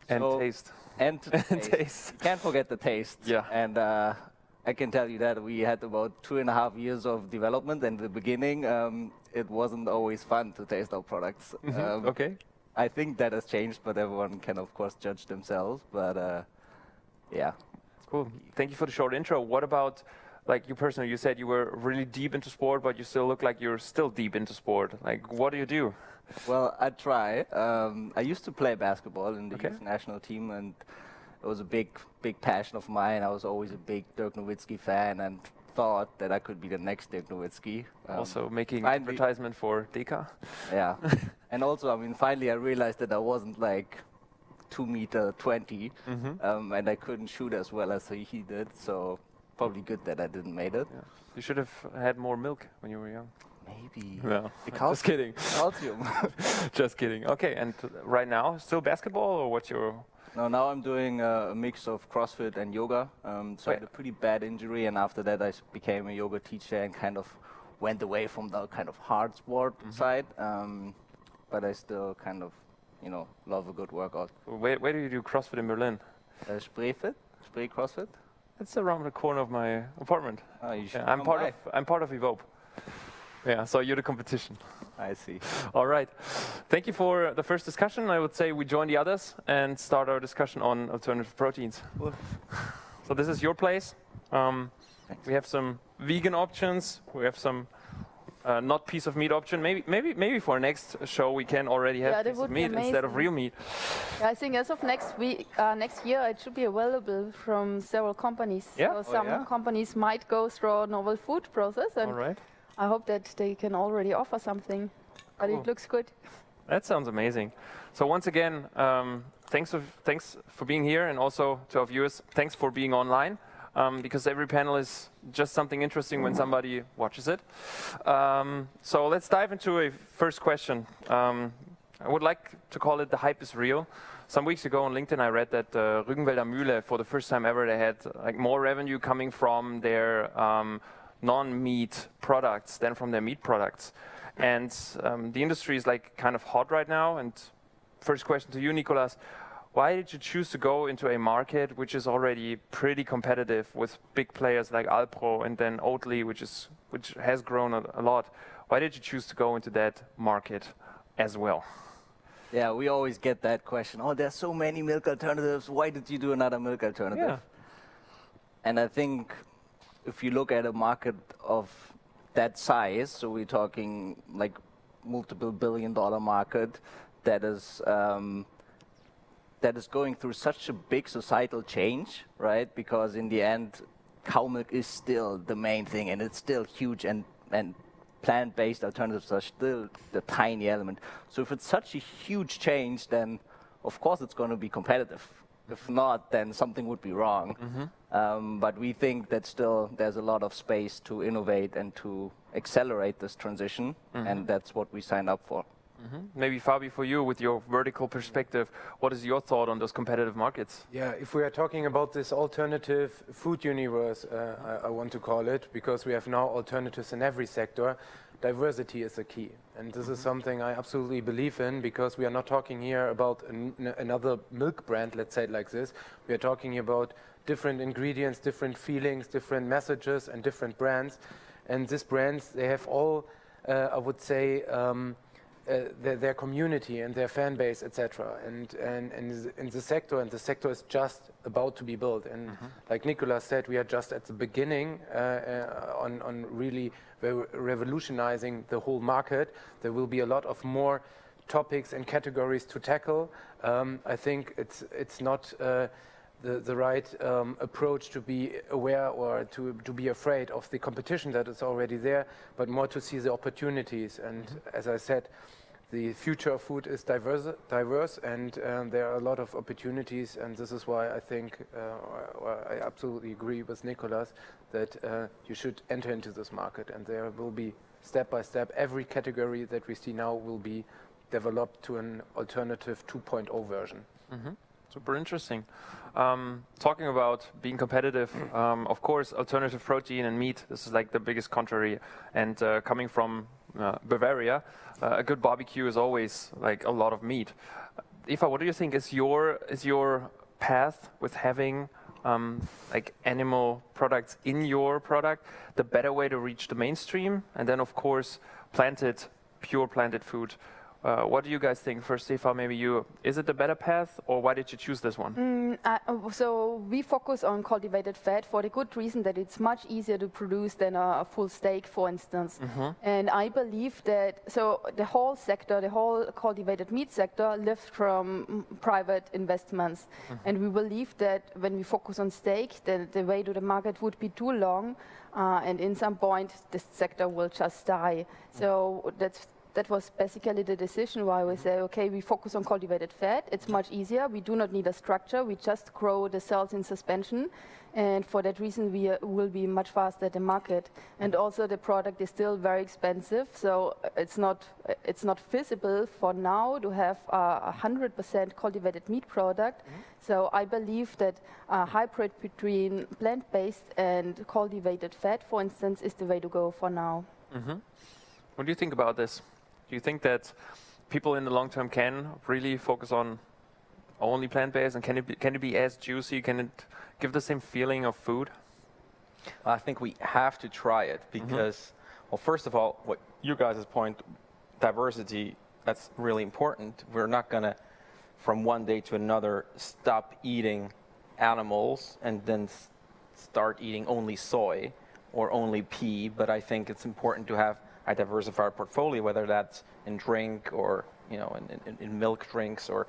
And taste. And taste. Can't forget the taste. Yeah. And I can tell you that we had about 2.5 years of development. And in the beginning, it wasn't always fun to taste our products. Okay. I think that has changed, but everyone can, of course, judge themselves. But yeah. Cool. Thank you for the short intro. What about you personally? You said you were really deep into sport, but you still look like you're still deep into sport. What do you do? Well, I try. I used to play basketball in the youth national team, and it was a big passion of mine. I was always a big Dirk Nowitzki fan and thought that I could be the next Dirk Nowitzki. Also making advertisement for Deka. Yeah. And also, finally I realized that I wasn't 2.20 m, and I couldn't shoot as well as he did, so probably good that I didn't make it. Yeah. You should have had more milk when you were young. Maybe. No, just kidding. Calcium. Just kidding. Okay, and right now, still basketball, or what's your... No, now I'm doing a mix of CrossFit and yoga. So I had a pretty bad injury, and after that I became a yoga teacher and kind of went away from the kind of hard sport side. But I still kind of, love a good workout. Where do you do CrossFit in Berlin? Spree CrossFit. It's around the corner of my apartment. Oh, you should I'm part of Evope. Yeah, so you're the competition. I see. All right. Thank you for the first discussion. I would say we join the others and start our discussion on alternative proteins. Cool. So this is your place. We have some vegan options. We have some not piece of meat option. Maybe for next show we can already have piece of meat instead of real meat. Yeah, I think as of next year it should be available from several companies. Yeah? So some companies might go through a novel food process, and all right. I hope that they can already offer something, but it looks good. That sounds amazing. So once again, thanks for being here, and also to our viewers, thanks for being online, because every panel is just something interesting when somebody watches it. So let's dive into a first question. I would like to call it "The Hype is Real." Some weeks ago on LinkedIn, I read that Rügenwalder Mühle, for the first time ever, they had more revenue coming from their non-meat products than from their meat products. And the industry is kind of hot right now. And first question to you, Nicolas, why did you choose to go into a market which is already pretty competitive with big players like Alpro and then Oatly, which has grown a lot? Why did you choose to go into that market as well? Yeah, we always get that question. Oh, there's so many milk alternatives. Why did you do another milk alternative? Yeah. And I think if you look at a market of that size, so we're talking multiple billion-dollar market that is going through such a big societal change, right? Because in the end, cow milk is still the main thing, and it's still huge and plant-based alternatives are still the tiny element. So if it's such a huge change, then of course it's going to be competitive. If not, then something would be wrong. But we think that still there's a lot of space to innovate and to accelerate this transition, and that's what we signed up for. Maybe Fabi, for you, with your vertical perspective, what is your thought on those competitive markets? Yeah, if we are talking about this alternative food universe, I want to call it, because we have now alternatives in every sector, diversity is the key. And this is something I absolutely believe in, because we are not talking here about another milk brand, let's say it like this. We are talking about different ingredients, different feelings, different messages, and different brands. And these brands, they have all, I would say, their community and their fan base, etc. And in the sector is just about to be built. And like Nicolas said, we are just at the beginning on really revolutionizing the whole market. There will be a lot of more topics and categories to tackle. I think it's not the right approach to be aware or to be afraid of the competition that is already there, but more to see the opportunities. And as I said, the future of food is diverse, and there are a lot of opportunities, and this is why I think, I absolutely agree with Nicolas, that you should enter into this market, and there will be step by step, every category that we see now will be developed to an alternative 2.0 version. Super interesting. Talking about being competitive, of course, alternative protein and meat, this is like the biggest contrary. And coming from Bavaria, a good barbecue is always like a lot of meat. Eva, what do you think is your path with having like animal products in your product the better way to reach the mainstream? And then, of course, pure planted food. What do you guys think? First, Eva, maybe you. Is it the better path, or why did you choose this one? So we focus on cultivated fat for the good reason that it's much easier to produce than a full steak, for instance. And I believe that, so the whole sector, the whole cultivated meat sector lives from private investments. And we believe that when we focus on steak, then the way to the market would be too long. And in some point, this sector will just die. So that was basically the decision why we say, okay, we focus on cultivated fat. It's much easier. We do not need a structure. We just grow the cells in suspension. And for that reason, we will be much faster at the market. And also the product is still very expensive. So it's not feasible for now to have a 100% cultivated meat product. So I believe that a hybrid between plant-based and cultivated fat, for instance, is the way to go for now. What do you think about this? Do you think that people in the long term can really focus on only plant-based, and can it be as juicy? Can it give the same feeling of food? I think we have to try it because, well, first of all, what you guys' point, diversity, that's really important. We're not going to, from one day to another, stop eating animals and then start eating only soy or only pea, but I think it's important to have a diversified portfolio, whether that's in drink or in milk drinks or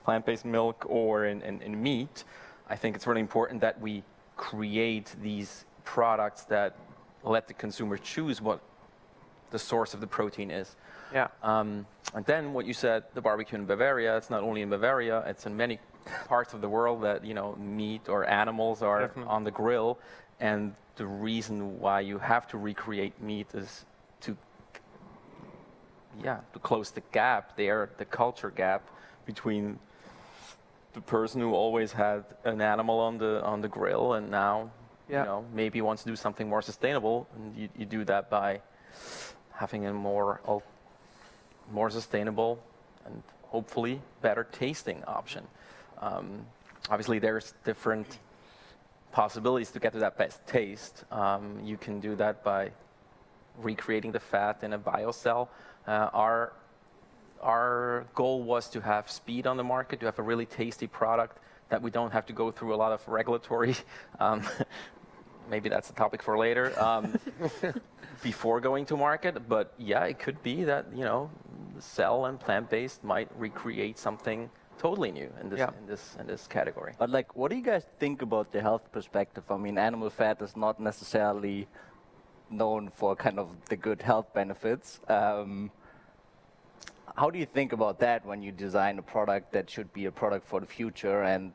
plant-based milk or in meat. I think it's really important that we create these products that let the consumer choose what the source of the protein is. Yeah. And then what you said, the barbecue in Bavaria, it's not only in Bavaria, it's in many parts of the world that meat or animals are on the grill. And the reason why you have to recreate meat is to close the gap there, the culture gap between the person who always had an animal on the grill and now maybe wants to do something more sustainable, and you do that by having a more sustainable and hopefully better tasting option. Obviously, there's different possibilities to get to that best taste. You can do that by recreating the fat in a biocell. Our goal was to have speed on the market, to have a really tasty product that we don't have to go through a lot of regulatory, maybe that's a topic for later, before going to market. But yeah, it could be that, cell and plant-based might recreate something totally new in this category. But what do you guys think about the health perspective? I mean, animal fat is not necessarily known for kind of the good health benefits. How do you think about that when you design a product that should be a product for the future? And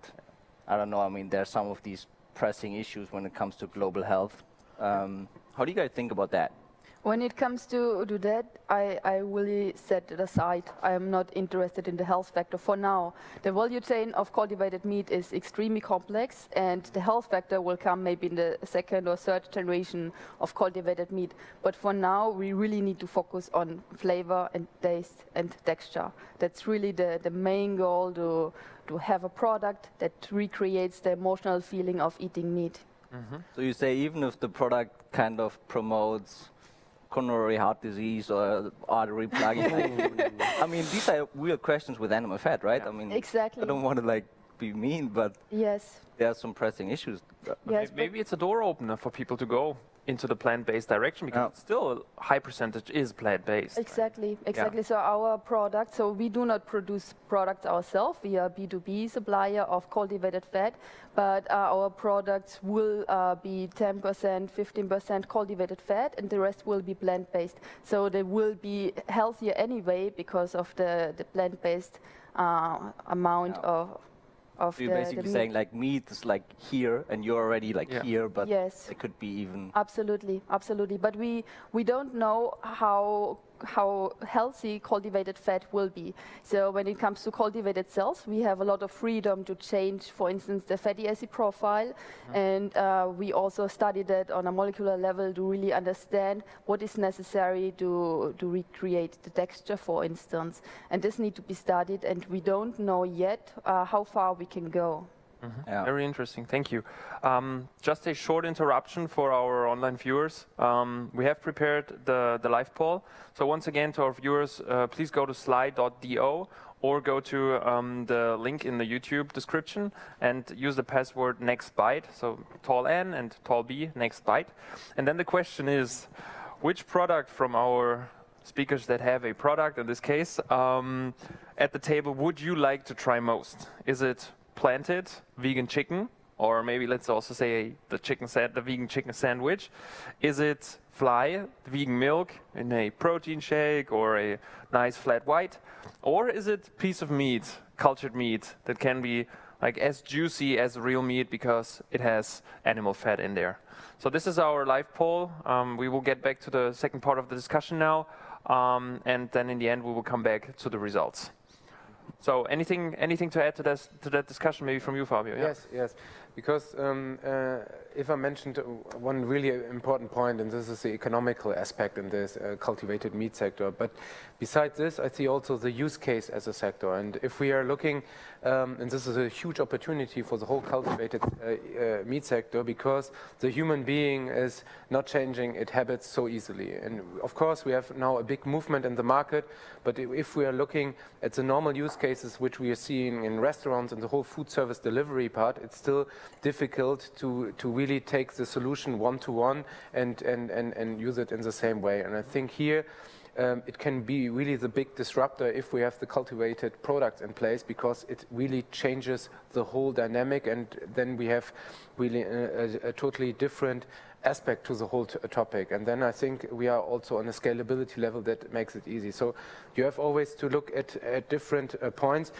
I don't know, I mean, there are some of these pressing issues when it comes to global health. How do you guys think about that? When it comes to that, I really set it aside. I am not interested in the health factor for now. The value chain of cultivated meat is extremely complex, and the health factor will come maybe in the second or third generation of cultivated meat. But for now, we really need to focus on flavor and taste and texture. That's really the main goal, to have a product that recreates the emotional feeling of eating meat. So you say even if the product kind of promotes coronary heart disease or artery plugging. I mean, these are real questions with animal fat, right? I mean, exactly. I don't want to be mean, but yes, there are some pressing issues. Yes, maybe it's a door opener for people to go into the plant-based direction, because still a high percentage is plant-based. Exactly. So our product, so we do not produce products ourselves. We are a B2B supplier of cultivated fat, but our products will be 10%, 15% cultivated fat, and the rest will be plant-based. So they will be healthier anyway because of the plant-based amount of so you're basically saying meat is here and you're already here, but yes, it could be even. Absolutely. But we don't know how healthy cultivated fat will be. So when it comes to cultivated cells, we have a lot of freedom to change, for instance, the fatty acid profile. And we also studied that on a molecular level to really understand what is necessary to recreate the texture, for instance. And this needs to be studied, and we don't know yet how far we can go. Very interesting, thank you. Just a short interruption for our online viewers. We have prepared the live poll. So once again, to our viewers, please go to slide.do or go to the link in the YouTube description and use the password nextbite, so tall N and tall B, nextbite. And then the question is, which product from our speakers that have a product, in this case, at the table would you like to try most? Is it planted vegan chicken, or maybe let's also say the vegan chicken sandwich? Is it fly, the vegan milk in a protein shake or a nice flat white? Or is it piece of meat, cultured meat, that can be as juicy as real meat because it has animal fat in there? So this is our live poll. We will get back to the second part of the discussion now, and then in the end we will come back to the results. So anything to add to that discussion, maybe from you, Fabio? Yeah? Yes. Because if I mentioned one really important point, and this is the economical aspect in this cultivated meat sector. But besides this, I see also the use case as a sector. And if we are looking, and this is a huge opportunity for the whole cultivated meat sector, because the human being is not changing its habits so easily. And of course, we have now a big movement in the market. But if we are looking at the normal use cases which we are seeing in restaurants and the whole food service delivery part, it's still difficult to really take the solution one-to-one and use it in the same way. And I think here it can be really the big disruptor if we have the cultivated products in place, because it really changes the whole dynamic, and then we have really a totally different aspect to the whole topic. And then I think we are also on a scalability level that makes it easy. So you have always to look at different points.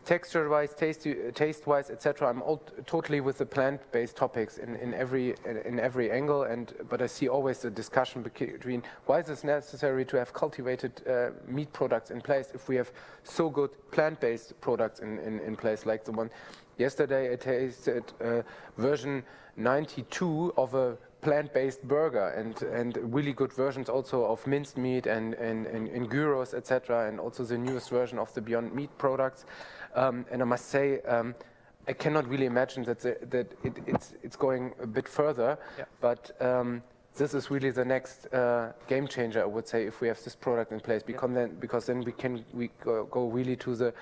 Texture-wise, taste-wise, etc. I'm totally with the plant-based topics in every angle, but I see always the discussion between why is it necessary to have cultivated meat products in place if we have so good plant-based products in place, like the one yesterday. I tasted version 92 of a plant-based burger, and really good versions also of minced meat and gyros, etc., and also the newest version of the Beyond Meat products. And I must say, I cannot really imagine that it's going a bit further, but this is really the next game changer, I would say, if we have this product in place, because then we go really to the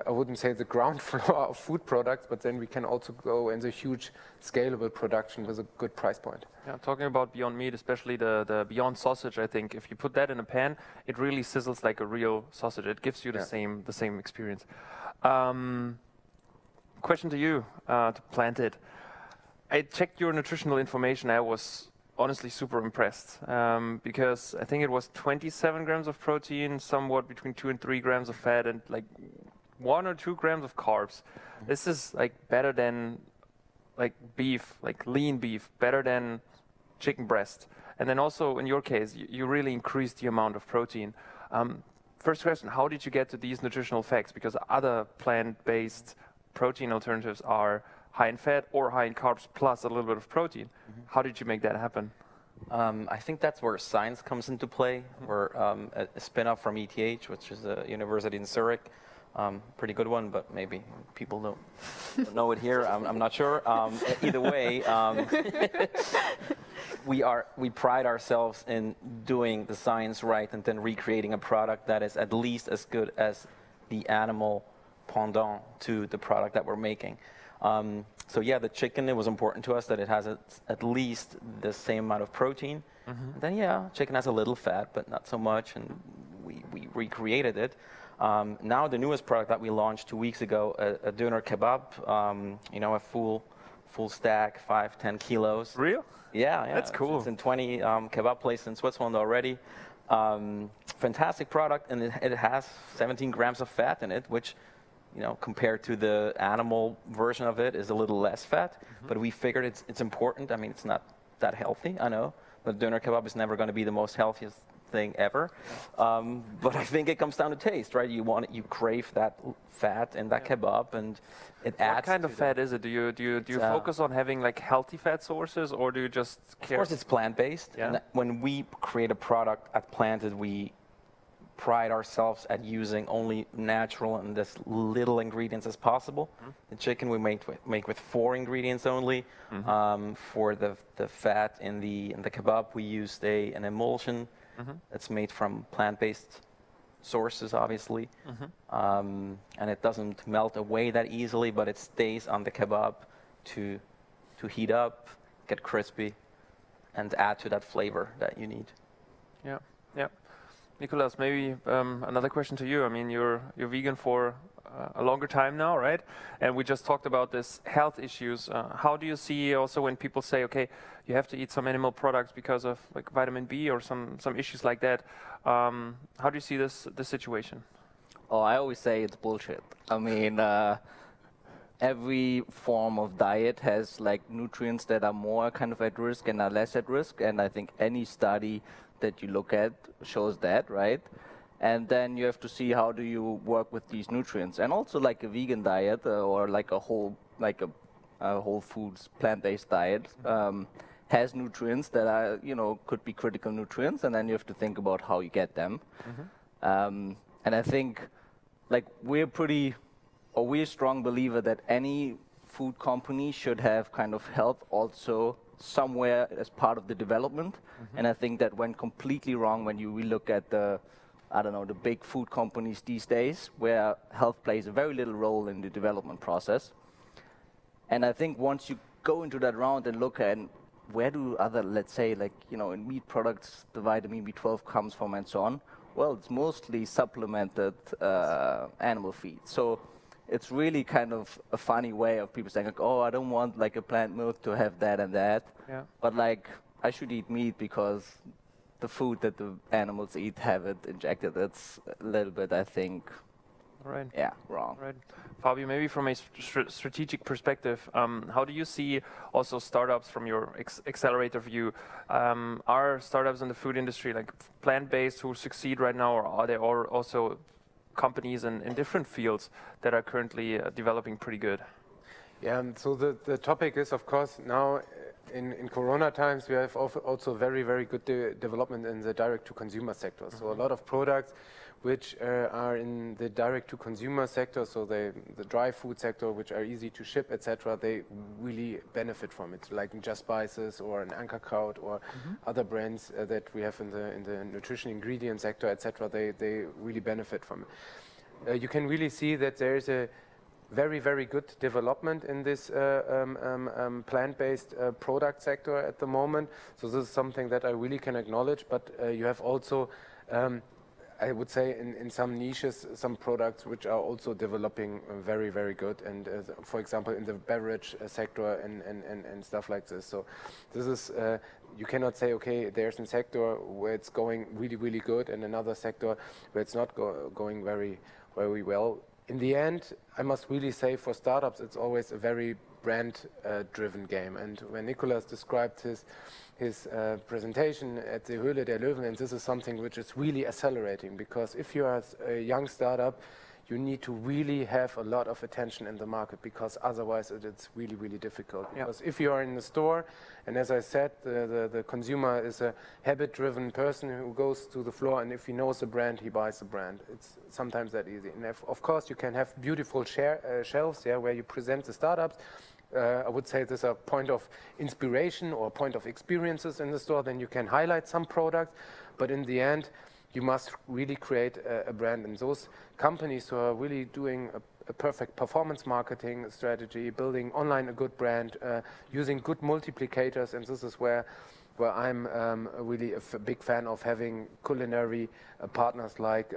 I wouldn't say the ground floor of food products, but then we can also go in the huge scalable production with a good price point. Yeah, talking about Beyond Meat, especially the Beyond Sausage, I think if you put that in a pan, it really sizzles like a real sausage. It gives you the same experience. Question to you, to Planted. I checked your nutritional information. I was honestly super impressed because I think it was 27 grams of protein, somewhat between 2 and 3 grams of fat, and like 1 or 2 grams of carbs. This is like better than like beef, like lean beef, better than chicken breast. And then also in your case, you really increased the amount of protein. First question, how did you get to these nutritional facts? Because other plant-based protein alternatives are high in fat or high in carbs plus a little bit of protein. How did you make that happen? I think that's where science comes into play. We're a spin-off from ETH, which is a university in Zurich. Pretty good one, but maybe people don't know it here. I'm not sure. Either way, we pride ourselves in doing the science right and then recreating a product that is at least as good as the animal pendant to the product that we're making. So yeah, the chicken, it was important to us that it has at least the same amount of protein. And then yeah, chicken has a little fat, but not so much, and we recreated it. Now the newest product that we launched 2 weeks ago, a doner kebab, you know, a full stack, 5-10 kilos. Real? Yeah, That's cool. It's in 20 kebab places in Switzerland already. Fantastic product, and it has 17 grams of fat in it, which, you know, compared to the animal version of it, is a little less fat. But we figured it's important. I mean, it's not that healthy, I know, but doner kebab is never going to be the most healthiest thing ever. But I think it comes down to taste, right? You crave that fat in that kebab, and it adds. What kind of fat is it? Do you focus on having like healthy fat sources, or do you just care? Of course, it's plant-based. Yeah. And when we create a product at Planted, we pride ourselves at using only natural and as little ingredients as possible. The chicken we make with 4 ingredients only. For the fat in the kebab, we used an emulsion that's made from plant-based sources, obviously. And it doesn't melt away that easily, but it stays on the kebab to heat up, get crispy, and add to that flavor that you need. Yeah, yeah. Nicolas, maybe another question to you. I mean, you're vegan for a longer time now, right? And we just talked about this health issues. How do you see also when people say, okay, you have to eat some animal products because of like vitamin B or some issues like that? How do you see this situation? Oh, I always say it's bullshit. I mean, every form of diet has like nutrients that are more kind of at risk and are less at risk. And I think any study that you look at shows that, right? And then you have to see how do you work with these nutrients. And also like a vegan diet or like a whole foods plant-based diet has nutrients that are, you know, could be critical nutrients, and then you have to think about how you get them. And I think like we're a strong believer that any food company should have kind of health also somewhere as part of the development. And I think that went completely wrong when we look at the big food companies these days, where health plays a very little role in the development process. And I think once you go into that round and look at where do other, let's say, like, you know, in meat products, the vitamin B12 comes from and so on, well, it's mostly supplemented animal feed. So it's really kind of a funny way of people saying, like, oh, I don't want like a plant milk to have that and that. Yeah. But like, I should eat meat because the food that the animals eat have it injected. It's a little bit, I think, wrong. Right. Fabio, maybe from a strategic perspective, how do you see also startups from your accelerator view? Are startups in the food industry like plant-based who succeed right now, or are there also companies in different fields that are currently developing pretty good? Yeah, so the topic is, of course, now in Corona times, we have also very, very good development in the direct-to-consumer sector. So a lot of products which are in the direct-to-consumer sector, so the dry food sector, which are easy to ship, etc., they really benefit from it, like in Just Spices or an Ankerkraut or other brands that we have in the nutrition ingredient sector, etc., they really benefit from it. You can really see that there is a very, very good development in this plant-based product sector at the moment. So this is something that I really can acknowledge, but you have also I would say in some niches, some products which are also developing very, very good. And for example, in the beverage sector and stuff like this. So this is, you cannot say, okay, there's a sector where it's going really, really good and another sector where it's not going very, very well. In the end, I must really say for startups, it's always a very brand-driven game. And when Nicolas described his presentation at the Höhle der Löwen, and this is something which is really accelerating, because if you are a young startup, you need to really have a lot of attention in the market, because otherwise it's really, really difficult. Yeah. Because if you are in the store, and as I said, the consumer is a habit-driven person who goes to the floor, and if he knows the brand, he buys the brand. It's sometimes that easy. And of course, you can have beautiful shelves, yeah, where you present the startups. I would say there's a point of inspiration or point of experiences in the store, then you can highlight some products, but in the end, you must really create a brand. And those companies who are really doing a perfect performance marketing strategy, building online a good brand, using good multiplicators, and this is where I'm really a big fan of having culinary partners like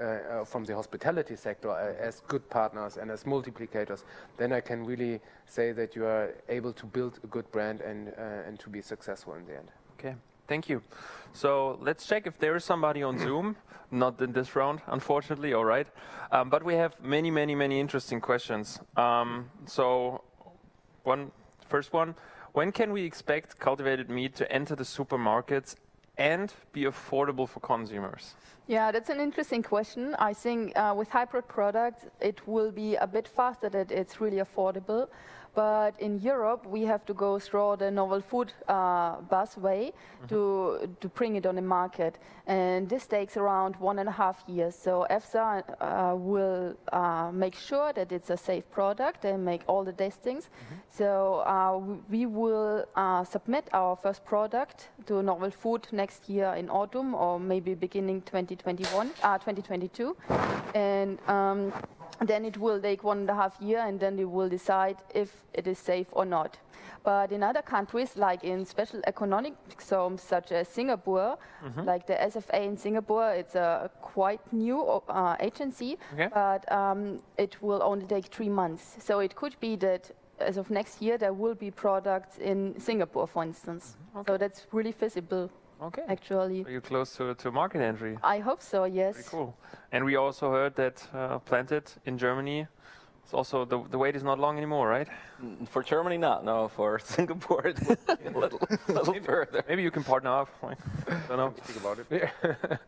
from the hospitality sector as good partners and as multiplicators. Then I can really say that you are able to build a good brand and to be successful in the end. Okay. Thank you. So let's check if there is somebody on Zoom. Not in this round, unfortunately, all right. But we have many interesting questions. So first one, when can we expect cultivated meat to enter the supermarkets and be affordable for consumers? Yeah, that's an interesting question. I think with hybrid products, it will be a bit faster that it's really affordable. But in Europe, we have to go through the novel food busway to bring it on the market. And this takes around 1.5 years. So EFSA will make sure that it's a safe product and make all the testings. So we will submit our first product to novel food next year in autumn, or maybe beginning 2022. And then it will take 1.5 years, and then they will decide if it is safe or not. But in other countries, like in special economic zones such as Singapore, like the SFA in Singapore, it's a quite new agency, but it will only take 3 months. So it could be that as of next year, there will be products in Singapore, for instance. So that's really feasible. Okay. Actually. Are you close to market entry? I hope so, yes. Very cool. And we also heard that planted in Germany, it's also the wait is not long anymore, right? For Germany, not. No, for Singapore, it will be a little further. Maybe you can partner up. I don't know. Think about it.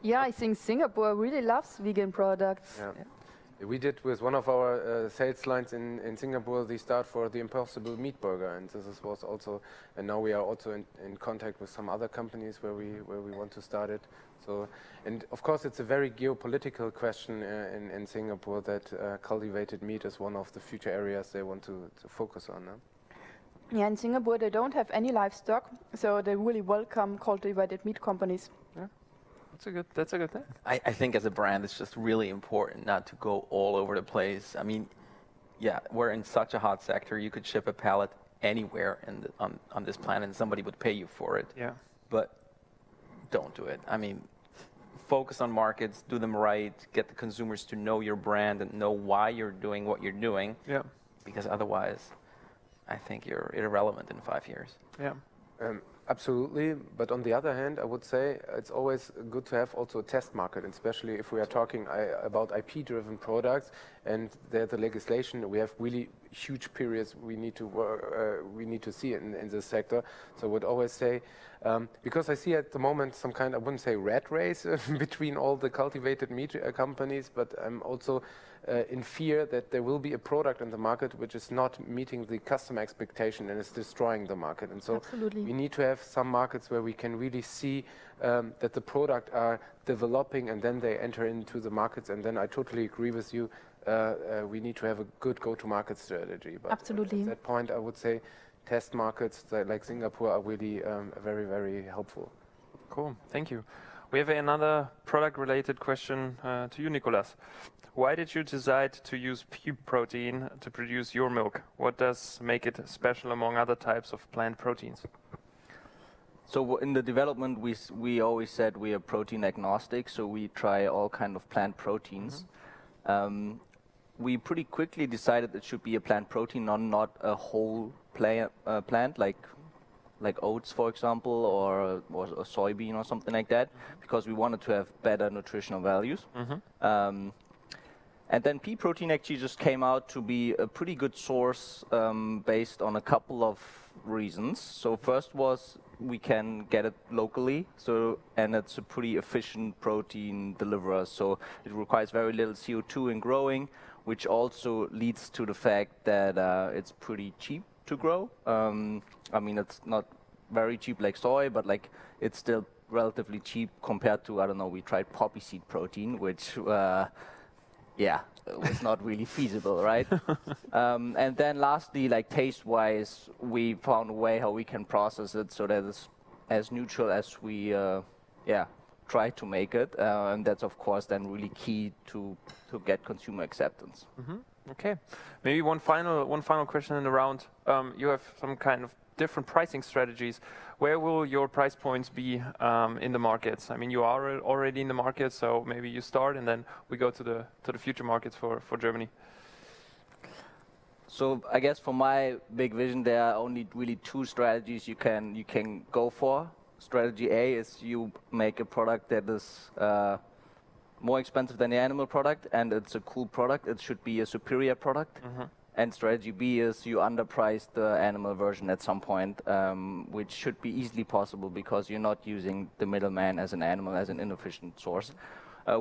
Yeah, I think Singapore really loves vegan products. Yeah. We did with one of our sales lines in Singapore the start for the Impossible Meat Burger, and this was also, and now we are also in contact with some other companies where we want to start it. So, and of course it's a very geopolitical question in Singapore that cultivated meat is one of the future areas they want to focus on. Yeah, in Singapore they don't have any livestock, so they really welcome cultivated meat companies. Yeah. That's a good thing. I think as a brand, it's just really important not to go all over the place. I mean, yeah, we're in such a hot sector. You could ship a pallet anywhere on this planet, and somebody would pay you for it. Yeah. But don't do it. I mean, focus on markets, do them right, get the consumers to know your brand and know why you're doing what you're doing. Yeah. Because otherwise, I think you're irrelevant in 5 years. Yeah. Absolutely, but on the other hand, I would say it's always good to have also a test market, especially if we are talking about IP-driven products and the legislation. We have really huge periods we need to work, we need to see in this sector. So I would always say, because I see at the moment some kind, I wouldn't say rat race between all the cultivated meat companies, but I'm also in fear that there will be a product in the market which is not meeting the customer expectation and is destroying the market. And so we need to have some markets where we can really see that the product are developing and then they enter into the markets. And then I totally agree with you. We need to have a good go-to-market strategy. But absolutely. At that point, I would say test markets like Singapore are really very, very helpful. Cool. Thank you. We have another product-related question to you, Nicolas. Why did you decide to use pea protein to produce your milk? What does make it special among other types of plant proteins? So in the development, we always said we are protein agnostic, so we try all kind of plant proteins. We pretty quickly decided it should be a plant protein, not a whole plant like oats, for example, or a soybean or something like that, because we wanted to have better nutritional values. And then pea protein actually just came out to be a pretty good source based on a couple of reasons. So first was we can get it locally, and it's a pretty efficient protein deliverer. So it requires very little CO2 in growing, which also leads to the fact that it's pretty cheap to grow. I mean, it's not very cheap like soy, but like it's still relatively cheap compared to, I don't know, we tried poppy seed protein, which it was not really feasible, right? And then lastly, like taste-wise, we found a way how we can process it so that it's as neutral as we try to make it. And that's of course then really key to get consumer acceptance. Okay, maybe one final question in the round. You have some kind of different pricing strategies. Where will your price points be in the markets? I mean, you are already in the market, so maybe you start and then we go to the future markets for Germany. So I guess for my big vision, there are only really two strategies you can go for. Strategy A is you make a product that is more expensive than the animal product, and it's a cool product. It should be a superior product. And strategy B is you underprice the animal version at some point, which should be easily possible because you're not using the middleman as an animal, as an inefficient source.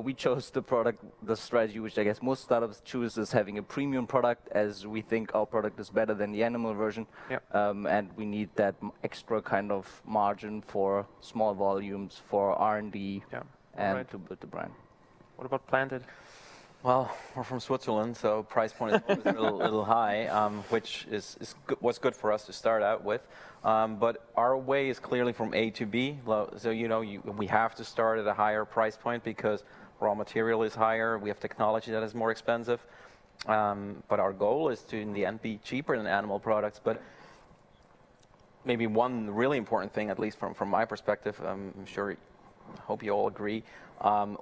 We chose the strategy which I guess most startups choose, is having a premium product, as we think our product is better than the animal version. And we need that extra kind of margin for small volumes, for R&D, and to build the brand. What about planted? Well, we're from Switzerland, so price point is a little high, which was good for us to start out with. But our way is clearly from A to B. So we have to start at a higher price point because raw material is higher. We have technology that is more expensive. But our goal is to, in the end, be cheaper than animal products. But maybe one really important thing, at least from my perspective, I hope you all agree,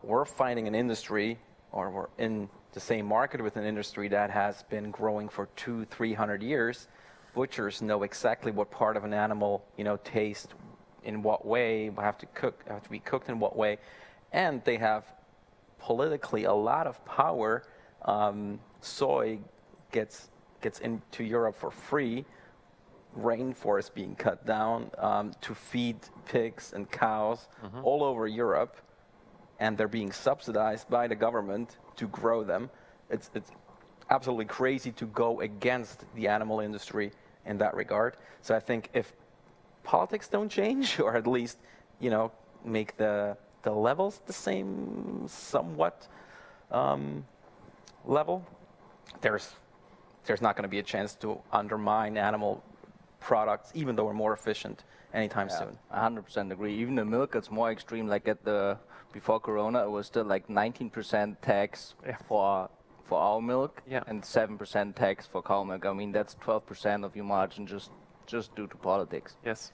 we're finding an industry, or we're in the same market with an industry that has been growing for 200-300 years. Butchers know exactly what part of an animal, taste in what way, have to be cooked in what way, and they have politically a lot of power. Soy gets into Europe for free. Rainforest being cut down to feed pigs and cows all over Europe. And they're being subsidized by the government to grow them. It's absolutely crazy to go against the animal industry in that regard. So I think if politics don't change, or at least, make the levels the same, somewhat level, there's not going to be a chance to undermine animal products, even though we're more efficient anytime soon. 100% agree. Even the milk, it's more extreme. Like before Corona, it was still like 19% tax for our milk and 7% tax for cow milk. I mean, that's 12% of your margin just due to politics. Yes.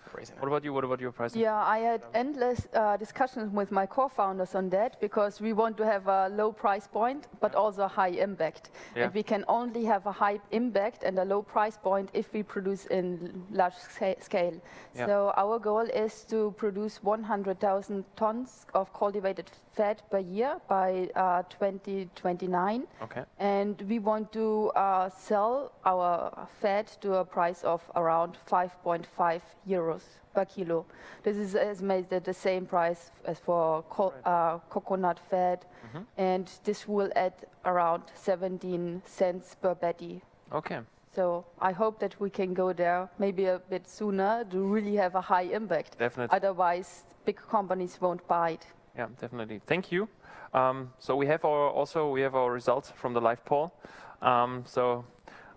Crazy. What about you? What about your pricing? Yeah, I had endless discussions with my co-founders on that, because we want to have a low price point, but also a high impact. And we can only have a high impact and a low price point if we produce in large scale. So our goal is to produce 100,000 tons of cultivated fat per year by 2029. And we want to sell our fat to a price of around 5.5 euros per kilo. This is estimated the same price as for coconut fat, and this will add around 17 cents per patty. So I hope that we can go there maybe a bit sooner to really have a high impact. Otherwise, big companies won't buy it. Yeah, definitely. Thank you. So we have our results from the live poll. So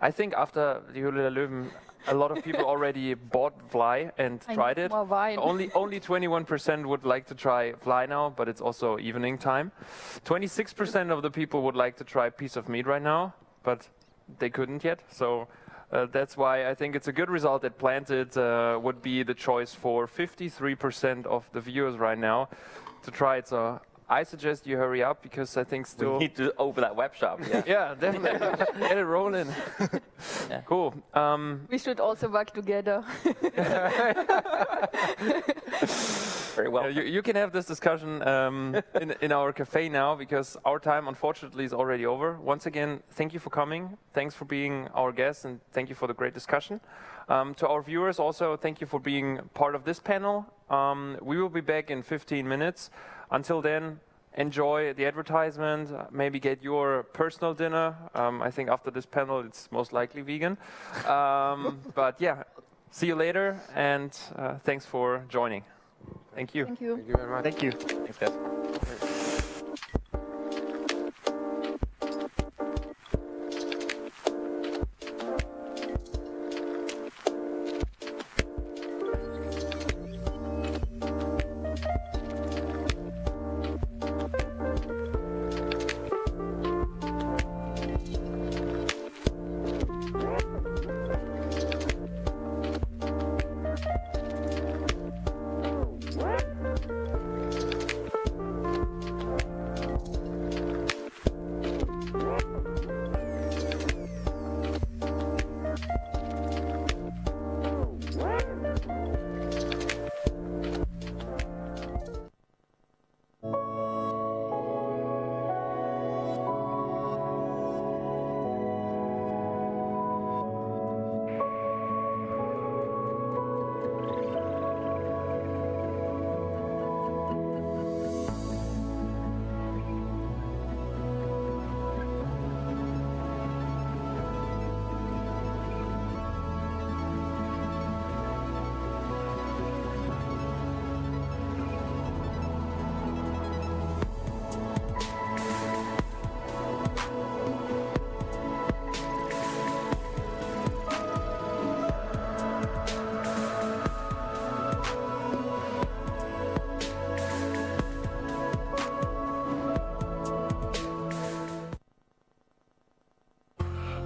I think after the Höhle der Löwen, a lot of people already bought Fly and tried it. Only 21% would like to try Fly now, but it's also evening time. 26% of the people would like to try piece of meat right now, but they couldn't yet. So That's why I think it's a good result that Planted would be the choice for 53% of the viewers right now to try it. So I suggest you hurry up because I think still... We need to open that web shop. Yeah, yeah, definitely. Get it rolling. Yeah. Cool. We should also work together. Very well. You can have this discussion in our cafe now because our time, unfortunately, is already over. Once again, thank you for coming. Thanks for being our guest, and thank you for the great discussion. To our viewers, also, thank you for being part of this panel. We will be back in 15 minutes. Until then, enjoy the advertisement, maybe get your personal dinner. I think after this panel, it's most likely vegan. But yeah, see you later, and thanks for joining. Thank you. Thank you. Thank you very much. Thank you. Thanks, guys.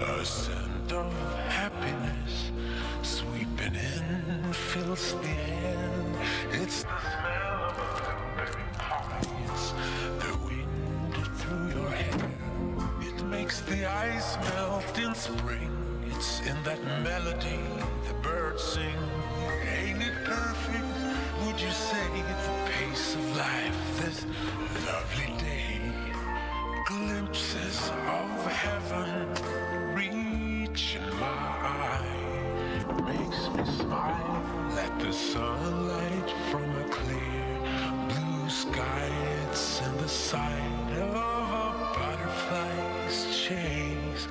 A scent of happiness sweeping in fills the air. It's the smell of a berry pie. It's the wind through your hair. It makes the ice melt in spring. It's in that melody the birds sing. Ain't it perfect? Would you say the pace of life this lovely day? Glimpses of heaven reach in my eye, makes me smile at the sunlight from a clear blue sky. It's in the sight of a butterfly's chase.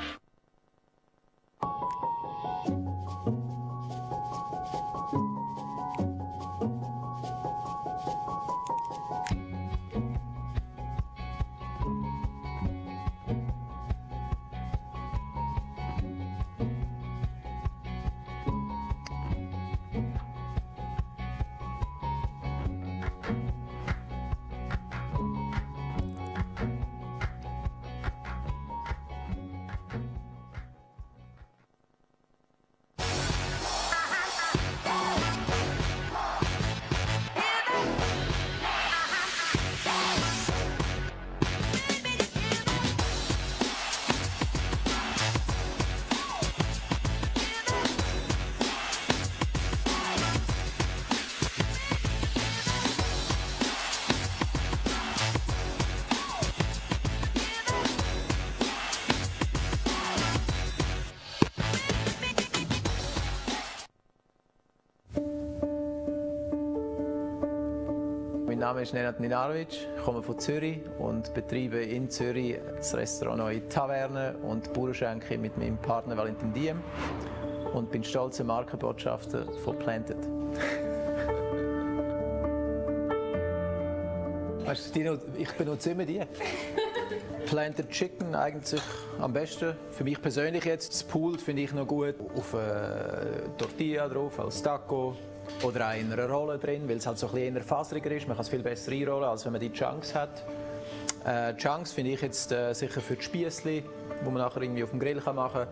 Mein Name ist Nenad Ninarovic, ich komme von Zürich und betreibe in Zürich das Restaurant Neue Taverne und Bauernschenke mit meinem Partner Valentin Diem und bin stolzer Markenbotschafter von Planted. Weißt du, ich benutze immer die. Planted Chicken eigentlich am besten. Für mich persönlich jetzt. Das Pulled finde ich noch gut. Auf Tortilla drauf, als Taco. Oder auch in einer Rolle drin, weil es halt so ein bisschen eher faseriger ist. Man kann es viel besser einrollen, als wenn man die Chunks hat. Chunks finde ich jetzt sicher für die Spiessli, die man nachher irgendwie auf dem Grill machen kann.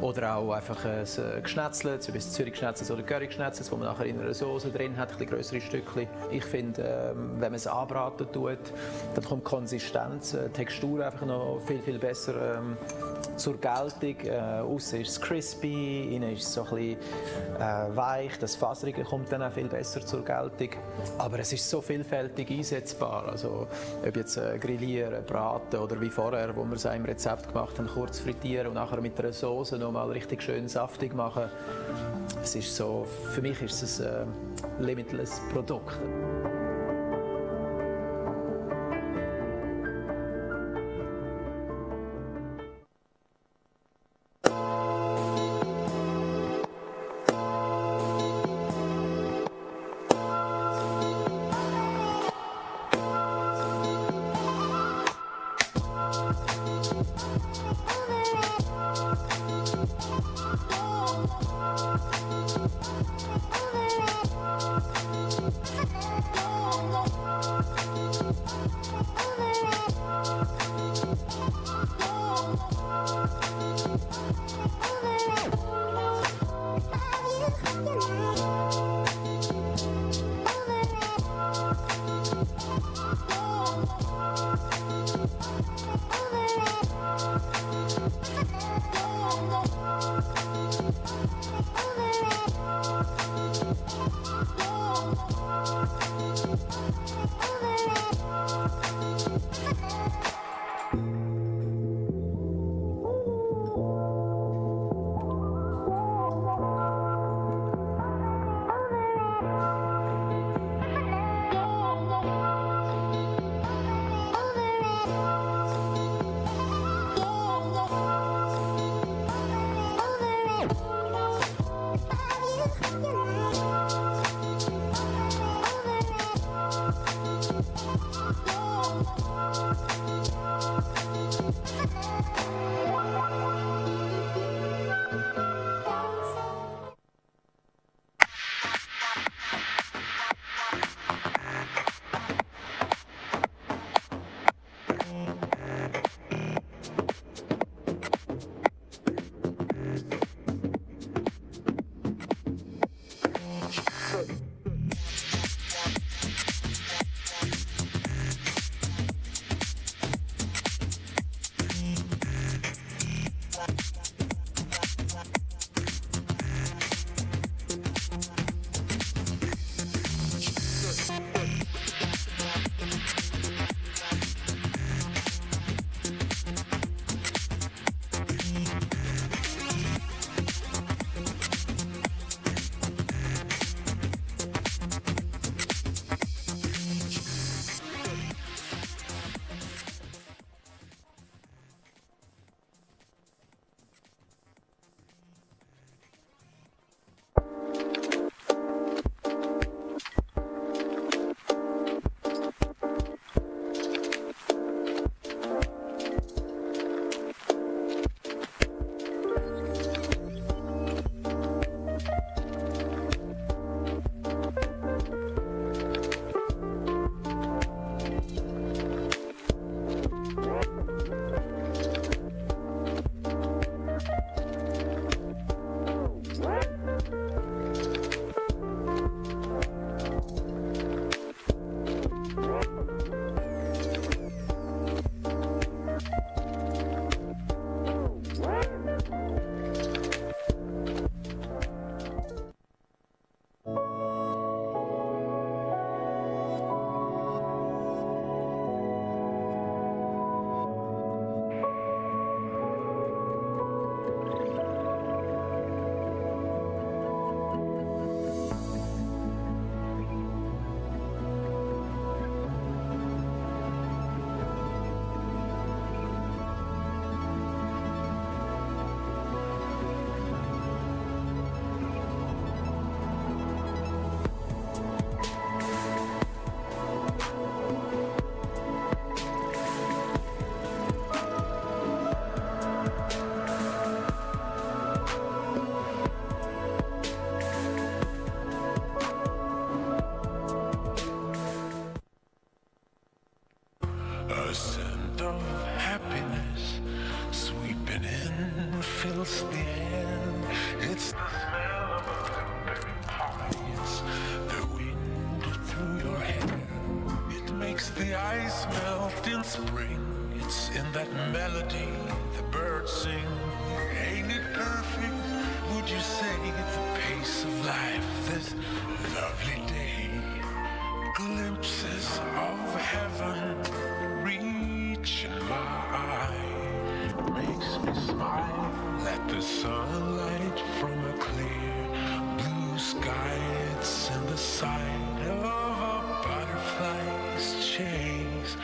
Oder auch einfach ein Geschnetzeltes, ob es Zürich-Geschnetzeltes oder Curry-Geschnetzeltes, wo man nachher in einer Soße drin hat, ein bisschen grössere Stückchen. Ich finde, wenn man es anbraten tut, dann kommt Konsistenz, Textur einfach noch viel besser zur Geltung. Aussen ist es crispy, innen ist es so ein bisschen weich, das Faserige kommt dann auch viel besser zur Geltung. Aber es ist so vielfältig einsetzbar, also ob jetzt grillieren, braten oder wie vorher, wo wir es auch im Rezept gemacht haben, kurz frittieren und nachher mit einer Soße noch mal richtig schön saftig machen. Es ist so, für mich ist es ein limitless Produkt. A scent of happiness sweeping in fills the air. the ice melt in spring. It's in that melody the birds sing. Ain't it perfect, would you say, the pace of life this lovely day? Glimpses of heaven reach in my eye. Makes me smile at the sunlight from a clear blue sky. It's in the sight of a butterfly's chase.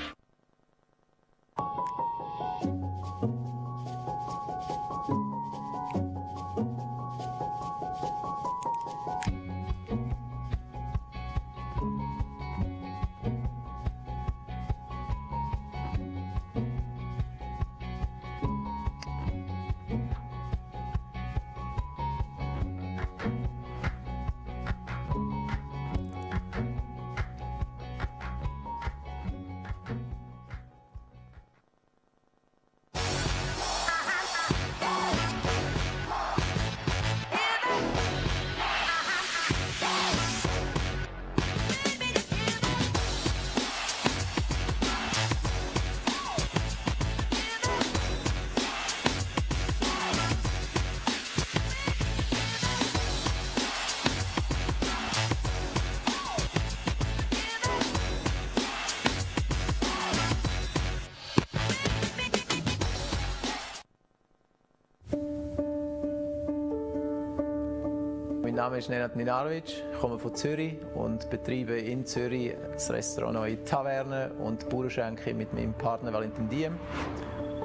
Mein Name ist Nenad Ninarovic, ich komme von Zürich und betreibe in Zürich das Restaurant Neue Taverne und Bauernschenke mit meinem Partner Valentin Diem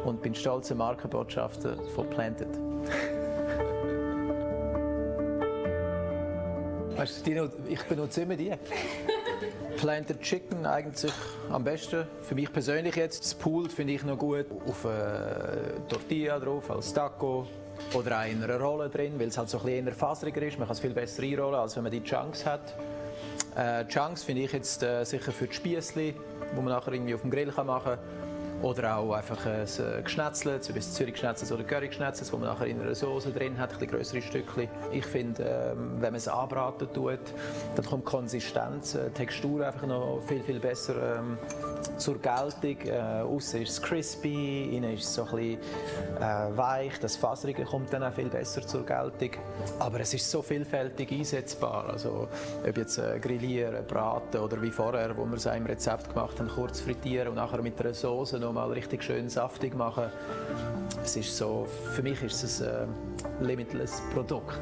und bin stolzer Markenbotschafter von Planted. Weißt du, ich benutze immer die. Planted Chicken eigentlich am besten. Für mich persönlich jetzt. Das Pulled finde ich noch gut. Auf Tortilla drauf, als Taco. Oder auch in einer Rolle drin, weil es halt so ein bisschen eher faseriger ist. Man kann es viel besser einrollen, als wenn man die Chunks hat. Chunks finde ich jetzt sicher für die Spiessli, die man nachher irgendwie auf dem Grill machen kann. Oder auch einfach ein Geschnetzelt, zum Beispiel Zürich-Geschnetzelt oder Curry-Geschnetzelt, wo man nachher in einer Soße drin hat, ein bisschen grössere Stückchen. Ich finde, wenn man es anbraten tut, dann kommt die Konsistenz, die Textur einfach noch viel, viel besser zur Geltung. Aussen ist es crispy, innen ist es so ein bisschen weich, das Faserige kommt dann auch viel besser zur Geltung. Aber es ist so vielfältig einsetzbar, also ob jetzt grillieren, braten oder wie vorher, wo wir es auch im Rezept gemacht haben, kurz frittieren und nachher mit einer Soße noch mal richtig schön saftig machen. Es ist so, für mich ist es ein limitless Produkt.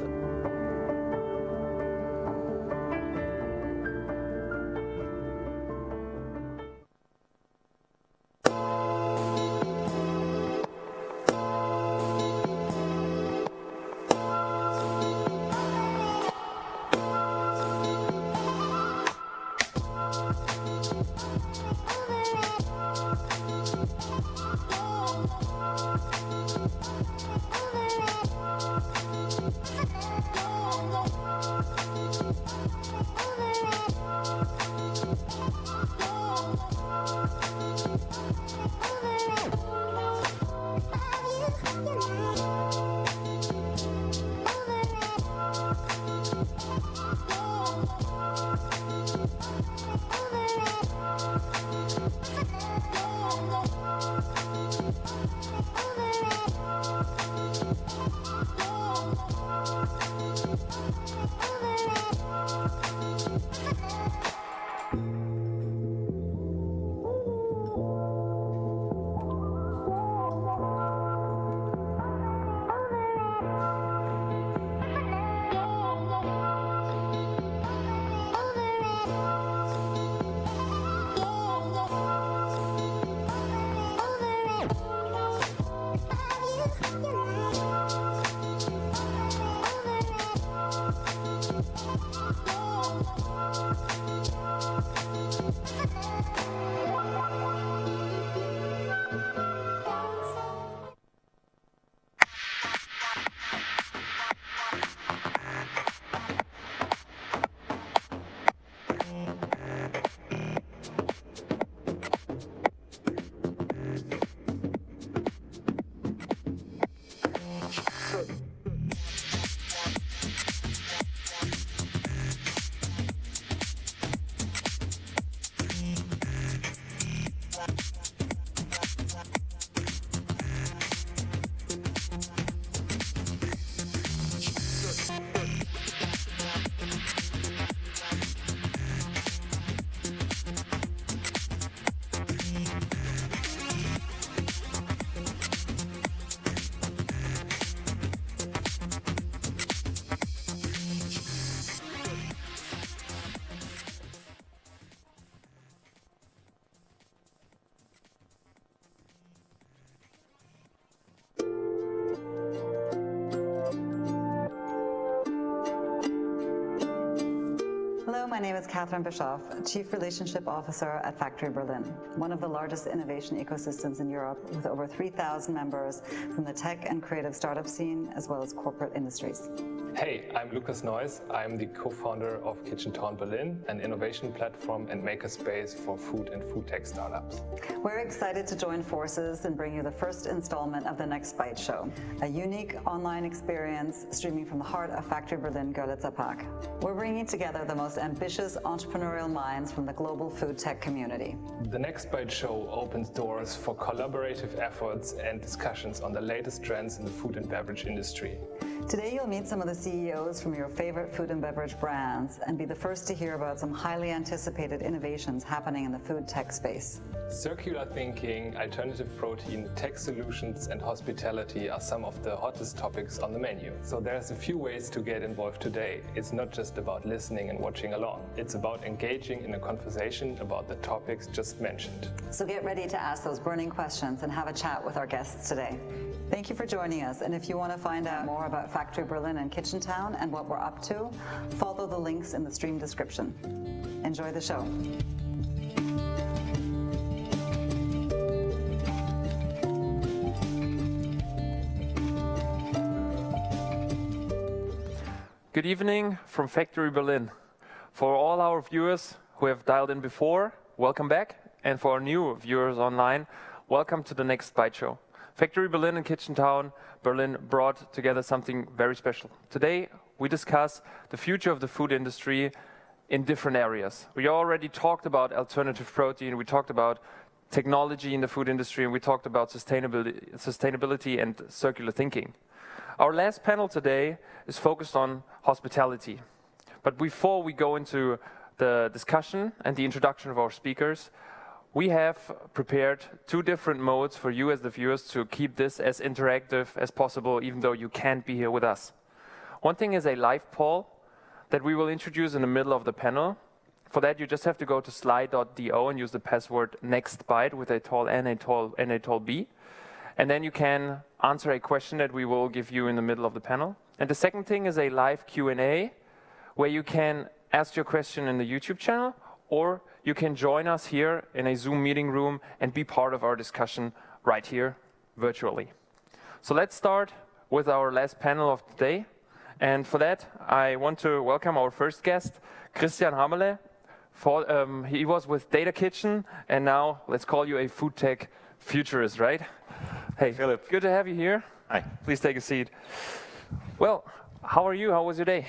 my name is Catherine Bischoff, Chief Relationship Officer at Factory Berlin, one of the largest innovation ecosystems in Europe with over 3,000 members from the tech and creative startup scene as well as corporate industries. Hey, I'm Lucas Neuss. I'm the co-founder of KitchenTown Berlin, an innovation platform and makerspace for food and food tech startups. We're excited to join forces and bring you the first installment of the Next Bite Show, a unique online experience streaming from the heart of Factory Berlin Görlitzer Park. We're bringing together the most ambitious entrepreneurial minds from the global food tech community. The Next Bite Show opens doors for collaborative efforts and discussions on the latest trends in the food and beverage industry. Today you'll meet some of the CEOs from your favorite food and beverage brands and be the first to hear about some highly anticipated innovations happening in the food tech space. Circular thinking, alternative protein, tech solutions and hospitality are some of the hottest topics on the menu. So there's a few ways to get involved today. It's not just about listening and watching along. It's about engaging in a conversation about the topics just mentioned. So get ready to ask those burning questions and have a chat with our guests today. Thank you for joining us, and if you want to find out more about Factory Berlin and KitchenTown and what we're up to, follow the links in the stream description. Enjoy the show. Good evening from Factory Berlin. For all our viewers who have dialed in before, welcome back. And for our new viewers online, welcome to the Next Bite Show. Factory Berlin and KitchenTown Berlin brought together something very special. Today, we discuss the future of the food industry in different areas. We already talked about alternative protein, we talked about technology in the food industry, and we talked about sustainability and circular thinking. Our last panel today is focused on hospitality. But before we go into the discussion and the introduction of our speakers, we have prepared two different modes for you as the viewers to keep this as interactive as possible, even though you can't be here with us. One thing is a live poll that we will introduce in the middle of the panel. For that, you just have to go to slide.do and use the password NEXTBITE with a tall N, a tall B. And then you can answer a question that we will give you in the middle of the panel. And the second thing is a live Q&A, where you can ask your question in the YouTube channel, or you can join us here in a Zoom meeting room and be part of our discussion right here virtually. So let's start with our last panel of the day. And for that, I want to welcome our first guest, Christian Hammerle. He was with Data Kitchen, and now let's call you a food tech futurist, right? Hey, Philip. Good to have you here. Hi. Please take a seat. Well, how are you? How was your day?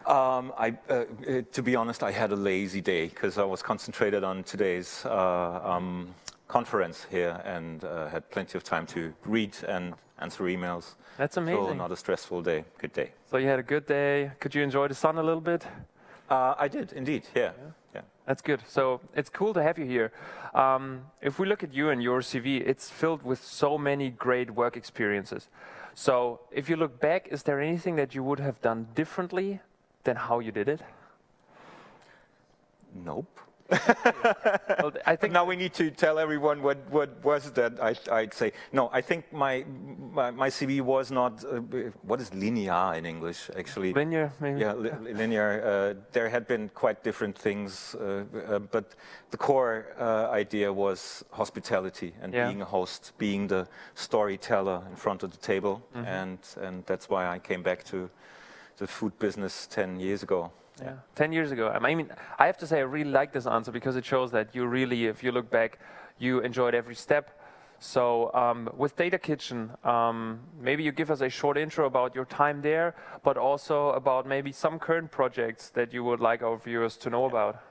To be honest, I had a lazy day because I was concentrated on today's conference here and had plenty of time to read and answer emails. That's amazing. So not a stressful day. Good day. So you had a good day. Could you enjoy the sun a little bit? I did, indeed. Yeah. That's good. So it's cool to have you here. If we look at you and your CV, it's filled with so many great work experiences. So if you look back, is there anything that you would have done differently than how you did it? Nope. Well, I think now we need to tell everyone what was that. I'd say no. I think my CV was not. What is linear in English? Actually, linear. Maybe. Yeah, linear. There had been quite different things, but the core idea was hospitality and being a host, being the storyteller in front of the table, and that's why I came back to the food business 10 years ago. Yeah, 10 years ago. I mean, I have to say I really like this answer because it shows that you really, if you look back, you enjoyed every step. So with Data Kitchen, maybe you give us a short intro about your time there, but also about maybe some current projects that you would like our viewers to know about.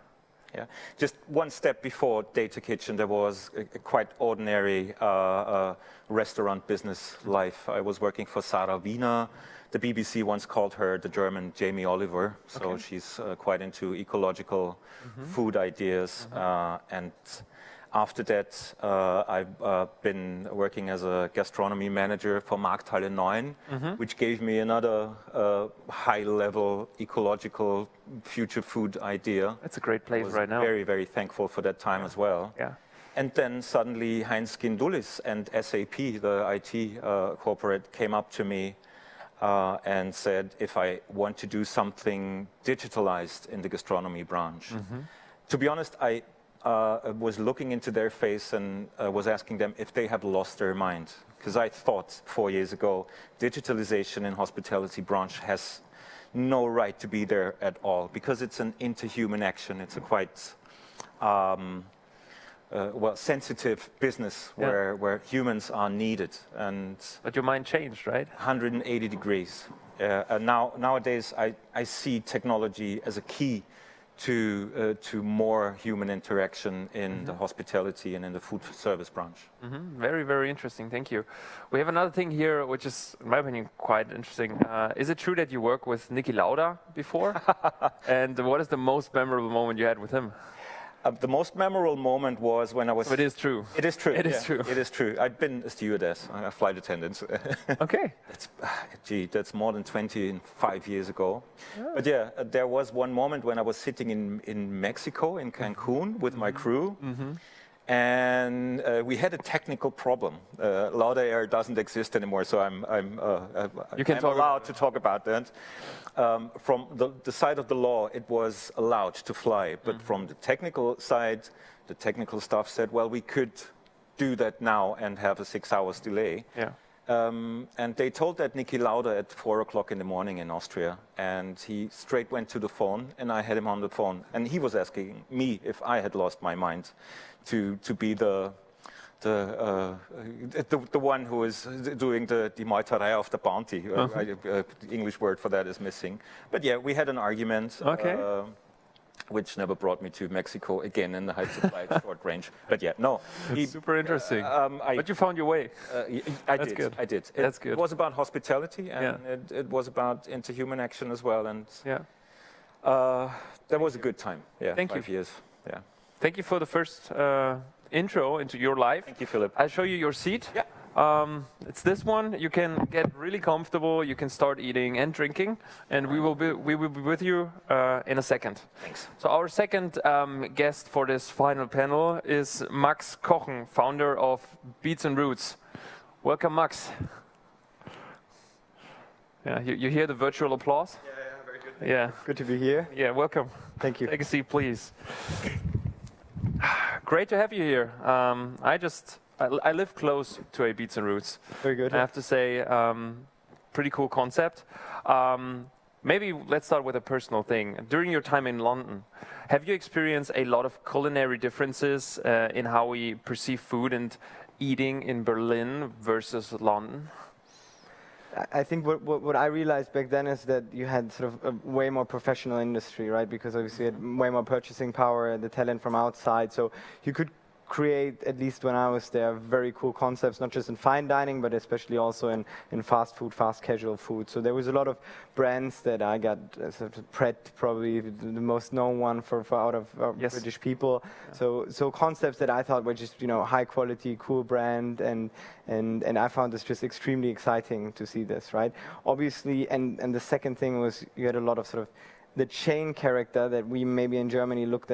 Yeah, just one step before Data Kitchen, there was a quite ordinary restaurant business life. I was working for Sarah Wiener. The BBC once called her the German Jamie Oliver, so she's quite into ecological food ideas. And after that, I've been working as a gastronomy manager for Markthalle 9, which gave me another high-level ecological future food idea. That's a great place right now. Very, very thankful for that time as well. Yeah. And then suddenly Heinz Gindulis and SAP, the IT corporate, came up to me and said if I want to do something digitalized in the gastronomy branch. To be honest, I was looking into their face and was asking them if they had lost their mind. Because I thought 4 years ago, digitalization in hospitality branch has no right to be there at all, because it's an interhuman action. It's a quite sensitive business where humans are needed. But your mind changed, right? 180 degrees. Nowadays, I see technology as a key to more human interaction in the hospitality and in the food service branch. Very, very interesting. Thank you. We have another thing here, which is, in my opinion, quite interesting. Is it true that you worked with Niki Lauda before? And what is the most memorable moment you had with him? The most memorable moment was when I was... So it is true. It is true. It is true. It is true. I've been a stewardess, a flight attendant. Okay. That's more than 25 years ago. Oh. But yeah, there was one moment when I was sitting in Mexico, in Cancun, with my crew. And we had a technical problem. Lauda Air doesn't exist anymore, so I'm allowed to talk about that. From the side of the law, it was allowed to fly, but from the technical side, the technical staff said, well, we could do that now and have a 6 hours delay. Yeah. And they told that Niki Lauda at 4 o'clock in the morning in Austria, and he straight went to the phone, and I had him on the phone, and he was asking me if I had lost my mind to be the one who is doing the Meuterei of the bounty. The English word for that is missing. But yeah, we had an argument. Okay. Which never brought me to Mexico again in the high supply short range. But yeah, no. Super interesting. But you found your way. I That's did. good. I did. That's good. It was about hospitality, and it was about interhuman action as well. And that was a good time. Yeah, Thank 5 you. years. Yeah. Thank you for the first intro into your life. Thank you, Philip. I'll show you your seat. Yeah. It's this one. You can get really comfortable. You can start eating and drinking, and we will be with you in a second. Thanks. So our second guest for this final panel is Max Kochen, founder of Beets and Roots. Welcome, Max. Yeah, you hear the virtual applause? Yeah, very good. Yeah. Good to be here. Yeah, welcome. Thank you. Take a seat, please. Great to have you here. I live close to a Beets and Roots. Very good. I have to say, pretty cool concept. Maybe let's start with a personal thing. During your time in London, have you experienced a lot of culinary differences in how we perceive food and eating in Berlin versus London? I think what I realized back then is that you had sort of a way more professional industry, right? Because obviously you had way more purchasing power, the talent from outside. So you could create, at least when I was there, very cool concepts, not just in fine dining, but especially also in fast food, fast casual food. So there was a lot of brands that I got, sort of Pret, probably the most known one for out of British people. Yeah. So concepts that I thought were just, high quality, cool brand, and I found this just extremely exciting to see this, right? Obviously, and the second thing was you had a lot of sort of the chain character that we maybe in Germany looked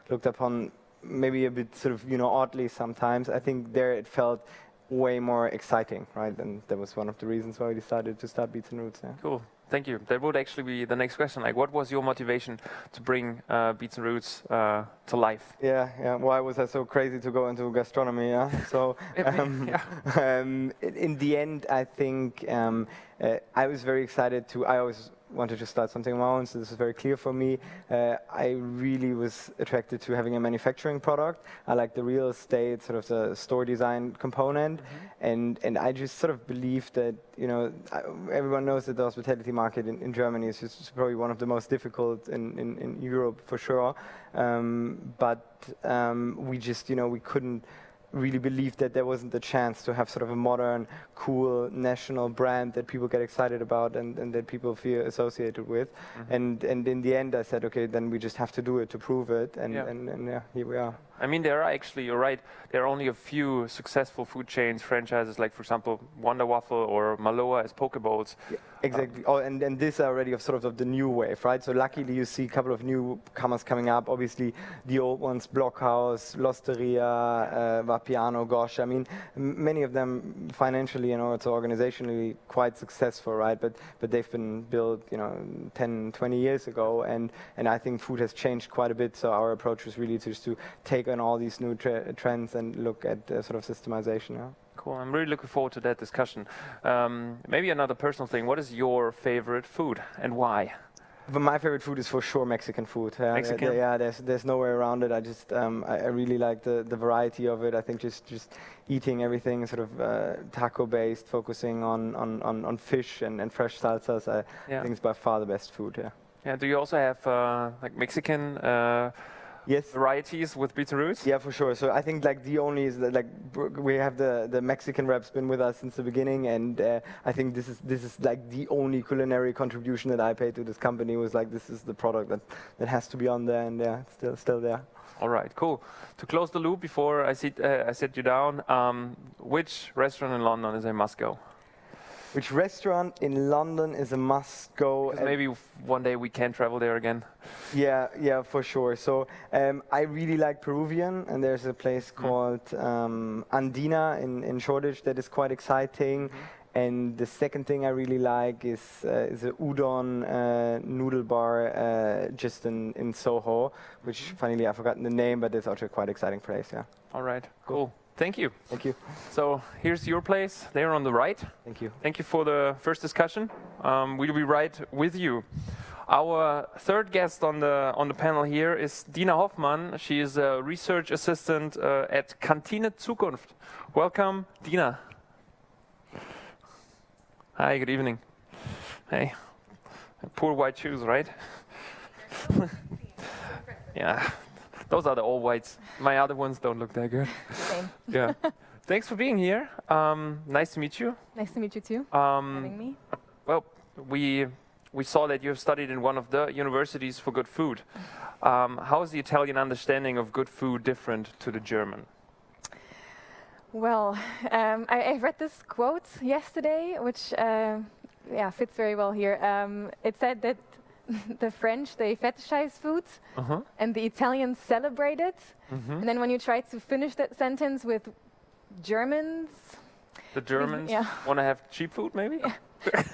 upon maybe a bit sort of, oddly sometimes. I think there it felt way more exciting, right? And that was one of the reasons why we decided to start Beets and Roots. Yeah. Cool. Thank you. That would actually be the next question. Like, what was your motivation to bring Beets and Roots to life? Yeah. Why was I so crazy to go into gastronomy? Yeah. So, in the end, I think I was very excited I always wanted to start something of my own, so this is very clear for me. I really was attracted to having a manufacturing product. I like the real estate, sort of the store design component, and I just sort of believed that, everyone knows that the hospitality market in Germany is just probably one of the most difficult in Europe for sure. But we just, we couldn't really believed that there wasn't the chance to have sort of a modern, cool national brand that people get excited about and that people feel associated with. And in the end, I said, okay, then we just have to do it to prove it. And here we are. I mean, there are actually, you're right, there are only a few successful food chains, franchises, like, for example, Wonder Waffle or Maloa as Pokeballs. Yeah, exactly. And this are already of sort of the new wave, right? So luckily you see a couple of newcomers coming up. Obviously, the old ones, Blockhouse, L'Osteria, Vapiano, Gosh. I mean, many of them financially and also organizationally quite successful, right? But they've been built, 10, 20 years ago, and I think food has changed quite a bit. So our approach was really just to take on all these new trends and look at sort of systemization. Yeah. Cool. I'm really looking forward to that discussion. Maybe another personal thing. What is your favorite food and why? But my favorite food is for sure Mexican food. Mexican? Yeah, there's no way around it. I just I really like the variety of it. I think just eating everything sort of taco based, focusing on fish and fresh salsas. I think it's by far the best food. Yeah. Yeah. Do you also have like Mexican? Yes. Varieties with beetroots? Yeah, for sure. So I think like the only is that like we have the Mexican rep's been with us since the beginning, and I think this is like the only culinary contribution that I paid to this company was like this is the product that has to be on there, and yeah, it's still there. All right, cool. To close the loop before I sit you down, which restaurant in London is a must go? Which restaurant in London is a must go? Maybe one day we can travel there again. Yeah, for sure. So I really like Peruvian, and there's a place called Andina in Shoreditch that is quite exciting. And the second thing I really like is a udon noodle bar just in Soho, which funnily I've forgotten the name, but it's also a quite exciting place. Yeah. All right, cool. Thank you. Thank you. So here's your place, there on the right. Thank you. Thank you for the first discussion. We'll be right with you. Our third guest on the panel here is Dina Hoffmann. She is a research assistant at Kantine Zukunft. Welcome, Dina. Hi, good evening. Hey, poor white shoes, right? Yeah. Those are the all whites. My other ones don't look that good. Same. Yeah. Thanks for being here. Nice to meet you. Nice to meet you too. Having me. Well, we saw that you have studied in one of the universities for good food. How is the Italian understanding of good food different to the German? Well, I read this quote yesterday, which fits very well here. It said that the French, they fetishize food, and the Italians celebrate it. And then when you try to finish that sentence with Germans... The Germans want to have cheap food, maybe? Yeah.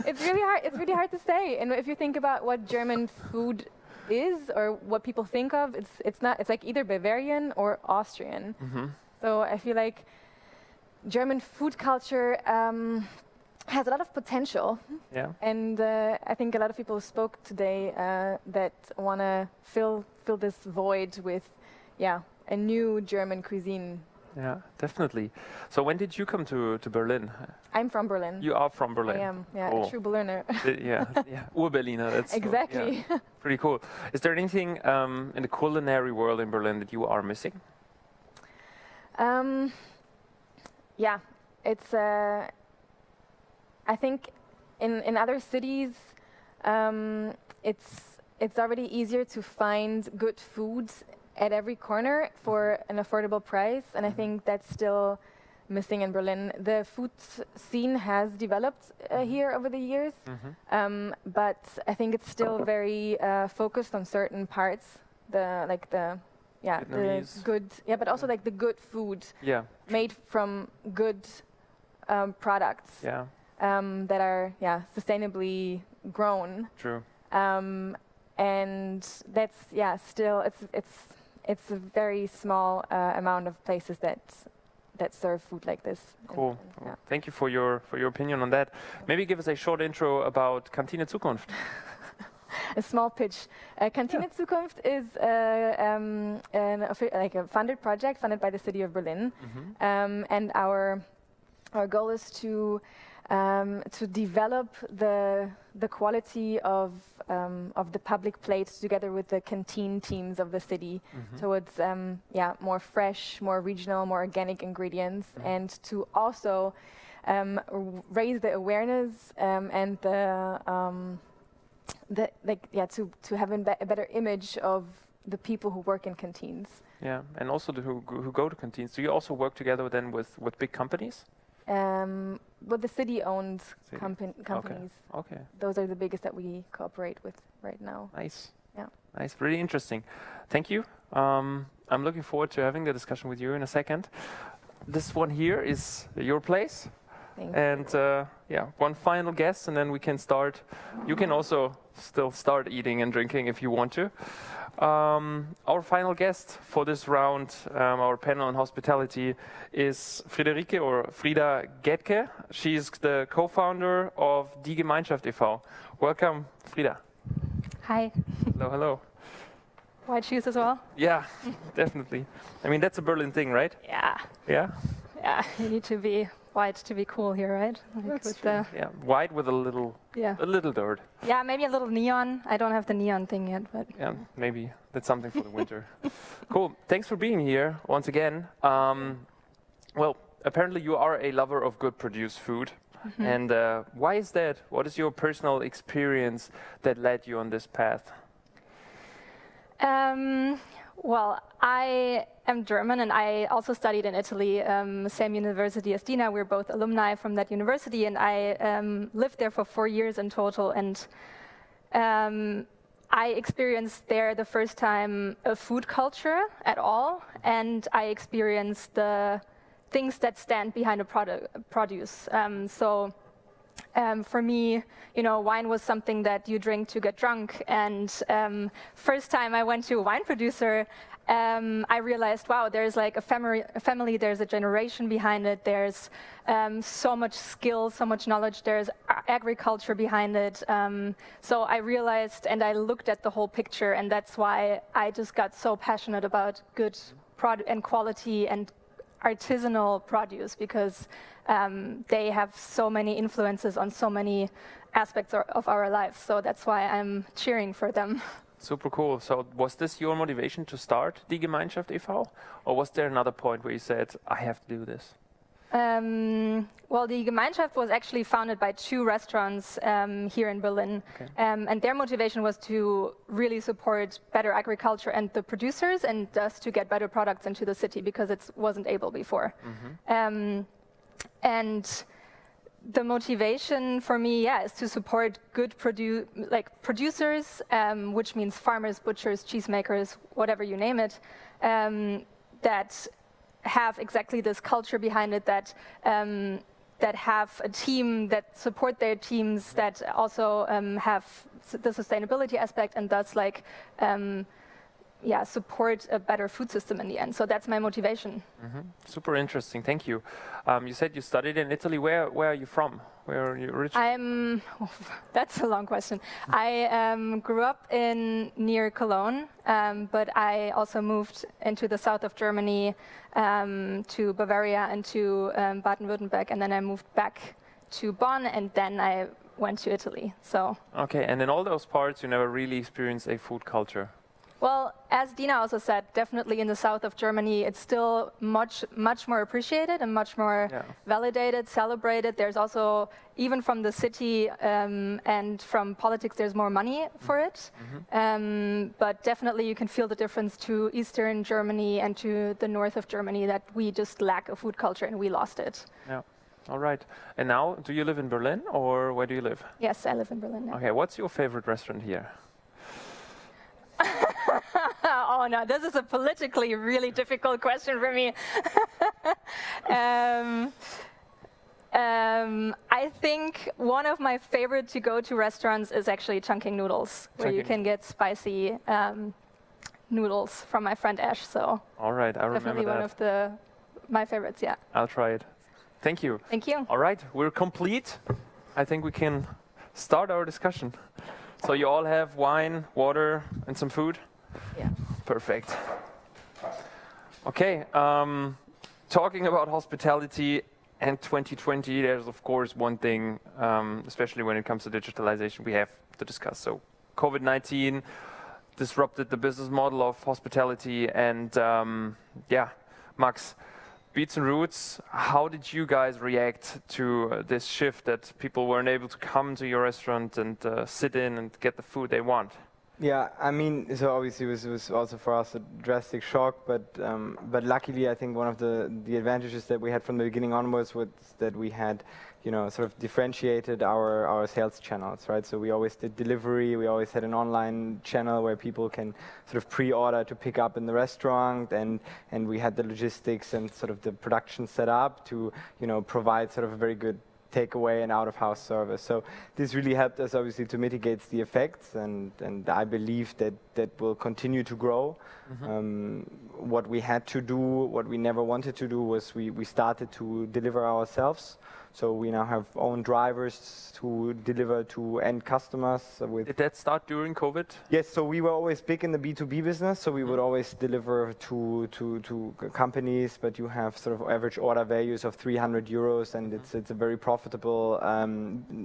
It's really hard. It's really hard to say. And if you think about what German food is or what people think of, it's like either Bavarian or Austrian. So I feel like German food culture has a lot of potential. Yeah. And I think a lot of people spoke today that want to fill this void with, a new German cuisine. Yeah, definitely. So when did you come to Berlin? I'm from Berlin. You are from Berlin? I am, cool. a true Berliner. Ur-Berliner. That's exactly. Pretty cool. Is there anything in the culinary world in Berlin that you are missing? It's. I think in other cities, it's already easier to find good food at every corner for an affordable price, and I think that's still missing in Berlin. The food scene has developed here over the years, but I think it's still very focused on certain parts. The good, but also like the good food made from good products that are sustainably grown. True. And that's still it's a very small amount of places that serve food like this. Cool. Thank you for your opinion on that. Maybe give us a short intro about Kantine Zukunft. A small pitch. Kantine Zukunft is a funded project funded by the city of Berlin, and our goal is to develop the quality of the public plates together with the canteen teams of the city towards more fresh, more regional, more organic ingredients, and to also raise the awareness and to have a better image of the people who work in canteens. Yeah, and also who go to canteens. Do you also work together then with big companies? Well, the city-owned companies. Okay. Those are the biggest that we cooperate with right now. Nice. Yeah. Nice. Really interesting. Thank you. I'm looking forward to having the discussion with you in a second. This one here is your place. Thanks. And yeah, one final guess, and then we can start. You can also still start eating and drinking if you want to. Our final guest for this round, our panel on hospitality, is Friederike or Frida Getke. She's the co-founder of Die Gemeinschaft e.V. Welcome, Frida. Hi. Hello, hello. White shoes as well? Yeah, definitely. I mean, that's a Berlin thing, right? Yeah. Yeah? Yeah, you need to be white to be cool here, right? Like That's true. Yeah, white with a little dirt. Yeah, maybe a little neon. I don't have the neon thing yet, but Yeah, maybe that's something for the winter. Cool. Thanks for being here once again. Well, apparently you are a lover of good produced food. Mhm. And why is that? What is your personal experience that led you on this path? Well, I am German and I also studied in Italy, same university as Dina. We're both alumni from that university, and I lived there for 4 years in total. And I experienced there the first time a food culture at all, and I experienced the things that stand behind a produce. For me, you know, wine was something that you drink to get drunk. And first time I went to a wine producer, I realized, wow, there's like a family, there's a generation behind it. There's so much skill, so much knowledge. There's agriculture behind it. So I realized, and I looked at the whole picture, and that's why I just got so passionate about good product and quality and artisanal produce, because they have so many influences on so many aspects of our lives. So that's why I'm cheering for them. Super cool. So was this your motivation to start Die Gemeinschaft e.V.? Or was there another point where you said, I have to do this? Well, Die Gemeinschaft was actually founded by 2 restaurants here in Berlin. Okay. And their motivation was to really support better agriculture and the producers, and thus to get better products into the city, because it wasn't able before. And the motivation for me, is to support good producers, which means farmers, butchers, cheesemakers, whatever you name it, that have exactly this culture behind it, that that have a team, that support their teams, that also have the sustainability aspect, and thus support a better food system in the end. So that's my motivation. Super interesting. Thank you. You said you studied in Italy. Where are you from? Where are you originally? That's a long question. I grew up near Cologne, but I also moved into the south of Germany, to Bavaria and to Baden-Württemberg, and then I moved back to Bonn, and then I went to Italy. So. Okay, and in all those parts, you never really experienced a food culture. Well, as Dina also said, definitely in the south of Germany, it's still much more appreciated and much more validated, celebrated. There's also, even from the city and from politics, there's more money for it. But definitely you can feel the difference to Eastern Germany and to the north of Germany, that we just lack a food culture and we lost it. Yeah. All right. And now, do you live in Berlin, or where do you live? Yes, I live in Berlin now. Okay, what's your favorite restaurant here? Oh no, this is a politically really difficult question for me. I think one of my favorite to go to restaurants is actually Chungking Noodles, where you can get spicy noodles from my friend Ash. So all right, I remember definitely one of my favorites. Yeah. I'll try it. Thank you. Thank you. All right, we're complete. I think we can start our discussion. So you all have wine, water, and some food? Yeah. Perfect. Okay, talking about hospitality and 2020, there's of course one thing, especially when it comes to digitalization, we have to discuss. So COVID-19 disrupted the business model of hospitality, and Max, Beets and Roots, how did you guys react to this shift that people weren't able to come to your restaurant and sit in and get the food they want? Yeah, I mean, so obviously it was also for us a drastic shock, but luckily I think one of the advantages that we had from the beginning onwards was that we had, you know, sort of differentiated our sales channels, right? So we always did delivery, we always had an online channel where people can sort of pre-order to pick up in the restaurant, and we had the logistics and sort of the production set up to, you know, provide sort of a very good takeaway and out-of-house service. So this really helped us obviously to mitigate the effects, and I believe that will continue to grow. What we had to do, what we never wanted to do, was we started to deliver ourselves. So we now have own drivers who deliver to end customers. Did that start during COVID? Yes, so we were always big in the B2B business, so we would always deliver to companies, but you have sort of average order values of 300 euros, and it's a very profitable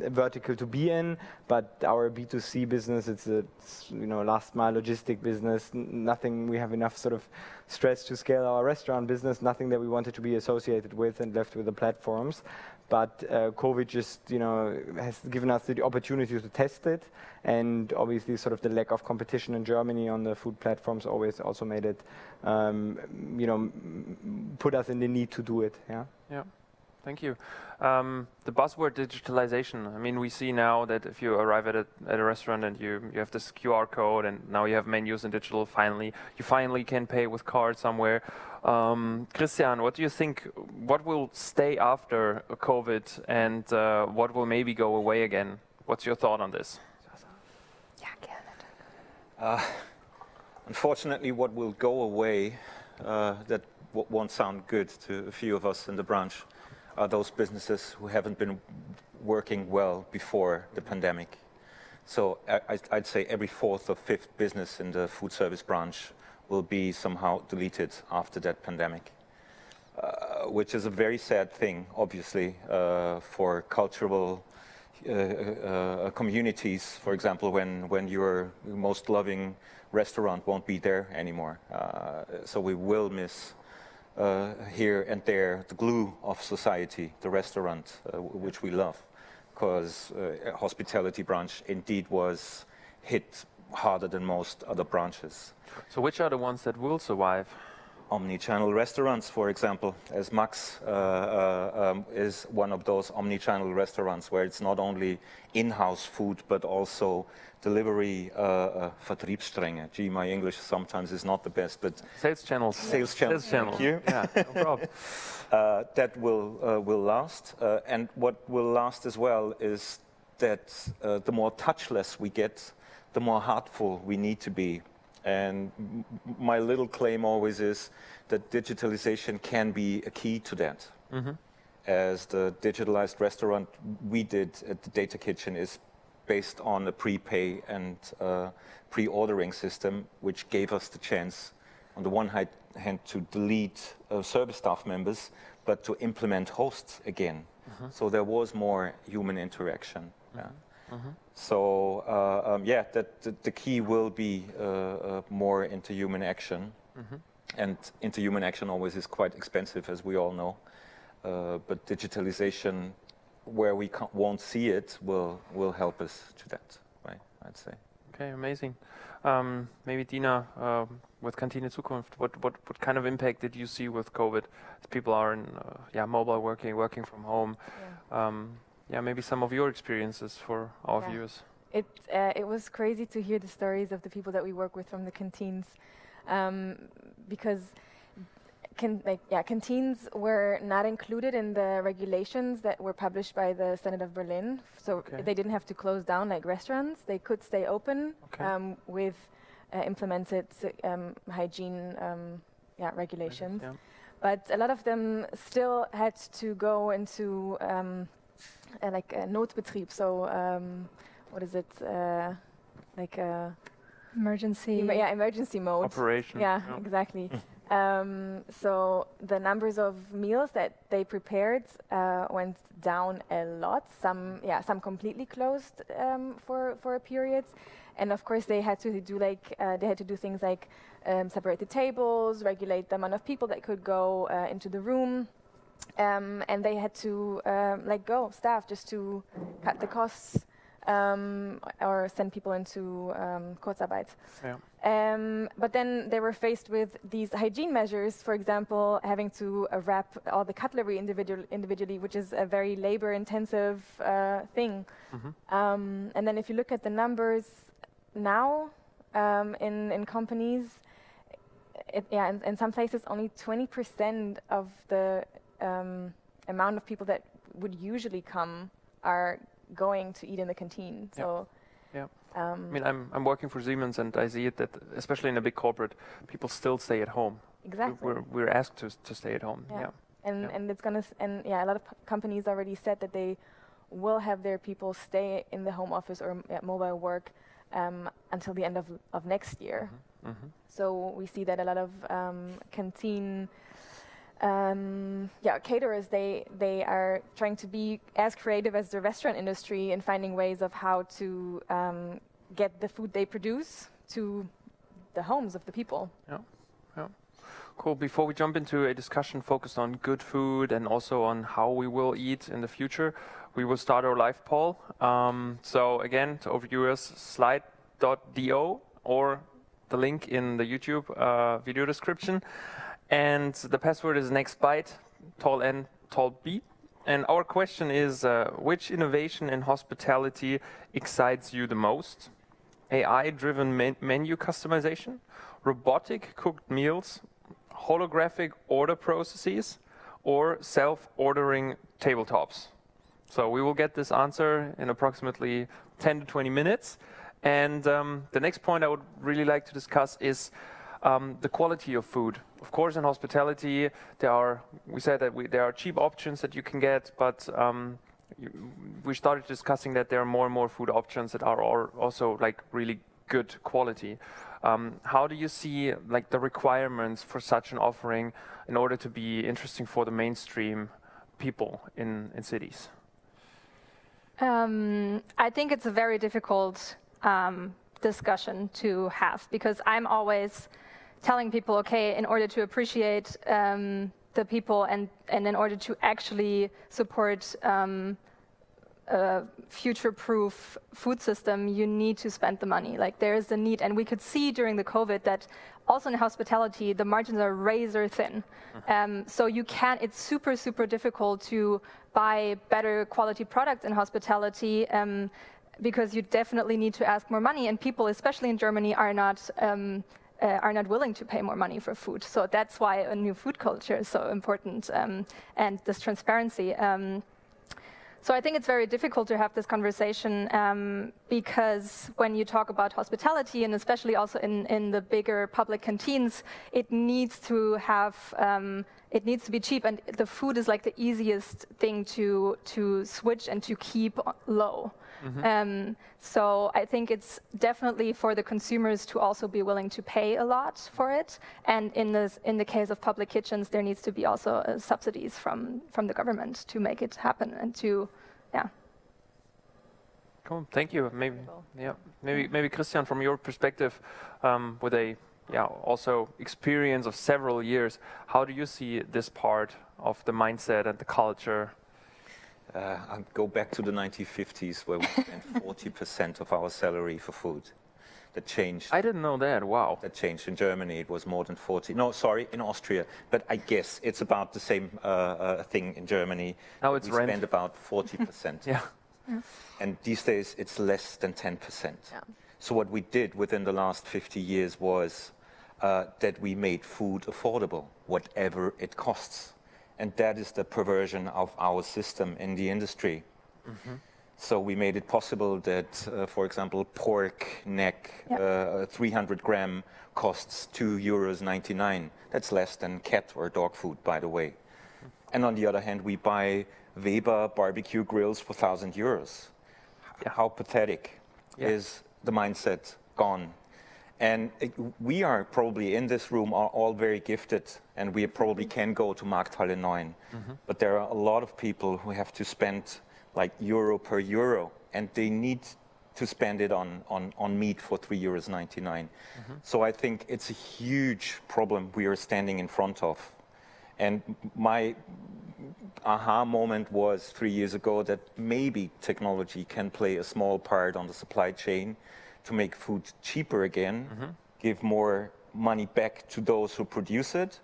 vertical to be in. But our B2C business, it's a last mile logistic business. Nothing, we have enough sort of stress to scale our restaurant business. Nothing that we wanted to be associated with and left with the platforms. But COVID just, has given us the opportunity to test it, and obviously, sort of the lack of competition in Germany on the food platforms always also made it, put us in the need to do it. Yeah. Yeah. Thank you. The buzzword digitalization. I mean, we see now that if you arrive at a restaurant and you have this QR code, and now you have menus in digital. You finally can pay with card somewhere. Christian, what do you think? What will stay after COVID, and what will maybe go away again? What's your thought on this? Unfortunately, what will go away, that won't sound good to a few of us in the branch, are those businesses who haven't been working well before the pandemic. So I'd say every fourth or fifth business in the food service branch will be somehow deleted after that pandemic, which is a very sad thing, obviously, for cultural communities. For example, when your most loving restaurant won't be there anymore. So we will miss here and there the glue of society, the restaurant, which we love, because hospitality branch indeed was hit harder than most other branches. So which are the ones that will survive? Omni-channel restaurants, for example, as Max is one of those omni-channel restaurants where it's not only in-house food but also delivery, Vertriebsstränge. Gee, my English sometimes is not the best, but sales channels. Sales channels. Thank you. Yeah, no problem. That will last, and what will last as well is that the more touchless we get, the more heartful we need to be. And my little claim always is that digitalization can be a key to that. As the digitalized restaurant we did at the Data Kitchen is based on a prepay and pre-ordering system, which gave us the chance, on the one hand, to delete service staff members, but to implement hosts again. So there was more human interaction. So the key will be more into human action, and into human action always is quite expensive, as we all know. But digitalization, where we won't see it, will help us to that, right? I'd say. Okay, amazing. Maybe Dina, with Kantine Zukunft, what kind of impact did you see with COVID? People are in mobile working from home. Maybe some of your experiences for our viewers. It was crazy to hear the stories of the people that we work with from the canteens, because canteens were not included in the regulations that were published by the Senate of Berlin. So they didn't have to close down like restaurants. They could stay open with implemented hygiene regulations. But a lot of them still had to go into like a Notbetrieb. So what is it? Like a emergency. Emergency mode. Operation. Yeah, exactly. So the numbers of meals that they prepared went down a lot. Some completely closed for periods, and of course they had to do things like separate the tables, regulate the amount of people that could go into the room, and they had to let go staff just to cut the costs. or send people into Kurzarbeit. Yeah. But then they were faced with these hygiene measures, for example, having to wrap all the cutlery individually, which is a very labor-intensive thing. And then if you look at the numbers now in companies, in some places only 20% of the amount of people that would usually come are going to eat in the canteen. So, I mean, I'm working for Siemens, and I see it that, especially in a big corporate, people still stay at home. Exactly. We're asked to stay at home. And it's gonna a lot of companies already said that they will have their people stay in the home office or mobile work until the end of next year. So we see that a lot of canteen caterers, they are trying to be as creative as the restaurant industry in finding ways of how to get the food they produce to the homes of the people. Yeah. Cool. Before we jump into a discussion focused on good food and also on how we will eat in the future, we will start our live poll. So again, to our viewers, slide.do or the link in the YouTube video description. And the password is nextbite, tall N, tall B. And our question is, which innovation in hospitality excites you the most? AI-driven menu customization, robotic cooked meals, holographic order processes, or self-ordering tabletops? So we will get this answer in approximately 10 to 20 minutes. And the next point I would really like to discuss is the quality of food. Of course, in hospitality, there are cheap options that you can get, but we started discussing that there are more and more food options that are also like really good quality. How do you see like the requirements for such an offering in order to be interesting for the mainstream people in cities? I think it's a very difficult discussion to have, because I'm always telling people, okay, in order to appreciate the people and in order to actually support a future-proof food system, you need to spend the money. Like, there is the need, and we could see during the COVID that also in hospitality, the margins are razor thin. So it's super, super difficult to buy better quality products in hospitality because you definitely need to ask more money, and people, especially in Germany, are not willing to pay more money for food. So that's why a new food culture is so important, and this transparency. So I think it's very difficult to have this conversation because when you talk about hospitality, and especially also in the bigger public canteens, it needs to be cheap, and the food is like the easiest thing to switch and to keep low. So I think it's definitely for the consumers to also be willing to pay a lot for it. And in the case of public kitchens, there needs to be also subsidies from the government to make it happen and to, Cool, thank you. Maybe Christian, from your perspective, with a also experience of several years, how do you see this part of the mindset and the culture? I'll go back to the 1950s where we spent 40% of our salary for food. That changed. I didn't know that. Wow. That changed in Germany. It was more than 40. No, sorry, in Austria. But I guess it's about the same thing in Germany. Now it's rent. We spend about 40%. Yeah. And these days it's less than 10%. So what we did within the last 50 years was that we made food affordable, whatever it costs. And that is the perversion of our system in the industry. So we made it possible that, for example, pork neck, 300 gram costs €2.99. That's less than cat or dog food, by the way. And on the other hand, we buy Weber barbecue grills for €1,000. How pathetic is the mindset gone? And we are probably in this room are all very gifted, and we probably can go to Markthalle 9. But there are a lot of people who have to spend like euro per euro, and they need to spend it on meat for €3.99. So I think it's a huge problem we are standing in front of. And aha moment was 3 years ago that maybe technology can play a small part on the supply chain to make food cheaper again, give more money back to those who produce it,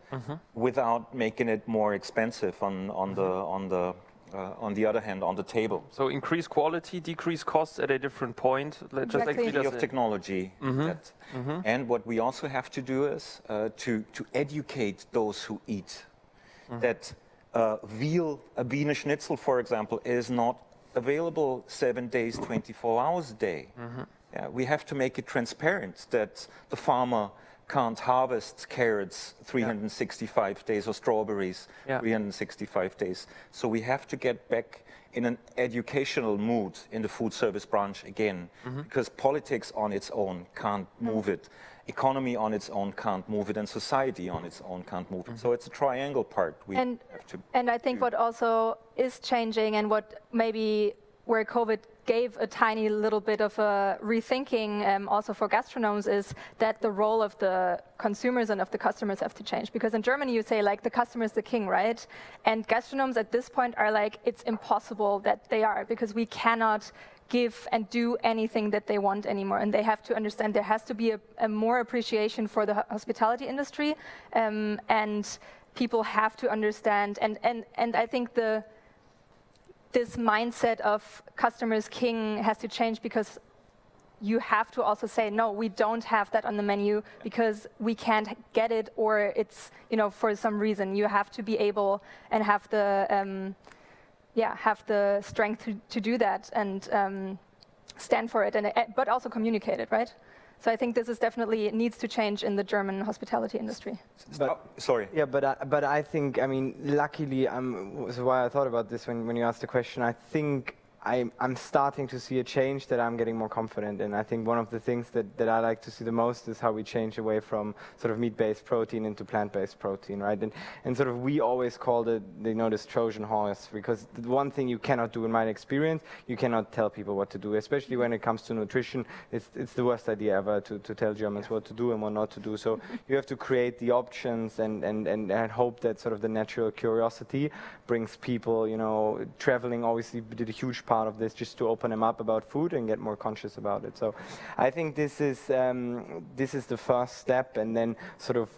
without making it more expensive on the other hand, on the table. So increase quality, decrease costs at a different point. Just like Exactly. Of technology. And what we also have to do is to educate those who eat that a Wiener Schnitzel, for example, is not available 7 days, 24 hours a day. Yeah, we have to make it transparent that the farmer can't harvest carrots 365 days or strawberries 365 days. So we have to get back in an educational mood in the food service branch again, because politics on its own can't move it. Economy on its own can't move it, and society on its own can't move it. So it's a triangle part we have to And I think what also is changing, and what maybe where COVID gave a tiny little bit of a rethinking also for gastronomes, is that the role of the consumers and of the customers have to change. Because in Germany you say like the customer is the king, right? And gastronomes at this point are like, it's impossible that they are, because we cannot give and do anything that they want anymore. And they have to understand there has to be a more appreciation for the hospitality industry, and people have to understand. And I think this mindset of customers king has to change, because you have to also say, no, we don't have that on the menu because we can't get it, or it's, for some reason. You have to be able and have the strength to do that, and stand for it, but also communicate it, right? So I think this is definitely needs to change in the German hospitality industry. Sorry. Yeah, but I think, luckily, so why I thought about this when you asked the question, I think I'm starting to see a change that I'm getting more confident in. I think one of the things that I like to see the most is how we change away from sort of meat-based protein into plant-based protein, right? And sort of we always called it, this Trojan horse, because the one thing you cannot do in my experience, you cannot tell people what to do, especially when it comes to nutrition. It's the worst idea ever to tell Germans what to do and what not to do. So you have to create the options and hope that sort of the natural curiosity brings people, traveling obviously did a huge part of this just to open them up about food and get more conscious about it. So I think this is the first step, and then sort of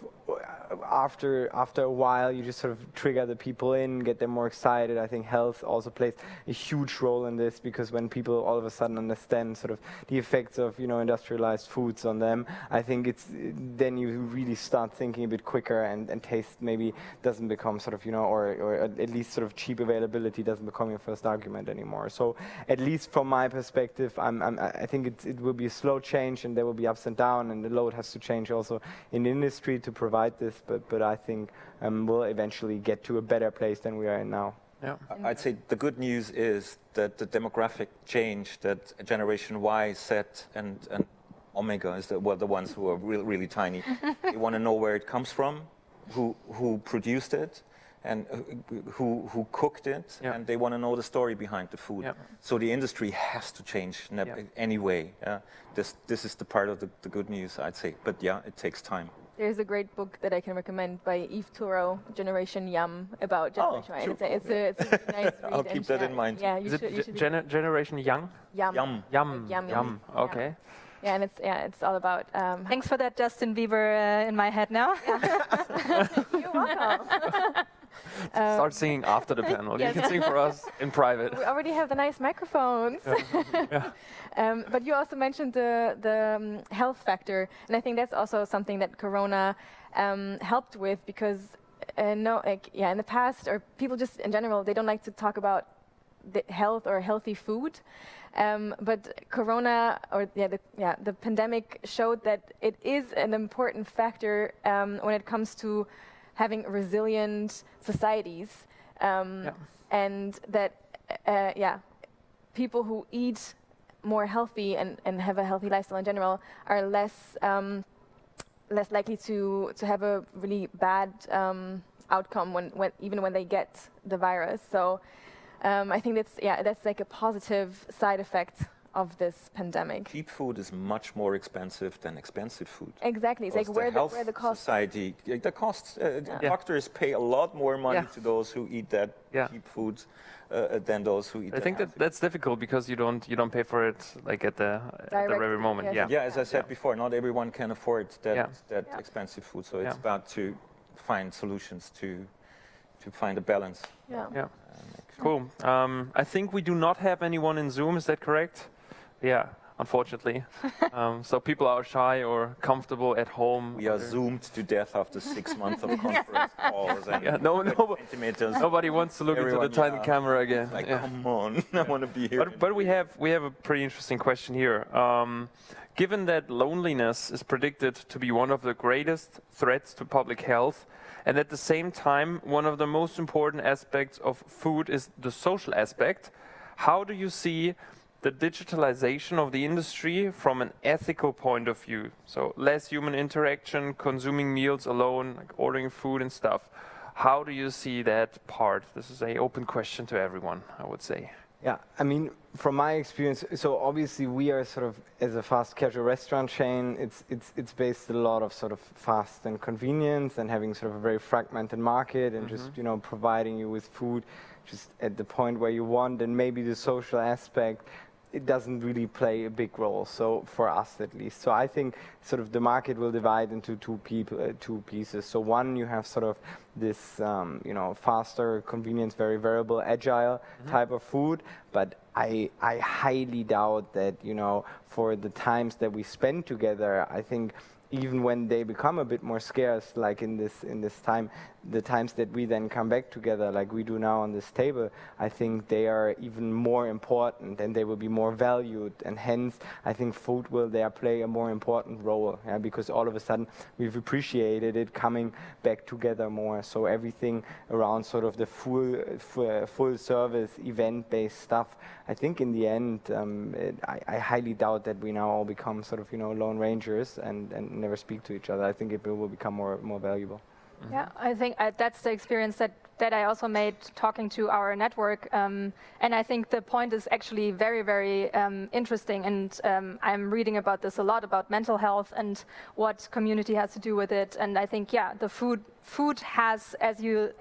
after a while you just sort of trigger the people in, get them more excited. I think health also plays a huge role in this, because when people all of a sudden understand sort of the effects of industrialized foods on them, I think then you really start thinking a bit quicker, and taste maybe doesn't become sort of or at least sort of cheap availability doesn't become your first argument anymore. So at least from my perspective, I think it will be a slow change, and there will be ups and downs, and the load has to change also in the industry to provide this. But I think we'll eventually get to a better place than we are in now. Yeah. I'd say the good news is that the demographic change, that Generation Y, Z, and Omega is the ones who are really tiny. They want to know where it comes from, who produced it, and who cooked it, and they want to know the story behind the food. So the industry has to change anyway. This is the part of the good news, I'd say. But it takes time. There's a great book that I can recommend by Yves Thoreau, Generation Yum, about Generation Y. It's a nice read. I'll keep that in mind. Yeah, you should Generation Young? Yum. Okay. Yeah, and it's all about. Thanks for that, Justin Bieber, in my head now. You're welcome. Start singing after the panel. You can sing for us in private. We already have the nice microphones. But you also mentioned the health factor, and I think that's also something that Corona helped with, because in the past, or people just in general, they don't like to talk about the health or healthy food. But Corona, or the pandemic showed that it is an important factor when it comes to having resilient societies, and that people who eat more healthy and have a healthy lifestyle in general are less likely to have a really bad outcome even when they get the virus. So I think that's like a positive side effect of this pandemic. Cheap food is much more expensive than expensive food. Exactly. It's like where the costs. Society, the costs. Doctors pay a lot more money to those who eat that cheap food than those who eat. I think that's difficult because you don't pay for it like at the very moment. Yes. As I said before, not everyone can afford that expensive food. So it's about to find solutions to find a balance. Yeah. Cool. I think we do not have anyone in Zoom. Is that correct? Yeah. Unfortunately, so people are shy or comfortable at home. We are zoomed to death after 6 months of conference calls and nobody wants to look into the tiny camera again. Like, come on, I want to be here. But we have a pretty interesting question here. Given that loneliness is predicted to be one of the greatest threats to public health, and at the same time, one of the most important aspects of food is the social aspect, how do you see the digitalization of the industry from an ethical point of view? So less human interaction, consuming meals alone, like ordering food and stuff. How do you see that part? This is an open question to everyone, I would say. Yeah, I mean, from my experience, so obviously we are sort of, as a fast casual restaurant chain, it's based a lot of sort of fast and convenience and having sort of a very fragmented market and just, you know, providing you with food just at the point where you want, and maybe the social aspect, it doesn't really play a big role, so for us at least. So I think sort of the market will divide into two pieces. So one, you have sort of this, you know, faster, convenience, very variable, agile type of food. But I highly doubt that, you know, for the times that we spend together, I think even when they become a bit more scarce, like in this time, the times that we then come back together, like we do now on this table, I think they are even more important and they will be more valued, and hence I think food will there play a more important role, because all of a sudden we've appreciated it coming back together more. So everything around sort of the full service event-based stuff, I think in the end, I highly doubt that we now all become sort of, you know, lone rangers and never speak to each other. I think it will become more valuable. Yeah, I think that's the experience that I also made talking to our network, and I think the point is actually very, very interesting, and I'm reading about this a lot, about mental health and what community has to do with it, and I think, yeah, the food has, as you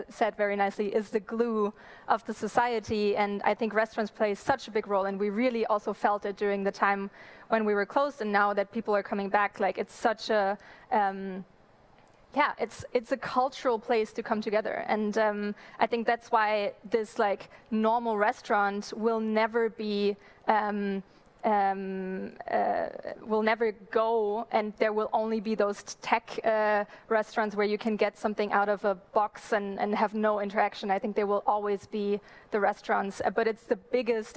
said very nicely, is the glue of the society, and I think restaurants play such a big role, and we really also felt it during the time when we were closed, and now that people are coming back, like it's such a it's a cultural place to come together, and I think that's why this like normal restaurant will never be will never go, and there will only be those tech restaurants where you can get something out of a box and have no interaction. I think there will always be the restaurants, but I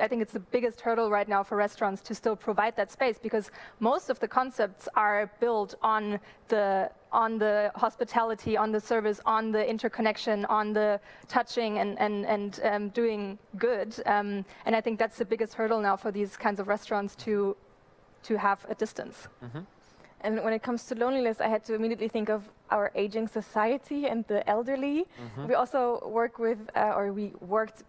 think it's the biggest hurdle right now for restaurants to still provide that space, because most of the concepts are built on the hospitality, on the service, on the interconnection, on the touching and doing good. And I think that's the biggest hurdle now for these kinds of restaurants to have a distance. And when it comes to loneliness, I had to immediately think of our aging society and the elderly. We also work with, or we worked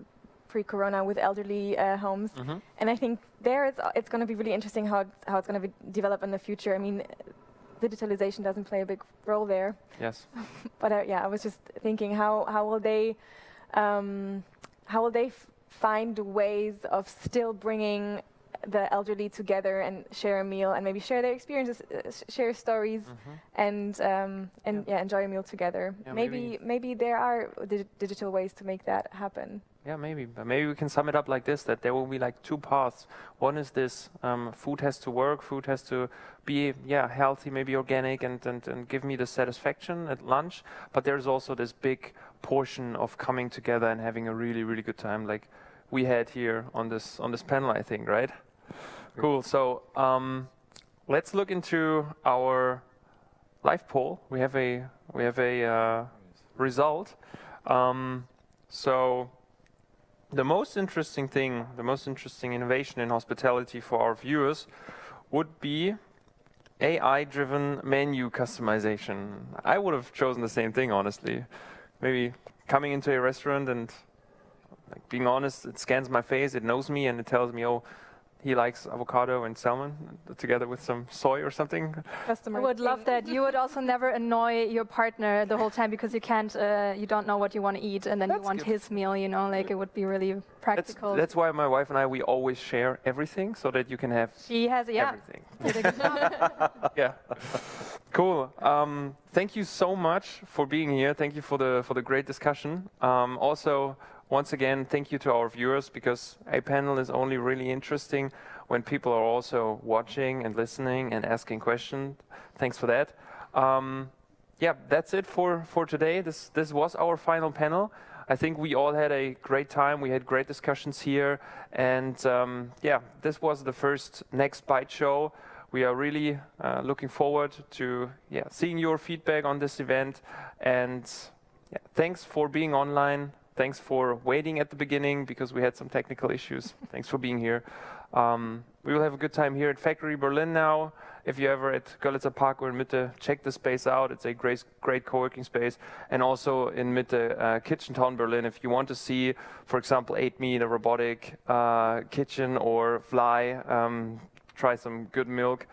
pre-corona with elderly homes. And I think there it's going to be really interesting how it's going to develop in the future. I mean, digitalization doesn't play a big role there. Yes. But I was just thinking, how will they find ways of still bringing the elderly together and share a meal and maybe share their experiences, share stories, and enjoy a meal together. Yeah, maybe there are digital ways to make that happen. Yeah, maybe. But maybe we can sum it up like this, that there will be like two paths. One is this, food has to work, food has to be healthy, maybe organic, and give me the satisfaction at lunch. But there's also this big portion of coming together and having a really, really good time, like we had here on this panel, I think, right? Cool. So let's look into our live poll. We have a result. So the most interesting thing, the most interesting innovation in hospitality for our viewers would be AI-driven menu customization. I would have chosen the same thing, honestly. Maybe coming into a restaurant and, like, being honest, it scans my face, it knows me, and it tells me, oh, he likes avocado and salmon together with some soy or something. I would love that. You would also never annoy your partner the whole time because you can't, you don't know what you want to eat, and then you want his meal. You know, like it would be really practical. That's why my wife and I, we always share everything so that you can have everything. Yeah. Cool. Thank you so much for being here. Thank you for the great discussion. Also, once again, thank you to our viewers, because a panel is only really interesting when people are also watching and listening and asking questions. Thanks for that. Yeah, that's it for today. This was our final panel. I think we all had a great time. We had great discussions here. And yeah, this was the first Next Bite show. We are really looking forward to seeing your feedback on this event. And thanks for being online. Thanks for waiting at the beginning because we had some technical issues. Thanks for being here. We will have a good time here at Factory Berlin now. If you're ever at Görlitzer Park or in Mitte, check the space out. It's a great co-working space. And also in Mitte, KitchenTown Berlin, if you want to see, for example, 8Meat, a robotic kitchen, or Fly, try some good milk.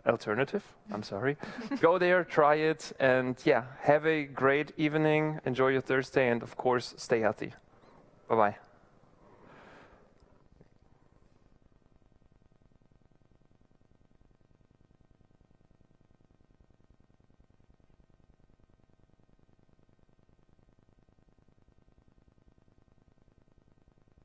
Alternative, I'm sorry. Go there, try it, and have a great evening. Enjoy your Thursday, and of course, stay healthy. Bye-bye.